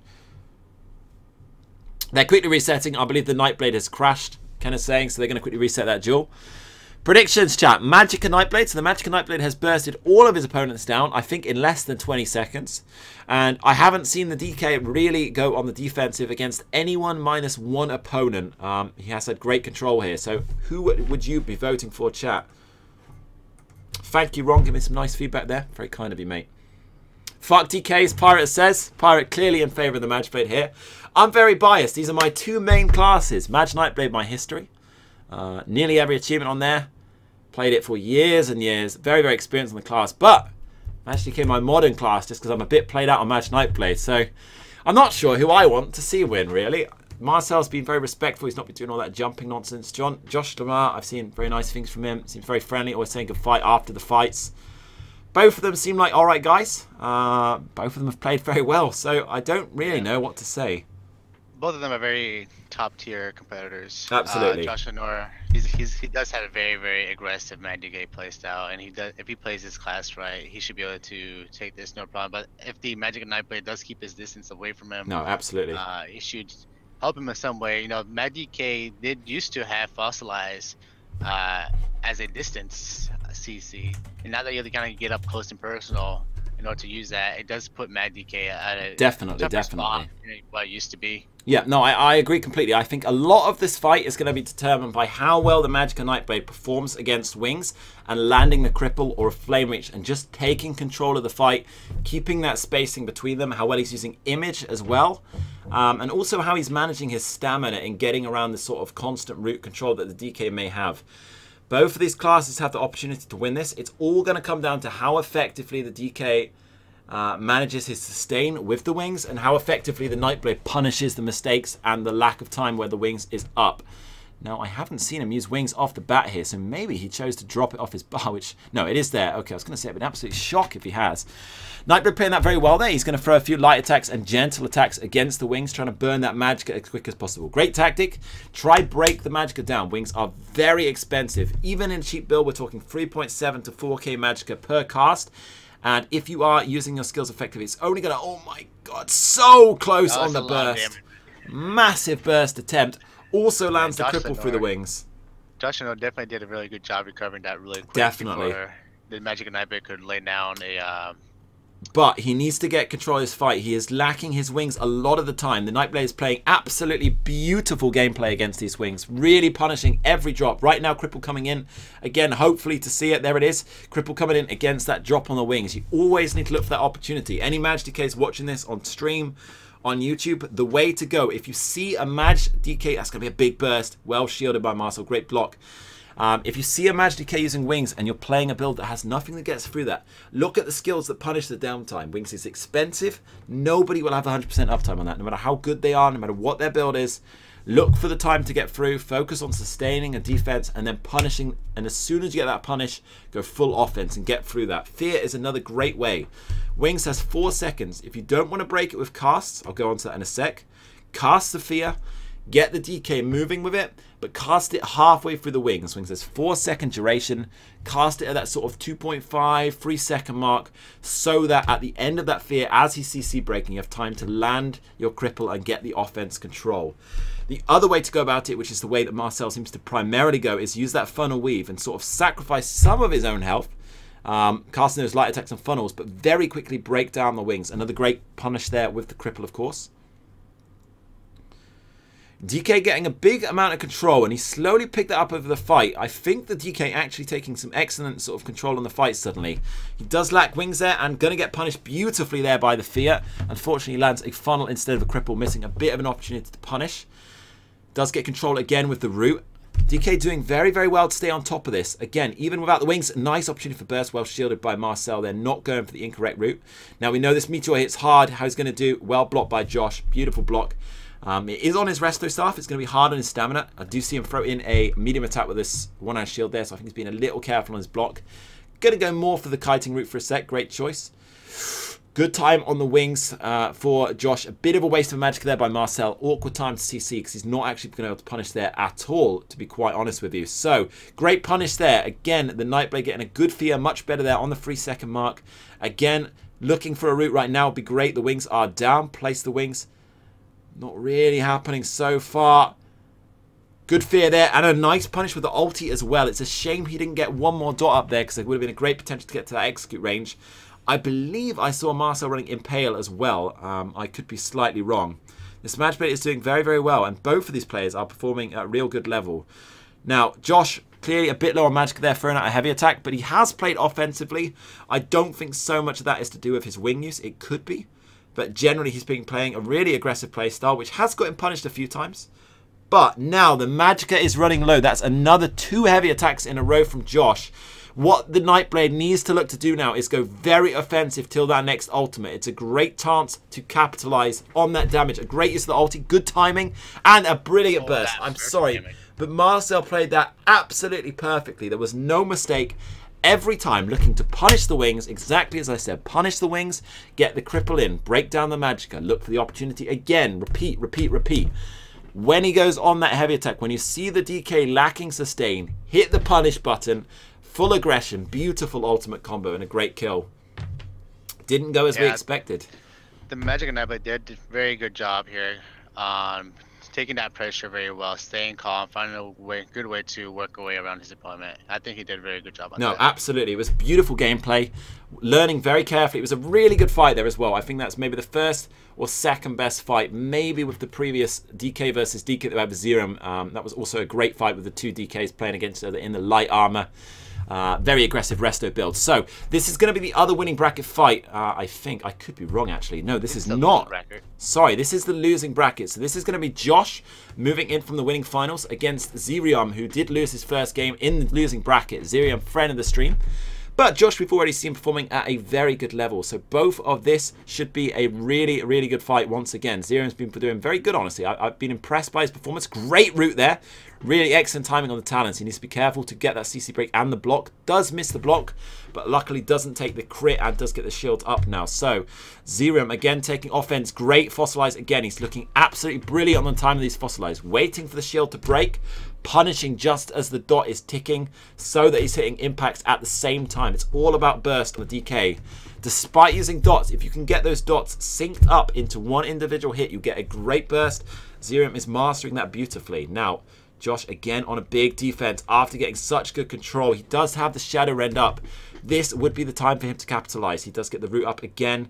They're quickly resetting. I believe the Nightblade has crashed, Ken is saying, so they're going to quickly reset that duel. Predictions, chat. Magica Nightblade. So the Magica Nightblade has bursted all of his opponents down, I think, in less than 20 seconds. And I haven't seen the DK really go on the defensive against anyone minus one opponent. He has had great control here. So who would you be voting for, chat? Thank you, Ron. Give me some nice feedback there. Very kind of you, mate. Fuck DKs, Pirate says. Pirate clearly in favour of the Mageblade here. I'm very biased. These are my 2 main classes. Mage Nightblade, my history. Nearly every achievement on there. Played it for years and years. Very, very experienced in the class. But actually came my modern class just because I'm a bit played out on Mage Nightblade. So I'm not sure who I want to see win, really. Marcel's been very respectful. He's not been doing all that jumping nonsense. Josh Lamar, I've seen very nice things from him. Seems very friendly, always saying good fight after the fights. Both of them seem like alright guys. Both of them have played very well, so I don't really know what to say.
Both of them are very top tier competitors.
Absolutely.
Josh Honor, he does have a very, very aggressive Mad DK playstyle, and if he plays his class right, he should be able to take this no problem. But if the Magic Nightblade does keep his distance away from him,
no, absolutely,
it should help him in some way. You know, Mad DK used to have Fossilize as a distance CC, and now that you have to kind of get up close and personal in order to use that, it does put Mad DK at a
definitely
spot than what it used to be.
Yeah, no, I agree completely. I think a lot of this fight is going to be determined by how well the Magicka Nightblade performs against Wings and landing the cripple or a flame reach and just taking control of the fight, keeping that spacing between them, how well he's using image as well, and also how he's managing his stamina and getting around the sort of constant root control that the DK may have. Both of these classes have the opportunity to win this. It's all going to come down to how effectively the DK manages his sustain with the Wings and how effectively the Nightblade punishes the mistakes and the lack of time where the Wings is up. Now, I haven't seen him use Wings off the bat here, so maybe he chose to drop it off his bar, which... No, it is there. Okay, I was going to say, it'd be an absolute shock if he has. Nightblade playing that very well there. He's going to throw a few light attacks and gentle attacks against the Wings, trying to burn that Magicka as quick as possible. Great tactic. Try break the Magicka down. Wings are very expensive. Even in a cheap build, we're talking 3.7 to 4k Magicka per cast. And if you are using your skills effectively, it's only going to... Oh my god, so close on the burst. Massive burst attempt. Also lands the cripple through the Wings.
Josh definitely did a really good job recovering that really quick.
Definitely.
Before the Magicka Nightblade could lay down a...
But he needs to get control of his fight. He is lacking his Wings a lot of the time. The Nightblade is playing absolutely beautiful gameplay against these Wings. Really punishing every drop. Right now, cripple coming in. Again, hopefully to see it. There it is. Cripple coming in against that drop on the Wings. You always need to look for that opportunity. Any Maj DKs watching this on stream, on YouTube, the way to go. If you see a Maj DK, that's going to be a big burst. Well shielded by Marcel. Great block. If you see a Maj DK using Wings and you're playing a build that has nothing that gets through that, look at the skills that punish the downtime. Wings is expensive. Nobody will have 100% uptime on that, no matter how good they are, no matter what their build is. Look for the time to get through. Focus on sustaining a defense and then punishing. And as soon as you get that punish, go full offense and get through that. Fear is another great way. Wings has 4 seconds. If you don't want to break it with casts, I'll go on to that in a sec. Cast the Fear. Get the DK moving with it, but cast it halfway through the Wings. Wings has 4 second duration. Cast it at that sort of 2.5, 3 second mark so that at the end of that Fear, as he's CC breaking, you have time to land your cripple and get the offense control. The other way to go about it, which is the way that Marcel seems to primarily go, is use that funnel weave and sort of sacrifice some of his own health, casting those light attacks and funnels, but very quickly break down the Wings. Another great punish there with the cripple, of course. DK getting a big amount of control, and he slowly picked that up over the fight. I think the DK actually taking some excellent sort of control on the fight suddenly. He does lack Wings there and going to get punished beautifully there by the Fear. Unfortunately, he lands a funnel instead of a cripple, missing a bit of an opportunity to punish. Does get control again with the root. DK doing very, very well to stay on top of this. Again, even without the Wings, nice opportunity for burst, well shielded by Marcel. They're not going for the incorrect route. Now we know this Meteor hits hard. How he's going to do? Well blocked by Josh. Beautiful block. It is on his resto staff. It's going to be hard on his stamina. I do see him throw in a medium attack with this one-hand shield there, so I think he's being a little careful on his block. Going to go more for the kiting route for a sec. Great choice. Good time on the Wings for Josh. A bit of a waste of magic there by Marcel. Awkward time to CC because he's not actually going to be able to punish there at all, to be quite honest with you. So, great punish there. Again, the Nightblade getting a good Fear. Much better there on the 3 second mark. Again, looking for a route right now would be great. The Wings are down. Place the Wings. Not really happening so far. Good Fear there, and a nice punish with the ulti as well. It's a shame he didn't get one more dot up there because there would have been a great potential to get to that execute range. I believe I saw Marcel running Impale as well. I could be slightly wrong. This match is doing very, very well, and both of these players are performing at a real good level. Now, Josh, clearly a bit low on magic there, throwing out a heavy attack, but he has played offensively. I don't think so much of that is to do with his wing use. It could be. But generally, he's been playing a really aggressive playstyle, which has got him punished a few times. But now the Magicka is running low. That's another 2 heavy attacks in a row from Josh. What the Nightblade needs to look to do now is go very offensive till that next ultimate. It's a great chance to capitalize on that damage. A great use of the ulti, good timing, and a brilliant burst. I'm sorry, but Marcel played that absolutely perfectly. There was no mistake. Every time looking to punish the wings, exactly as I said, punish the wings, get the cripple in, break down the Magicka, look for the opportunity again, repeat, repeat, repeat. When he goes on that heavy attack, when you see the DK lacking sustain, hit the punish button, full aggression, beautiful ultimate combo, and a great kill. Didn't go as we expected.
The Magic Nightblade did a very good job here. Taking that pressure very well, staying calm, finding a good way to work away around his opponent. I think he did a very good job on that.
No, absolutely. It was beautiful gameplay. Learning very carefully. It was a really good fight there as well. I think that's maybe the first or second best fight, maybe with the previous DK versus DK that we had with Zerium. That was also a great fight with the two DKs playing against each other in the light armor. Very aggressive resto build. So this is going to be the other winning bracket fight. I think I could be wrong actually. No, this is not. Sorry, this is the losing bracket. So this is going to be Josh moving in from the winning finals against Zerium, who did lose his first game in the losing bracket. Zerium, friend of the stream. But Josh, we've already seen performing at a very good level. So both of this should be a really, really good fight once again. Zerium's been doing very good, honestly. I've been impressed by his performance. Great route there. Really excellent timing on the talents. He needs to be careful to get that CC break and the block. Does miss the block, but luckily doesn't take the crit and does get the shield up now. So Zerium again taking offense. Great fossilize again. He's looking absolutely brilliant on the time of these fossilize. Waiting for the shield to break. Punishing just as the dot is ticking so that he's hitting impacts at the same time. It's all about burst on the DK. Despite using dots, if you can get those dots synced up into one individual hit, you get a great burst. Zerium is mastering that beautifully. Now, Josh again on a big defense after getting such good control. He does have the Shadow Rend up. This would be the time for him to capitalize. He does get the root up again.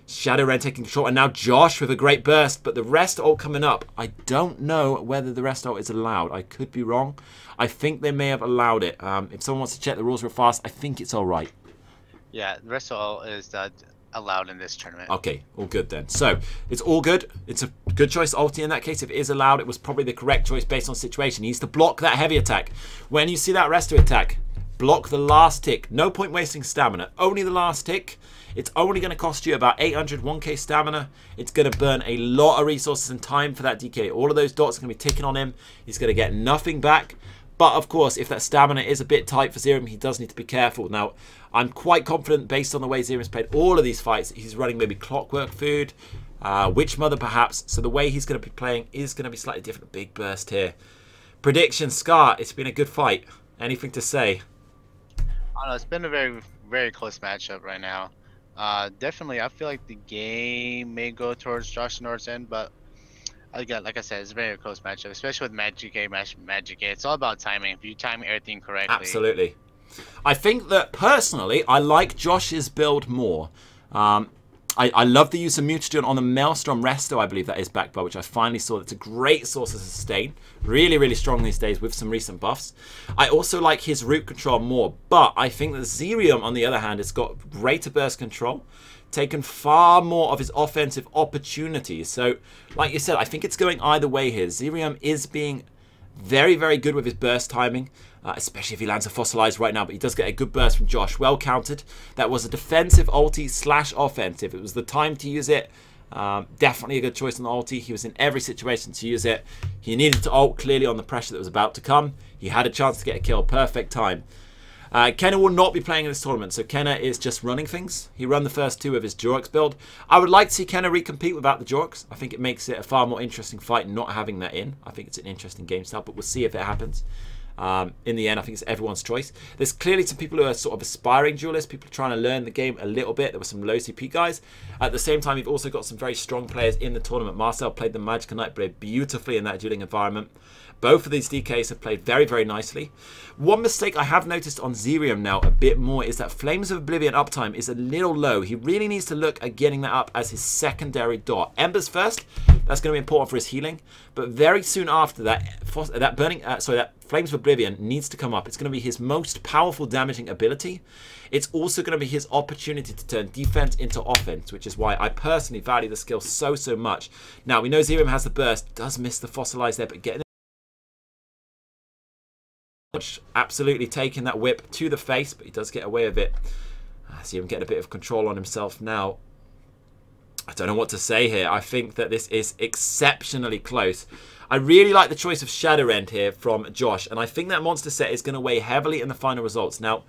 Shadow Rend taking control, and now Josh with a great burst, but the rest ult coming up. I don't know whether the rest ult is allowed. I could be wrong. I think they may have allowed it. If someone wants to check the rules real fast, I think it's all right.
Yeah, the rest ult is allowed in this tournament.
Okay, all good then. So, it's all good. It's a good choice ulti in that case. If it is allowed, it was probably the correct choice based on situation. He needs to block that heavy attack. When you see that resto attack, block the last tick. No point wasting stamina. Only the last tick. It's only going to cost you about 800 1k stamina. It's going to burn a lot of resources and time for that DK. All of those dots are going to be ticking on him. He's going to get nothing back. But of course, if that stamina is a bit tight for Zerium, he does need to be careful. Now, I'm quite confident based on the way Zerium's played all of these fights, he's running maybe Clockwork Food, Witch Mother perhaps. So the way he's going to be playing is going to be slightly different. Big burst here. Prediction, Scar, it's been a good fight. Anything to say?
I don't know, it's been a very, very close matchup right now. Definitely, I feel like the game may go towards Josh North's end, but again, like I said, it's a very close matchup, especially with Magic. It's all about timing. If you time everything correctly.
Absolutely. I think that personally, I like Josh's build more. I love the use of Mutagen on the Maelstrom Resto, I believe that is backed by, which I finally saw. That's a great source of sustain. Really, really strong these days with some recent buffs. I also like his root control more, but I think that Zerium, on the other hand, has got greater burst control, taken far more of his offensive opportunities. So, like you said, I think it's going either way here. Zerium is being very, very good with his burst timing. Especially if he lands a fossilized right now, but he does get a good burst from Josh. Well counted. That was a defensive ulti / offensive. It was the time to use it. Definitely a good choice on the ulti. He was in every situation to use it. He needed to ult clearly on the pressure that was about to come. He had a chance to get a kill. Perfect time. Kenna will not be playing in this tournament, so Kenna is just running things. He ran the first two of his Jorks build. I would like to see Kenna recompete without the Jorks. I think it makes it a far more interesting fight not having that in. I think it's an interesting game style, but we'll see if it happens. In the end, I think it's everyone's choice. There's clearly some people who are sort of aspiring duelists, people trying to learn the game a little bit. There were some low CP guys. At the same time, you've also got some very strong players in the tournament. Marcel played the Magic Nightblade beautifully in that dueling environment. Both of these DKs have played very, very nicely. One mistake I have noticed on Zerium now a bit more is that Flames of Oblivion uptime is a little low. He really needs to look at getting that up as his secondary dot. Embers first, that's going to be important for his healing. But very soon after that, that Flames of Oblivion needs to come up. It's going to be his most powerful damaging ability. It's also going to be his opportunity to turn defense into offense, which is why I personally value the skill so, so much. Now, we know Zerium has the burst, does miss the fossilized there, but getting absolutely taking that whip to the face, but he does get away with it. I see him getting a bit of control on himself now. I don't know what to say here. I think that this is exceptionally close. I really like the choice of Shadow End here from Josh, and I think that monster set is going to weigh heavily in the final results. Now,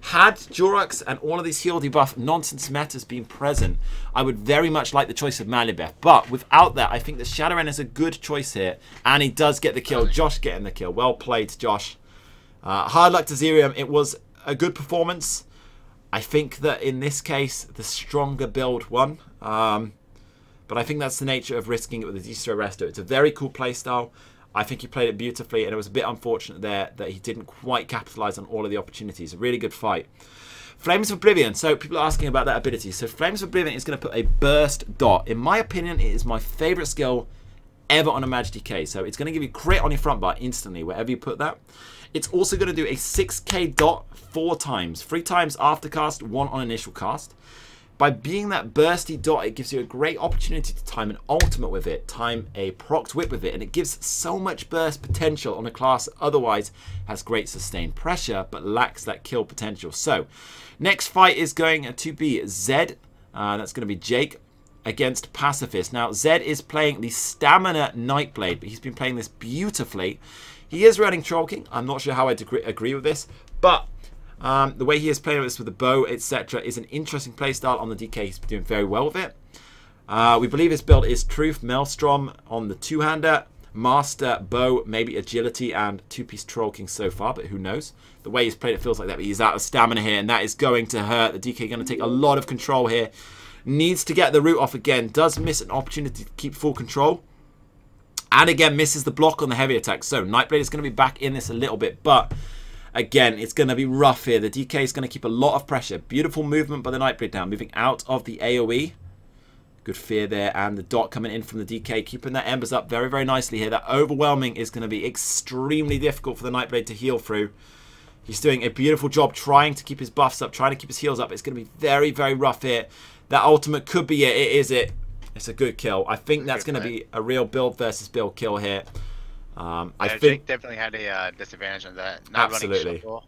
had Jorux and all of these heal debuff nonsense metas been present, I would very much like the choice of Malibeth. But without that, I think that Shadow End is a good choice here, and he does get the kill. Josh getting the kill. Well played, Josh. Hard luck to Zerium. It was a good performance. I think that in this case, the stronger build won. But I think that's the nature of risking it with the Destro Resto. It's a very cool playstyle. I think he played it beautifully, and it was a bit unfortunate there that he didn't quite capitalize on all of the opportunities. A really good fight. Flames of Oblivion. So people are asking about that ability. So Flames of Oblivion is going to put a burst dot. In my opinion, it is my favorite skill ever on a Maj DK. So it's going to give you crit on your front bar instantly, wherever you put that. It's also going to do a 6k dot 4 times. 3 times after cast, 1 on initial cast. By being that bursty dot, it gives you a great opportunity to time an ultimate with it, time a procced whip with it, and it gives so much burst potential on a class that otherwise has great sustained pressure, but lacks that kill potential. So, next fight is going to be Zed, that's going to be Jake, against Pacifist. Now, Zed is playing the Stamina Nightblade, but he's been playing this beautifully. He is running Troll King. I'm not sure how I agree with this, but the way he is playing this with the bow, etc., is an interesting playstyle on the DK. He's been doing very well with it. We believe his build is Truth, Maelstrom on the two-hander, Master, Bow, maybe Agility, and 2-piece Troll King so far, but who knows? The way he's played it feels like that, but he's out of stamina here, and that is going to hurt. The DK going to take a lot of control here. Needs to get the root off again. Does miss an opportunity to keep full control. And again, misses the block on the heavy attack. So Nightblade is going to be back in this a little bit, but again, it's going to be rough here. The DK is going to keep a lot of pressure. Beautiful movement by the Nightblade now. Moving out of the AoE. Good fear there. And the dot coming in from the DK. Keeping that embers up very, very nicely here. That overwhelming is going to be extremely difficult for the Nightblade to heal through. He's doing a beautiful job trying to keep his buffs up. Trying to keep his heals up. It's going to be very, very rough here. That ultimate could be it. It is it. It's a good kill. I think that's going to be a real build versus build kill here. I think
Jake definitely had a disadvantage on that. Not
absolutely.
running shuffle,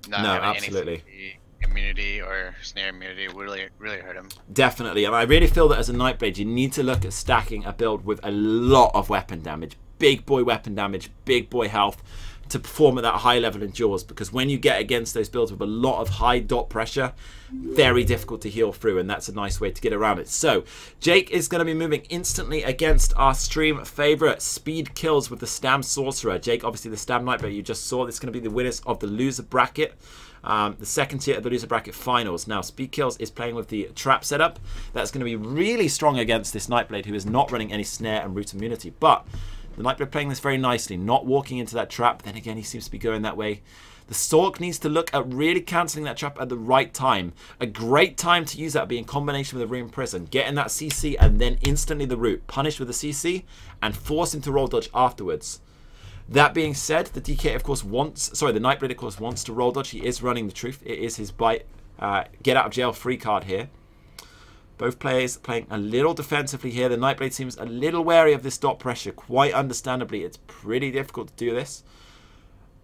not
no,
having
absolutely.
any immunity or snare immunity really hurt him.
Definitely, and I really feel that as a Nightblade, you need to look at stacking a build with a lot of weapon damage, big boy weapon damage, big boy health, to perform at that high level in duels, because when you get against those builds with a lot of high dot pressure, very difficult to heal through, and that's a nice way to get around it. So Jake is going to be moving instantly against our stream favorite Speed Kills with the Stam Sorcerer. Jake, obviously the Stam Nightblade you just saw. This is going to be the winners of the loser bracket, the second tier of the loser bracket finals. Now Speed Kills is playing with the trap setup. That's going to be really strong against this Nightblade, who is not running any snare and root immunity, but the Nightblade playing this very nicely, not walking into that trap. Then again, he seems to be going that way. The Sork needs to look at really cancelling that trap at the right time. A great time to use that would be in combination with a Reimprison. Getting that CC and then instantly the root. Punish with the CC and force him to roll dodge afterwards. That being said, the DK of course wants, sorry, the Nightblade of course wants to roll dodge. He is running the Truth. It is his bite, get out of jail free card here. Both players playing a little defensively here. The Nightblade seems a little wary of this dot pressure. Quite understandably, it's pretty difficult to do this.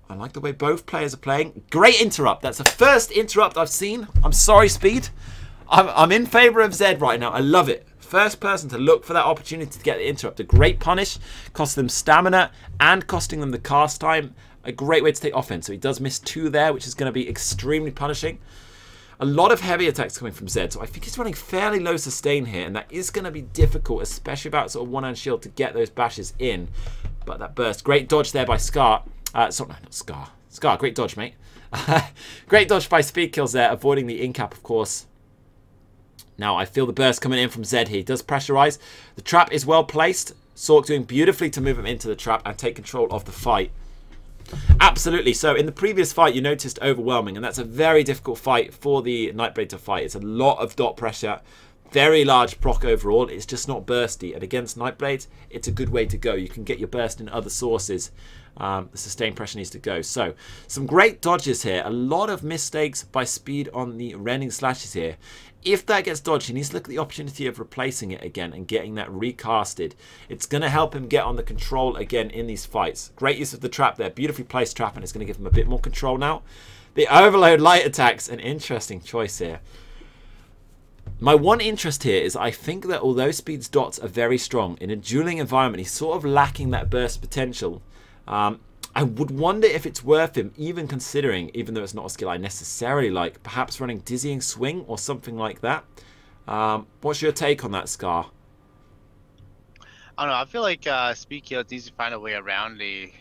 I like the way both players are playing. Great interrupt. That's the first interrupt I've seen. I'm sorry, Speed. I'm in favour of Zed right now. I love it. First person to look for that opportunity to get the interrupt. A great punish. Costs them stamina and costing them the cast time. A great way to take offense. So he does miss 2 there, which is going to be extremely punishing. A lot of heavy attacks coming from Zed, so I think he's running fairly low sustain here, and that is going to be difficult, especially about sort of one-hand shield to get those bashes in. But that burst, great dodge there by Scar. Sorry, not Scar. Scar, great dodge, mate. Great dodge by Speed Kills there, avoiding the in-cap, of course. Now, I feel the burst coming in from Zed here. He does pressurize. The trap is well placed. Sork doing beautifully to move him into the trap and take control of the fight. Absolutely. So in the previous fight, you noticed overwhelming, and that's a very difficult fight for the Nightblade to fight. It's a lot of dot pressure. Very large proc overall. It's just not bursty. And against Nightblades, it's a good way to go. You can get your burst in other sources. The sustained pressure needs to go. So, some great dodges here. A lot of mistakes by Speed on the rending slashes here. If that gets dodged, he needs to look at the opportunity of replacing it again and getting that recasted. It's going to help him get on the control again in these fights. Great use of the trap there. Beautifully placed trap, and it's going to give him a bit more control now. The overload light attacks, an interesting choice here. My one interest here is I think that although Speed's dots are very strong, in a dueling environment, he's sort of lacking that burst potential. I would wonder if it's worth him even considering, even though it's not a skill I necessarily like, perhaps running Dizzying Swing or something like that. What's your take on that, Scar?
I don't know. I feel like Speed Kills needs to find a way around the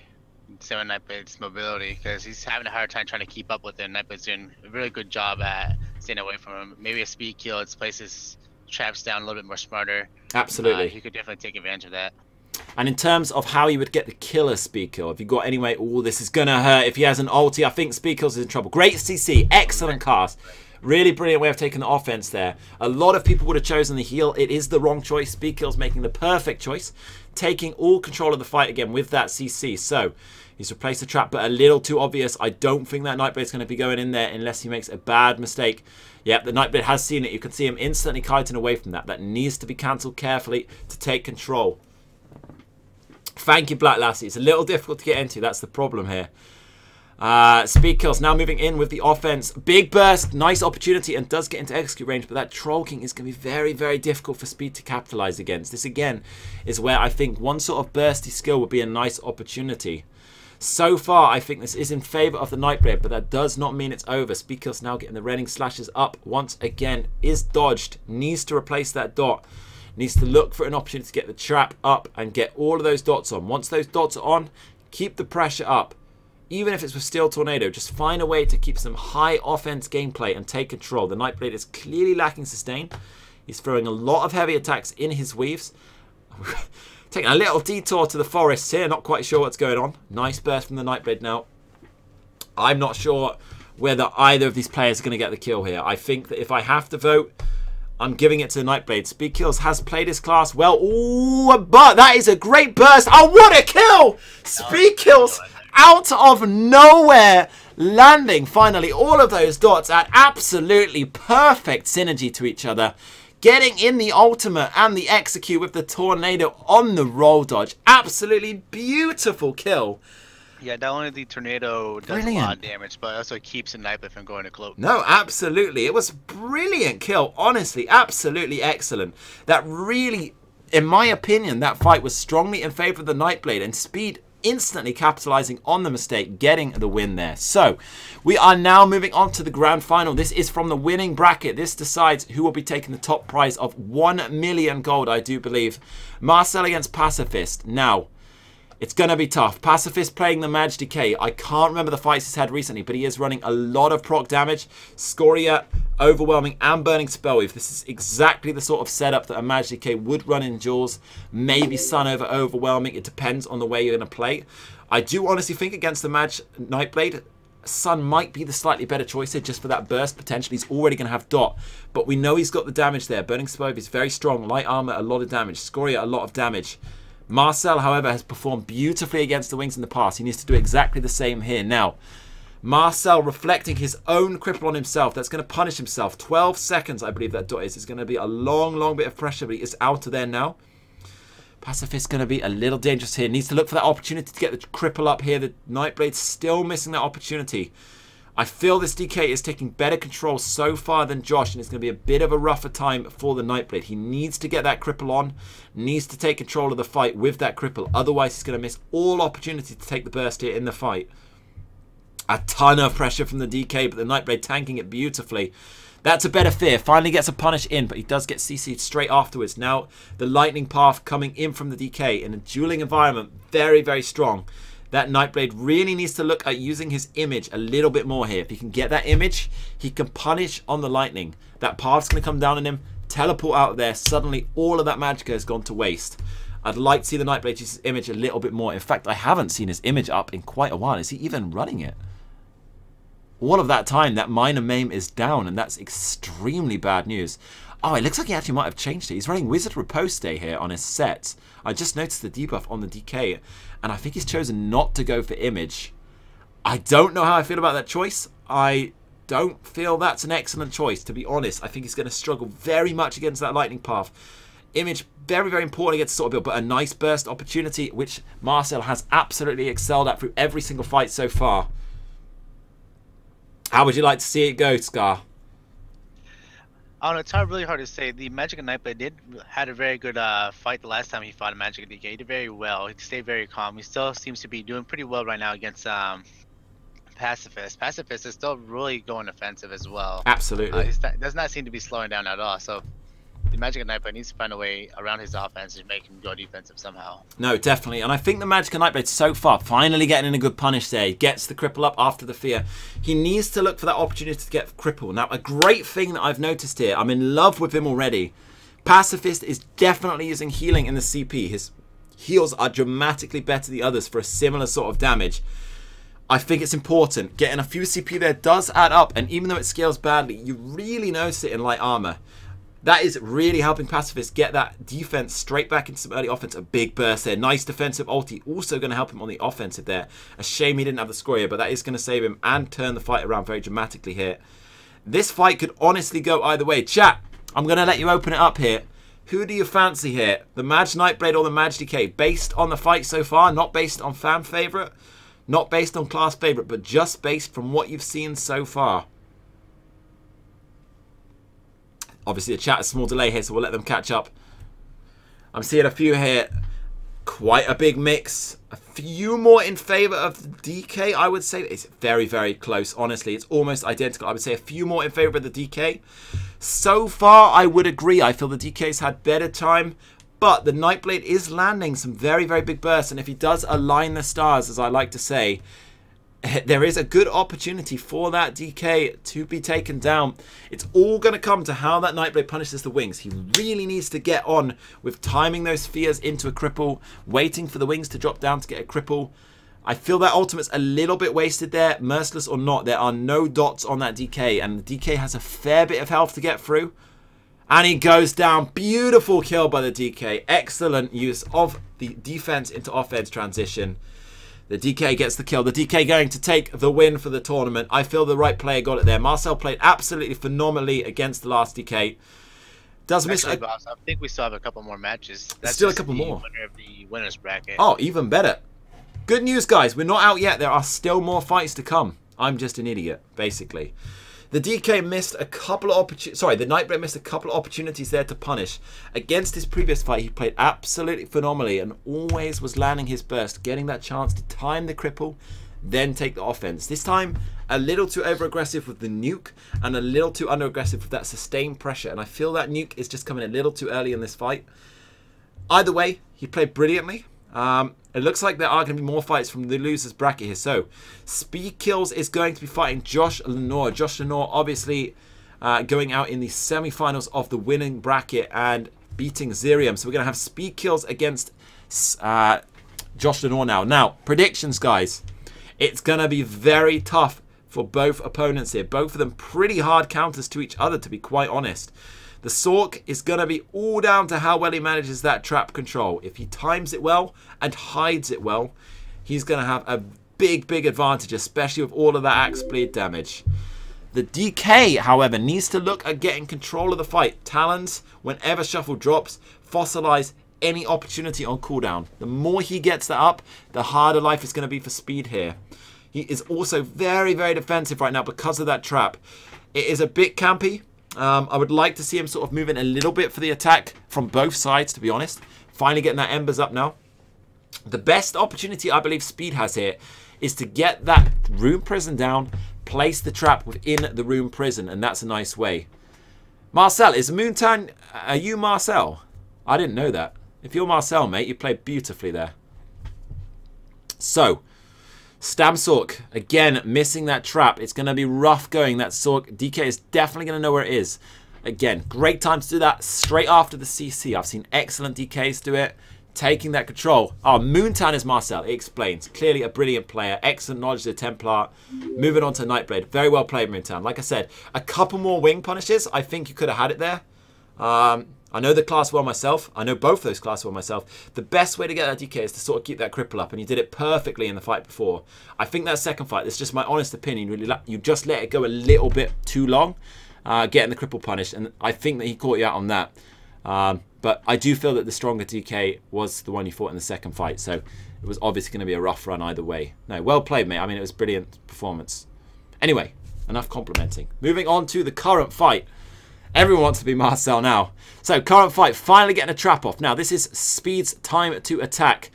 7 Nightblade's mobility because he's having a hard time trying to keep up with it. Nightblade's doing a really good job at staying away from him. Maybe a Speed Kill places traps down a little bit more smarter.
Absolutely.
He could definitely take advantage of that.
And in terms of how you would get the killer Speed Kill, if you got anyway, oh, this is going to hurt. If he has an ulti, I think Speed Kills is in trouble. Great CC, excellent cast. Really brilliant way of taking the offense there. A lot of people would have chosen the heal. It is the wrong choice. Speed Kills making the perfect choice. Taking all control of the fight again with that CC. So, he's replaced the trap, but a little too obvious. I don't think that Nightblade's going to be going in there unless he makes a bad mistake. Yep, the Nightblade has seen it. You can see him instantly kiting away from that. That needs to be cancelled carefully to take control. Thank you, Black Lassie. It's a little difficult to get into. That's the problem here. Speed Kills now moving in with the offense. Big burst, nice opportunity, and does get into execute range, but that Troll King is going to be very, very difficult for Speed to capitalize against. This, again, is where I think one sort of bursty skill would be a nice opportunity. So far, I think this is in favor of the Nightblade, but that does not mean it's over. Speed Kills now getting the rending slashes up once again. Is dodged. Needs to replace that dot. Needs to look for an opportunity to get the trap up and get all of those dots on. Once those dots are on, keep the pressure up. Even if it's with Steel Tornado, just find a way to keep some high offense gameplay and take control. The Nightblade is clearly lacking sustain. He's throwing a lot of heavy attacks in his weaves. Taking a little detour to the forests here. Not quite sure what's going on. Nice burst from the Nightblade now. I'm not sure whether either of these players are going to get the kill here. I think that if I have to vote, I'm giving it to the Nightblade. Speed Kills has played his class well. Ooh, but that is a great burst. Oh, what a kill! Speed Kills out of nowhere. Landing, finally, all of those dots at absolutely perfect synergy to each other. Getting in the ultimate and the execute with the tornado on the roll dodge. Absolutely beautiful kill.
Yeah, not only the tornado does a lot of damage, but also keeps a Nightblade from going to cloak.
No, absolutely. It was a brilliant kill. Honestly, absolutely excellent. That really, in my opinion, that fight was strongly in favor of the Nightblade, and Speed instantly capitalizing on the mistake, getting the win there. So, we are now moving on to the grand final. This is from the winning bracket. This decides who will be taking the top prize of 1 million gold, I do believe. Marcel against Pacifist. Now, it's going to be tough. Pacifist playing the Mage Decay. I can't remember the fights he's had recently, but he is running a lot of proc damage. Scoria, Overwhelming, and Burning Spellweave. This is exactly the sort of setup that a Mage Decay would run in duels. Maybe Sun over Overwhelming. It depends on the way you're going to play. I do honestly think against the Mage Nightblade, Sun might be the slightly better choice here just for that burst potential. He's already going to have Dot, but we know he's got the damage there. Burning Spellweave is very strong. Light Armor, a lot of damage. Scoria, a lot of damage. Marcel, however, has performed beautifully against the Wings in the past. He needs to do exactly the same here. Now, Marcel reflecting his own cripple on himself. That's going to punish himself. 12 seconds, I believe that dot is. It's going to be a long, long bit of pressure, but he is out of there now. Pacifist going to be a little dangerous here. Needs to look for that opportunity to get the cripple up here. The Nightblade's still missing that opportunity. I feel this DK is taking better control so far than Josh, and it's going to be a bit of a rougher time for the Nightblade. He needs to get that cripple on, needs to take control of the fight with that cripple. Otherwise, he's going to miss all opportunity to take the burst here in the fight. A ton of pressure from the DK, but the Nightblade tanking it beautifully. That's a better fear. Finally gets a punish in, but he does get CC'd straight afterwards. Now, the lightning path coming in from the DK in a dueling environment. Very, very strong. That Nightblade really needs to look at using his image a little bit more here. If he can get that image, he can punish on the lightning. That path's going to come down on him, teleport out of there. Suddenly, all of that magicka has gone to waste. I'd like to see the Nightblade use his image a little bit more. In fact, I haven't seen his image up in quite a while. Is he even running it? All of that time, that minor maim is down, and that's extremely bad news. Oh, it looks like he actually might have changed it. He's running Wizard Riposte here on his sets. I just noticed the debuff on the DK, and I think he's chosen not to go for Image. I don't know how I feel about that choice. I don't feel that's an excellent choice, to be honest. I think he's going to struggle very much against that Lightning Path. Image, very, very important against sort of build, but a nice burst opportunity, which Marcel has absolutely excelled at through every single fight so far. How would you like to see it go, Scar?
I don't know, it's really hard to say. The Magic and Nightblade had a very good fight the last time he fought a Magic and DK. He did very well. He stayed very calm. He still seems to be doing pretty well right now against Pacifist. Pacifist is still really going offensive as well.
Absolutely.
He does not seem to be slowing down at all. So the Magic and Nightblade needs to find a way around his offense to make him go defensive somehow.
No, definitely. And I think the Magic and Nightblade so far, finally getting in a good punish there. He gets the cripple up after the fear. He needs to look for that opportunity to get cripple. Now, a great thing that I've noticed here, I'm in love with him already. Pacifist is definitely using healing in the CP. His heals are dramatically better than the others for a similar sort of damage. I think it's important. Getting a few CP there does add up. And even though it scales badly, you really notice it in light armor. That is really helping Pacifist get that defense straight back into some early offense. A big burst there. Nice defensive ulti. Also going to help him on the offensive there. A shame he didn't have the score here, but that is going to save him and turn the fight around very dramatically here. This fight could honestly go either way. Chat, I'm going to let you open it up here. Who do you fancy here? The Maj Nightblade or the Maj DK? Based on the fight so far, not based on fan favorite, not based on class favorite, but just based from what you've seen so far. Obviously, the chat has a small delay here, so we'll let them catch up. I'm seeing a few here. Quite a big mix. A few more in favour of the DK, I would say. It's very, very close, honestly. It's almost identical. I would say a few more in favour of the DK. So far, I would agree. I feel the DK's had better time. But the Nightblade is landing some very, very big bursts. And if he does align the stars, as I like to say, there is a good opportunity for that DK to be taken down. It's all going to come to how that Nightblade punishes the wings. He really needs to get on with timing those fears into a cripple, waiting for the wings to drop down to get a cripple. I feel that ultimate's a little bit wasted there. Merciless or not, there are no dots on that DK, and the DK has a fair bit of health to get through. And he goes down. Beautiful kill by the DK. Excellent use of the defense into offense transition. The DK gets the kill. The DK going to take the win for the tournament. I feel the right player got it there. Marcel played absolutely phenomenally against the last DK. Does miss.
Actually, boss, I think we still have a couple more matches. That's
still a couple more.
Winner of the winners bracket.
Oh, even better. Good news, guys. We're not out yet. There are still more fights to come. I'm just an idiot, basically. The DK missed a couple of opportunities. Sorry, the Nightblade missed a couple of opportunities there to punish. Against his previous fight, he played absolutely phenomenally and always was landing his burst, getting that chance to time the cripple, then take the offense. This time, a little too over-aggressive with the nuke and a little too under-aggressive with that sustained pressure. And I feel that nuke is just coming a little too early in this fight. Either way, he played brilliantly. It looks like there are going to be more fights from the losers bracket here. So, Speed Kills is going to be fighting Josh Lenore. Josh Lenore obviously going out in the semi-finals of the winning bracket and beating Zerium. So we're going to have Speed Kills against Josh Lenore now. Now, predictions, guys. It's going to be very tough for both opponents here. Both of them pretty hard counters to each other, to be quite honest. The Sork is going to be all down to how well he manages that trap control. If he times it well and hides it well, he's going to have a big, big advantage, especially with all of that axe bleed damage. The DK, however, needs to look at getting control of the fight. Talons, whenever Shuffle drops, fossilize any opportunity on cooldown. The more he gets that up, the harder life is going to be for Speed here. He is also very, very defensive right now because of that trap. It is a bit campy. I would like to see him sort of moving a little bit for the attack from both sides, to be honest. Finally getting that Embers up now. The best opportunity I believe Speed has here is to get that room prison down, place the trap within the room prison, and that's a nice way. Marcel, is Moontan... Are you Marcel? I didn't know that. If you're Marcel, mate, you played beautifully there. So... Stamsork, again, missing that trap. It's going to be rough going. That Sork DK is definitely going to know where it is. Again, great time to do that straight after the CC. I've seen excellent DKs do it. Taking that control. Oh, Moontan is Marcel. It explains. Clearly a brilliant player. Excellent knowledge of the Templar. Moving on to Nightblade. Very well played, Moontan. Like I said, a couple more wing punishes. I think you could have had it there. I know the class well myself. I know both those classes well myself. The best way to get that DK is to sort of keep that cripple up, and he did it perfectly in the fight before. I think that second fight, it's just my honest opinion, really, you just let it go a little bit too long, getting the cripple punished, and I think that he caught you out on that. But I do feel that the stronger DK was the one you fought in the second fight, so it was obviously going to be a rough run either way. No, well played, mate. I mean, it was a brilliant performance. Anyway, enough complimenting. Moving on to the current fight. Everyone wants to be Marcel now. So, current fight, finally getting a trap off. Now, this is Speed's time to attack.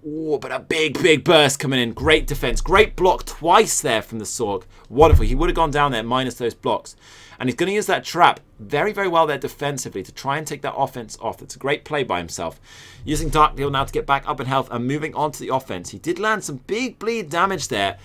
Ooh, but a big, big burst coming in. Great defense. Great block twice there from the Sorg. Wonderful. He would have gone down there minus those blocks. And he's going to use that trap very, very well there defensively to try and take that offense off. It's a great play by himself. Using Dark Deal now to get back up in health and moving on to the offense. He did land some big bleed damage there.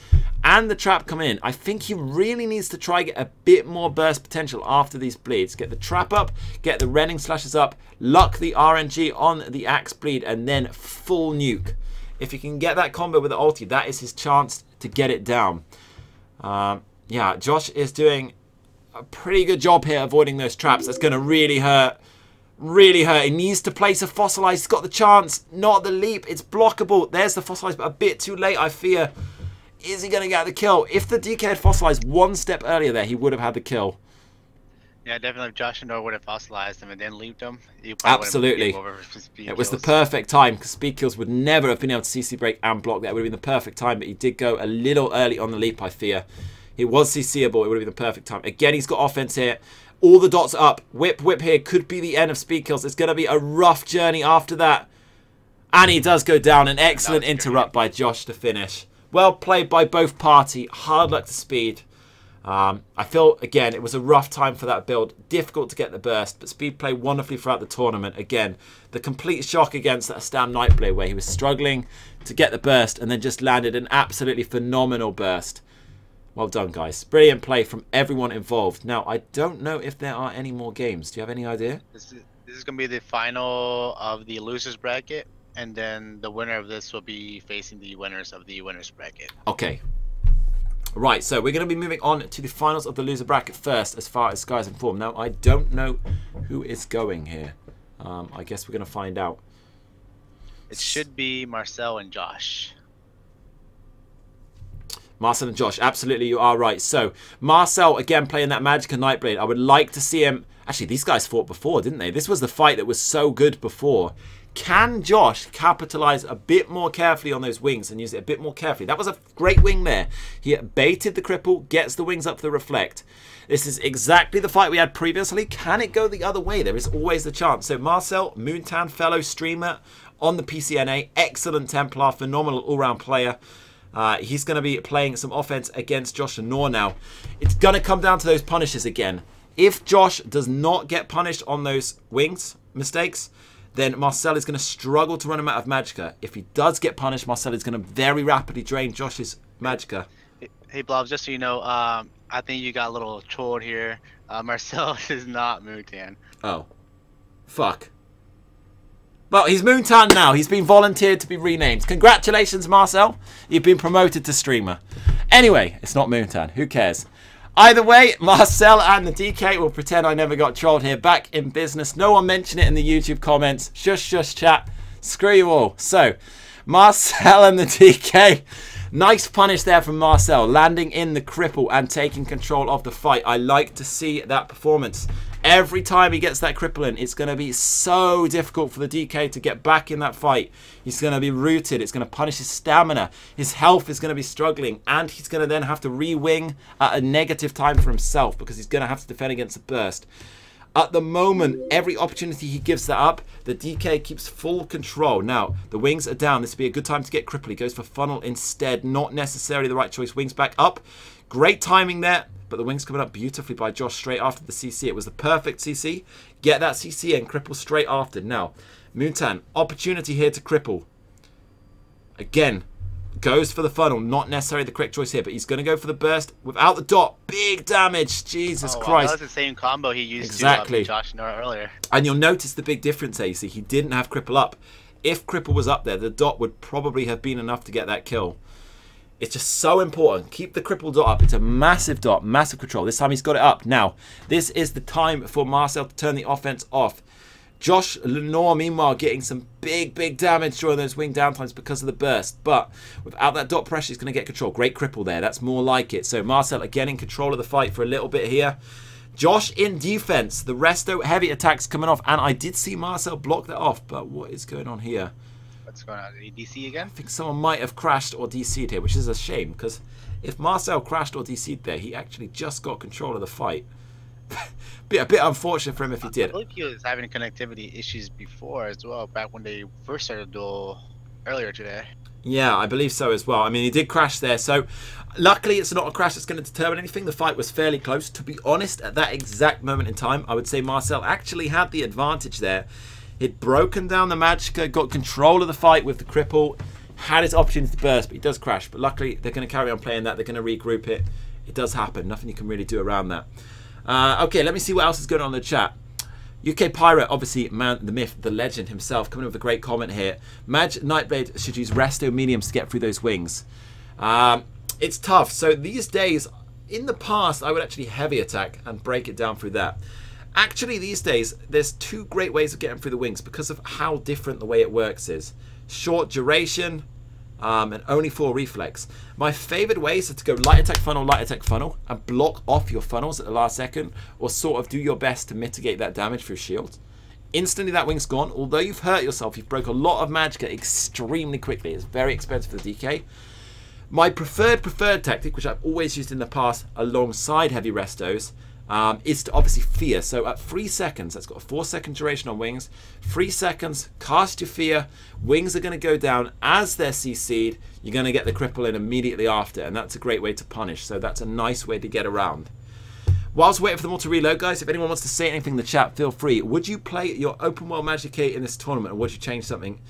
And the trap coming in. I think he really needs to try get a bit more burst potential after these bleeds. Get the trap up, get the Renning Slashes up, luck the RNG on the Axe Bleed, and then full nuke. If he can get that combo with the ulti, that is his chance to get it down. Yeah, Josh is doing a pretty good job here avoiding those traps. That's going to really hurt. Really hurt. He needs to place a Fossilize. He's got the chance. Not the leap. It's blockable. There's the Fossilize, but a bit too late, I fear. Is he going to get the kill? If the DK had Fossilized one step earlier there, he would have had the kill.
Yeah, definitely if Josh and Noah would have fossilized him and then leaped him,
absolutely. It was the perfect time because speed kills would never have been able to CC break and block. That would have been the perfect time, but he did go a little early on the leap, I fear. He was CCable. It would have been the perfect time. Again, he's got offense here. All the dots up. Whip, whip here. Could be the end of speed kills. It's going to be a rough journey after that. And he does go down. An excellent interrupt by Josh to finish. Well played by both party. Hard luck to Speed. I feel, again, it was a rough time for that build. Difficult to get the burst, but Speed played wonderfully throughout the tournament. Again, the complete shock against that Stam Nightblade where he was struggling to get the burst and then just landed an absolutely phenomenal burst. Well done, guys. Brilliant play from everyone involved. Now, I don't know if there are any more games. Do you have any idea?
This is going to be the final of the losers bracket. And then the winner of this will be facing the winners of the winners bracket.
Okay. Right, so we're going to be moving on to the finals of the loser bracket first, as far as Sky's informed. Now, I don't know who is going here. I guess we're going to find out.
It should be Marcel and Josh.
Marcel and Josh, absolutely, you are right. So, Marcel, again, playing that Magicka Nightblade. I would like to see him... Actually, these guys fought before, didn't they? This was the fight that was so good before. Can Josh capitalize a bit more carefully on those wings and use it a bit more carefully? That was a great wing there. He baited the cripple, gets the wings up for the reflect. This is exactly the fight we had previously. Can it go the other way? There is always the chance. So Marcel, Moontan, fellow streamer on the PCNA. Excellent Templar, phenomenal all-round player. He's going to be playing some offense against Josh and Noor now. It's going to come down to those punishes again. If Josh does not get punished on those wings mistakes, then Marcel is going to struggle to run him out of Magicka. If he does get punished, Marcel is going to very rapidly drain Josh's Magicka.
Hey, Blob, just so you know, I think you got a little trolled here. Marcel is not Moontan.
Oh. Fuck. Well, he's Moontan now. He's been volunteered to be renamed. Congratulations, Marcel. You've been promoted to streamer. Anyway, it's not Moontan. Who cares? Either way, Marcel and the DK will pretend I never got trolled here. Back in business. No one mention it in the YouTube comments. Shush, shush, chat. Screw you all. So, Marcel and the DK. Nice punish there from Marcel. Landing in the cripple and taking control of the fight. I like to see that performance. Every time he gets that cripple in, it's going to be so difficult for the DK to get back in that fight. He's going to be rooted. It's going to punish his stamina. His health is going to be struggling. And he's going to then have to re-wing at a negative time for himself because he's going to have to defend against a burst. At the moment, every opportunity he gives that up, the DK keeps full control. Now, the wings are down. This would be a good time to get cripple. He goes for funnel instead. Not necessarily the right choice. Wings back up. Great timing there. But the wings coming up beautifully by Josh straight after the CC. It was the perfect CC. Get that CC and cripple straight after. Now, Moontan, opportunity here to cripple. Again, goes for the funnel. Not necessarily the correct choice here, but he's going to go for the burst without the dot. Big damage. Jesus Christ. Wow,
that was the same combo he used
exactly.
To Josh Noor earlier.
And you'll notice the big difference there. You see, he didn't have cripple up. If cripple was up there, the dot would probably have been enough to get that kill. It's just so important. Keep the cripple dot up. It's a massive dot, massive control. This time he's got it up. Now, this is the time for Marcel to turn the offense off. Josh Lenore, meanwhile, getting some big damage during those wing downtimes because of the burst. But without that dot pressure, he's going to get control. Great cripple there. That's more like it. So Marcel again in control of the fight for a little bit here. Josh in defense. The resto heavy attacks coming off. And I did see Marcel block that off. But what is going on here?
What's going on? DC again?
I think someone might have crashed or DC'd here, which is a shame. Because if Marcel crashed or DC'd there, he actually just got control of the fight. A bit unfortunate for him if he did.
I believe he was having connectivity issues before as well, back when they first started Duel earlier today.
Yeah, I believe so as well. I mean, he did crash there, so luckily it's not a crash that's going to determine anything. The fight was fairly close. To be honest, at that exact moment in time, I would say Marcel actually had the advantage there. He'd broken down the Magicka, got control of the fight with the cripple, had his opportunity to burst, but he does crash. But luckily, they're going to carry on playing that. They're going to regroup it. It does happen. Nothing you can really do around that. Okay, let me see what else is going on in the chat. UK Pirate, obviously, man, the myth, the legend himself, coming up with a great comment here. Maj Nightblade should use resto mediums to get through those wings. It's tough. So these days, in the past, I would actually heavy attack and break it down through that. Actually, these days, there's two great ways of getting through the wings because of how different the way it works is. Short duration, and only 4 reflex. My favorite ways are to go light attack funnel, and block off your funnels at the last second, or sort of do your best to mitigate that damage through shield. Instantly that wing's gone. Although you've hurt yourself, you've broke a lot of Magicka extremely quickly. It's very expensive for the DK. My preferred tactic, which I've always used in the past alongside heavy restos, is to obviously fear. So at 3 seconds, that's got a 4-second duration on wings. 3 seconds, cast your fear. Wings are going to go down as they're CC'd. You're going to get the cripple in immediately after, and that's a great way to punish. So that's a nice way to get around. Whilst waiting for them all to reload, guys, if anyone wants to say anything in the chat, feel free. Would you play your open world Magicka in this tournament, or would you change something?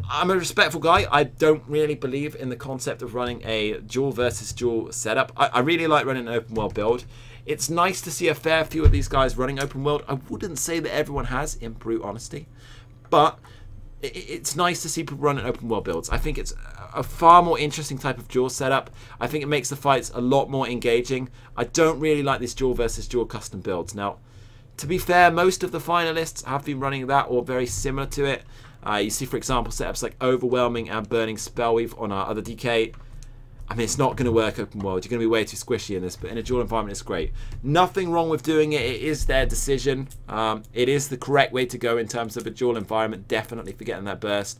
I'm a respectful guy. I don't really believe in the concept of running a duel versus duel setup. I really like running an open world build. It's nice to see a fair few of these guys running open world. I wouldn't say that everyone has, in brute honesty, but it's nice to see people running open world builds. I think it's a far more interesting type of duel setup. I think it makes the fights a lot more engaging. I don't really like this duel versus duel custom builds. Now, to be fair, most of the finalists have been running that or very similar to it. You see, for example, setups like Overwhelming and Burning Spellweave on our other DK. I mean, it's not going to work open world. You're going to be way too squishy in this, but in a duel environment, it's great. Nothing wrong with doing it. It is their decision. It is the correct way to go in terms of a duel environment. Definitely for getting that burst.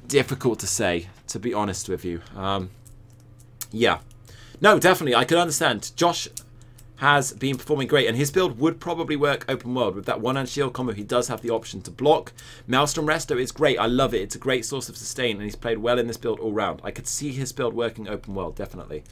Difficult to say, to be honest with you. Yeah. No, definitely. I could understand. Josh has been performing great, and his build would probably work open world. With that one-hand shield combo, he does have the option to block. Maelstrom Resto is great. I love it. It's a great source of sustain, and he's played well in this build all round. I could see his build working open world, definitely.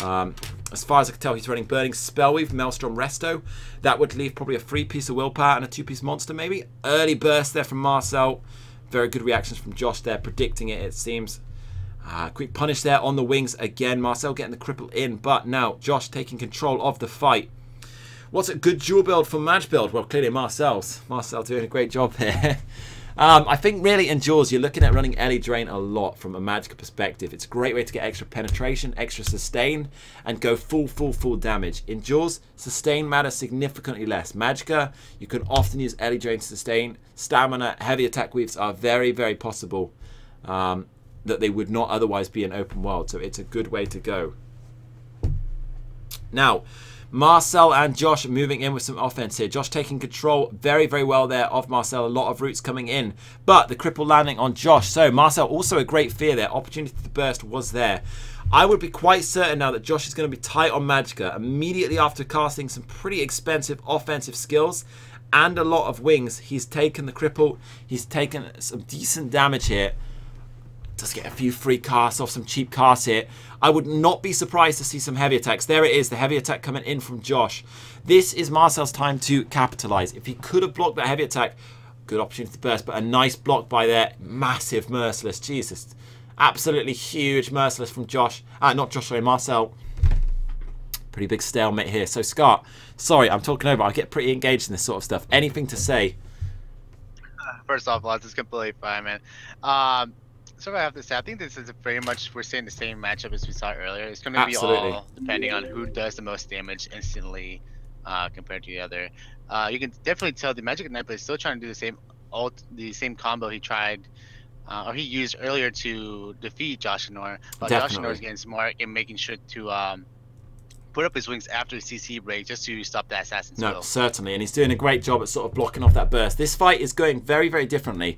As far as I can tell, he's running Burning Spellweave, Maelstrom Resto. That would leave probably a 3-piece of willpower and a 2-piece monster, maybe. Early burst there from Marcel. Very good reactions from Josh there, predicting it, it seems. Quick punish there on the wings again. Marcel getting the cripple in, but now Josh taking control of the fight. What's a good duel build for match build? Well, clearly Marcel's. Marcel doing a great job here. I think really in duels, you're looking at running Ellie Drain a lot from a Magicka perspective. It's a great way to get extra penetration, extra sustain, and go full damage. In duels, sustain matters significantly less. Magicka, you can often use Ellie Drain to sustain. Stamina, heavy attack weaves are very possible. That they would not otherwise be in open world, so it's a good way to go. Now, Marcel and Josh moving in with some offense here. Josh taking control very well there of Marcel. A lot of roots coming in, but the cripple landing on Josh. So Marcel also a great fear there. Opportunity to burst was there. I would be quite certain now that Josh is going to be tight on Magicka immediately after casting some pretty expensive offensive skills and a lot of wings. He's taken the cripple. He's taken some decent damage here. Does get a few free casts off some cheap casts here. I would not be surprised to see some heavy attacks. There it is, the heavy attack coming in from Josh. This is Marcel's time to capitalize. If he could have blocked that heavy attack, good opportunity to burst, but a nice block by there. Massive merciless, Jesus. Absolutely huge merciless from Josh. Not Josh, sorry, Marcel. Pretty big stalemate here. So Scott, sorry, I'm talking over. I get pretty engaged in this sort of stuff. Anything to say?
First off, lads, it's completely fine, man. So I have to say, I think this is very much we're seeing the same matchup as we saw earlier. It's going to be
Absolutely.
all depending on who does the most damage instantly compared to the other. You can definitely tell the Magic Knight is still trying to do the same combo he tried or he used earlier to defeat Joshinor. But Joshinor is getting smart and making sure to put up his wings after the CC break just to stop that assassin's
No,
will.
certainly, and he's doing a great job at sort of blocking off that burst. This fight is going very, very differently.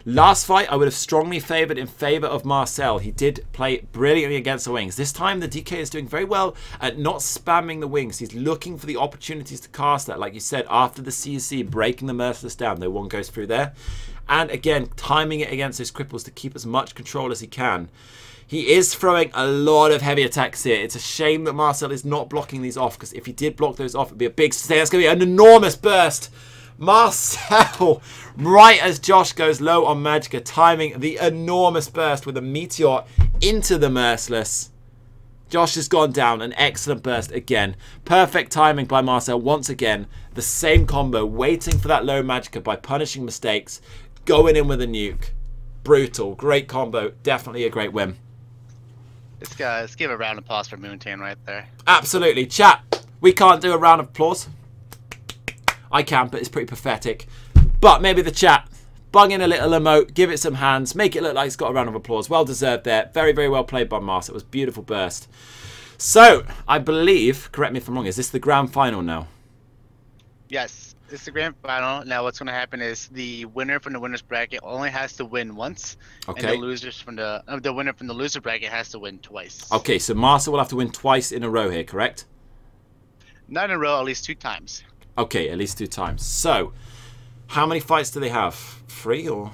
Last fight, I would have strongly favoured in favour of Marcel. He did play brilliantly against the wings. This time, the DK is doing very well at not spamming the wings. He's looking for the opportunities to cast that. Like you said, after the CC, breaking the Merciless down. No one goes through there. And again, timing it against those cripples to keep as much control as he can. He is throwing a lot of heavy attacks here. It's a shame that Marcel is not blocking these off, because if he did block those off, it would be a big stay. That's going to be an enormous burst. Marcel, right as Josh goes low on Magicka, timing the enormous burst with a meteor into the Merciless. Josh has gone down. An excellent burst again. Perfect timing by Marcel once again. The same combo, waiting for that low Magicka by punishing mistakes, going in with a nuke. Brutal. Great combo. Definitely a great win.
Let's give a round of applause for Moontan right there.
Absolutely. Chat, we can't do a round of applause. I can, but it's pretty pathetic. But maybe the chat, bung in a little emote, give it some hands, make it look like it's got a round of applause. Well deserved there. Very, very well played by Mars. It was a beautiful burst. So, I believe, correct me if I'm wrong, is this the grand final now?
Yes, it's the grand final. Now what's going to happen is the winner from the winner's bracket only has to win once.
Okay.
And the losers from the winner from the loser bracket has to win twice.
Okay, so Marcel will have to win twice in a row here, correct?
Not in a row, at least 2 times.
Okay, at least 2 times. So, how many fights do they have? 3 or?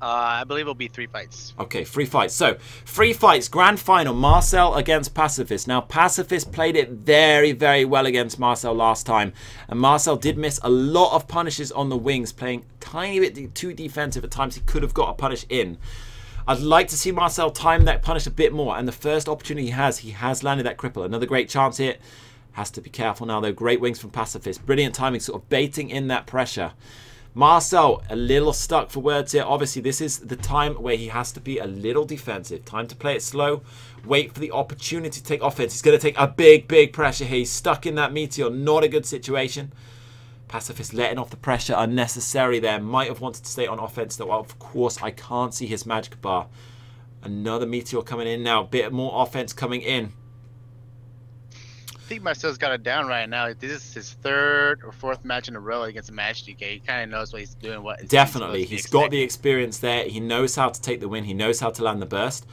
I believe it'll be 3 fights.
Okay, 3 fights. So, 3 fights, grand final, Marcel against Pacifist. Now, Pacifist played it very, very well against Marcel last time. And Marcel did miss a lot of punishes on the wings, playing tiny bit too defensive at times. He could have got a punish in. I'd like to see Marcel time that punish a bit more. And the first opportunity he has landed that cripple. Another great chance here. Has to be careful now, though. Great wings from Pacifist. Brilliant timing, sort of baiting in that pressure. Marcel, a little stuck for words here. Obviously, this is the time where he has to be a little defensive. Time to play it slow. Wait for the opportunity to take offense. He's going to take a big, big pressure here. He's stuck in that meteor. Not a good situation. Pacifist letting off the pressure unnecessary there. Might have wanted to stay on offense, though. Of course, I can't see his magic bar. Another meteor coming in now. Bit more offense coming in.
I think Marcel's got it down right now. This is his 3rd or 4th match in a row against a match DK. He kind of knows what he's doing.
Definitely. He's got the experience there. He knows how to take the win. He knows how to land the burst.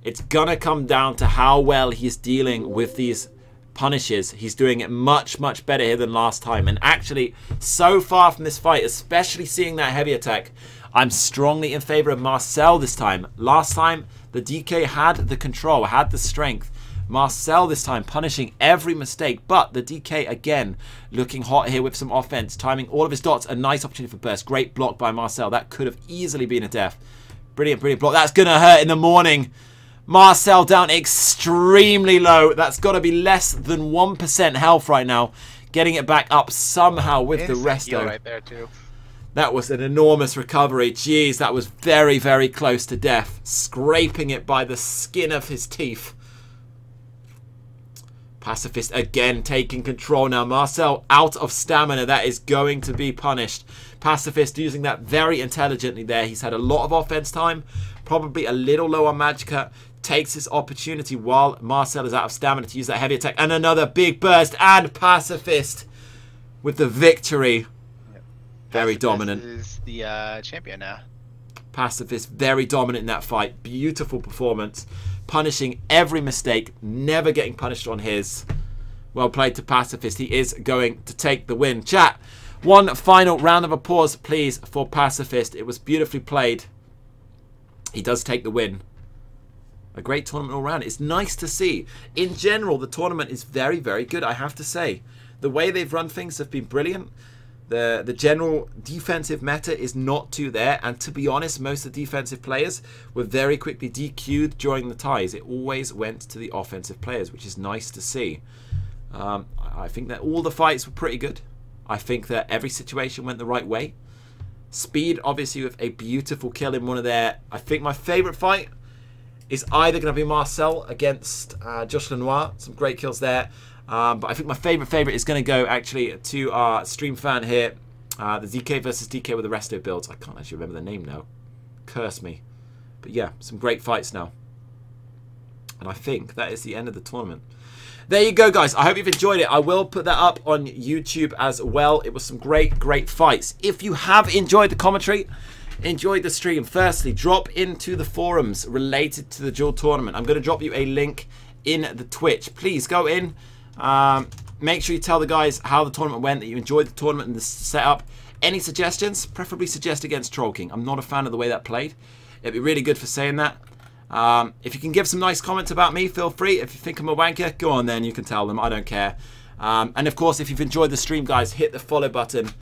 It's going to come down to how well he's dealing with these punishes. He's doing it much, much better here than last time. And actually, so far from this fight, especially seeing that heavy attack, I'm strongly in favor of Marcel this time. Last time, the DK had the control, had the strength. Marcel this time punishing every mistake, but the DK again looking hot here with some offense, timing all of his dots. A nice opportunity for burst. Great block by Marcel. That could have easily been a death. Brilliant, brilliant block. That's going to hurt in the morning. Marcel down extremely low. That's got to be less than 1% health right now. Getting it back up somehow with the resto.
Right there too.
That was an enormous recovery. Jeez, that was very, very close to death. Scraping it by the skin of his teeth. Pacifist again taking control now. Marcel out of stamina. That is going to be punished. Pacifist using that very intelligently there. He's had a lot of offense time. Probably a little low on Magicka. Takes his opportunity while Marcel is out of stamina to use that heavy attack. And another big burst. And Pacifist with the victory.
Yep.
Very
Pacifist
dominant.
Is the champion now.
Pacifist very dominant in that fight. Beautiful performance. Punishing every mistake, never getting punished on his. Well played to Pacifist. He is going to take the win. Chat, one final round of applause, please, for Pacifist. It was beautifully played. He does take the win. A great tournament all round. It's nice to see. In general, the tournament is very, very good, I have to say. The way they've run things have been brilliant. The general defensive meta is not too there, and to be honest, most of the defensive players were very quickly DQ'd during the ties. It always went to the offensive players, which is nice to see. I think that all the fights were pretty good. I think that every situation went the right way. Speed, obviously, with a beautiful kill in one of their... I think my favourite fight is either going to be Marcel against Josh Lenoir. Some great kills there. But I think my favourite is going to go, actually, to our stream fan here. The DK versus DK with the resto builds. I can't actually remember the name now. Curse me. But yeah, some great fights now. And I think that is the end of the tournament. There you go, guys. I hope you've enjoyed it. I will put that up on YouTube as well. It was some great fights. If you have enjoyed the commentary, enjoyed the stream, firstly, drop into the forums related to the Duel tournament. I'm going to drop you a link in the Twitch. Please go in. Make sure you tell the guys how the tournament went, that you enjoyed the tournament and the setup. Any suggestions? Preferably suggest against Troll King. I'm not a fan of the way that played. It'd be really good for saying that. If you can give some nice comments about me, feel free. If you think I'm a wanker, go on then. You can tell them. I don't care. And of course, if you've enjoyed the stream, guys, hit the follow button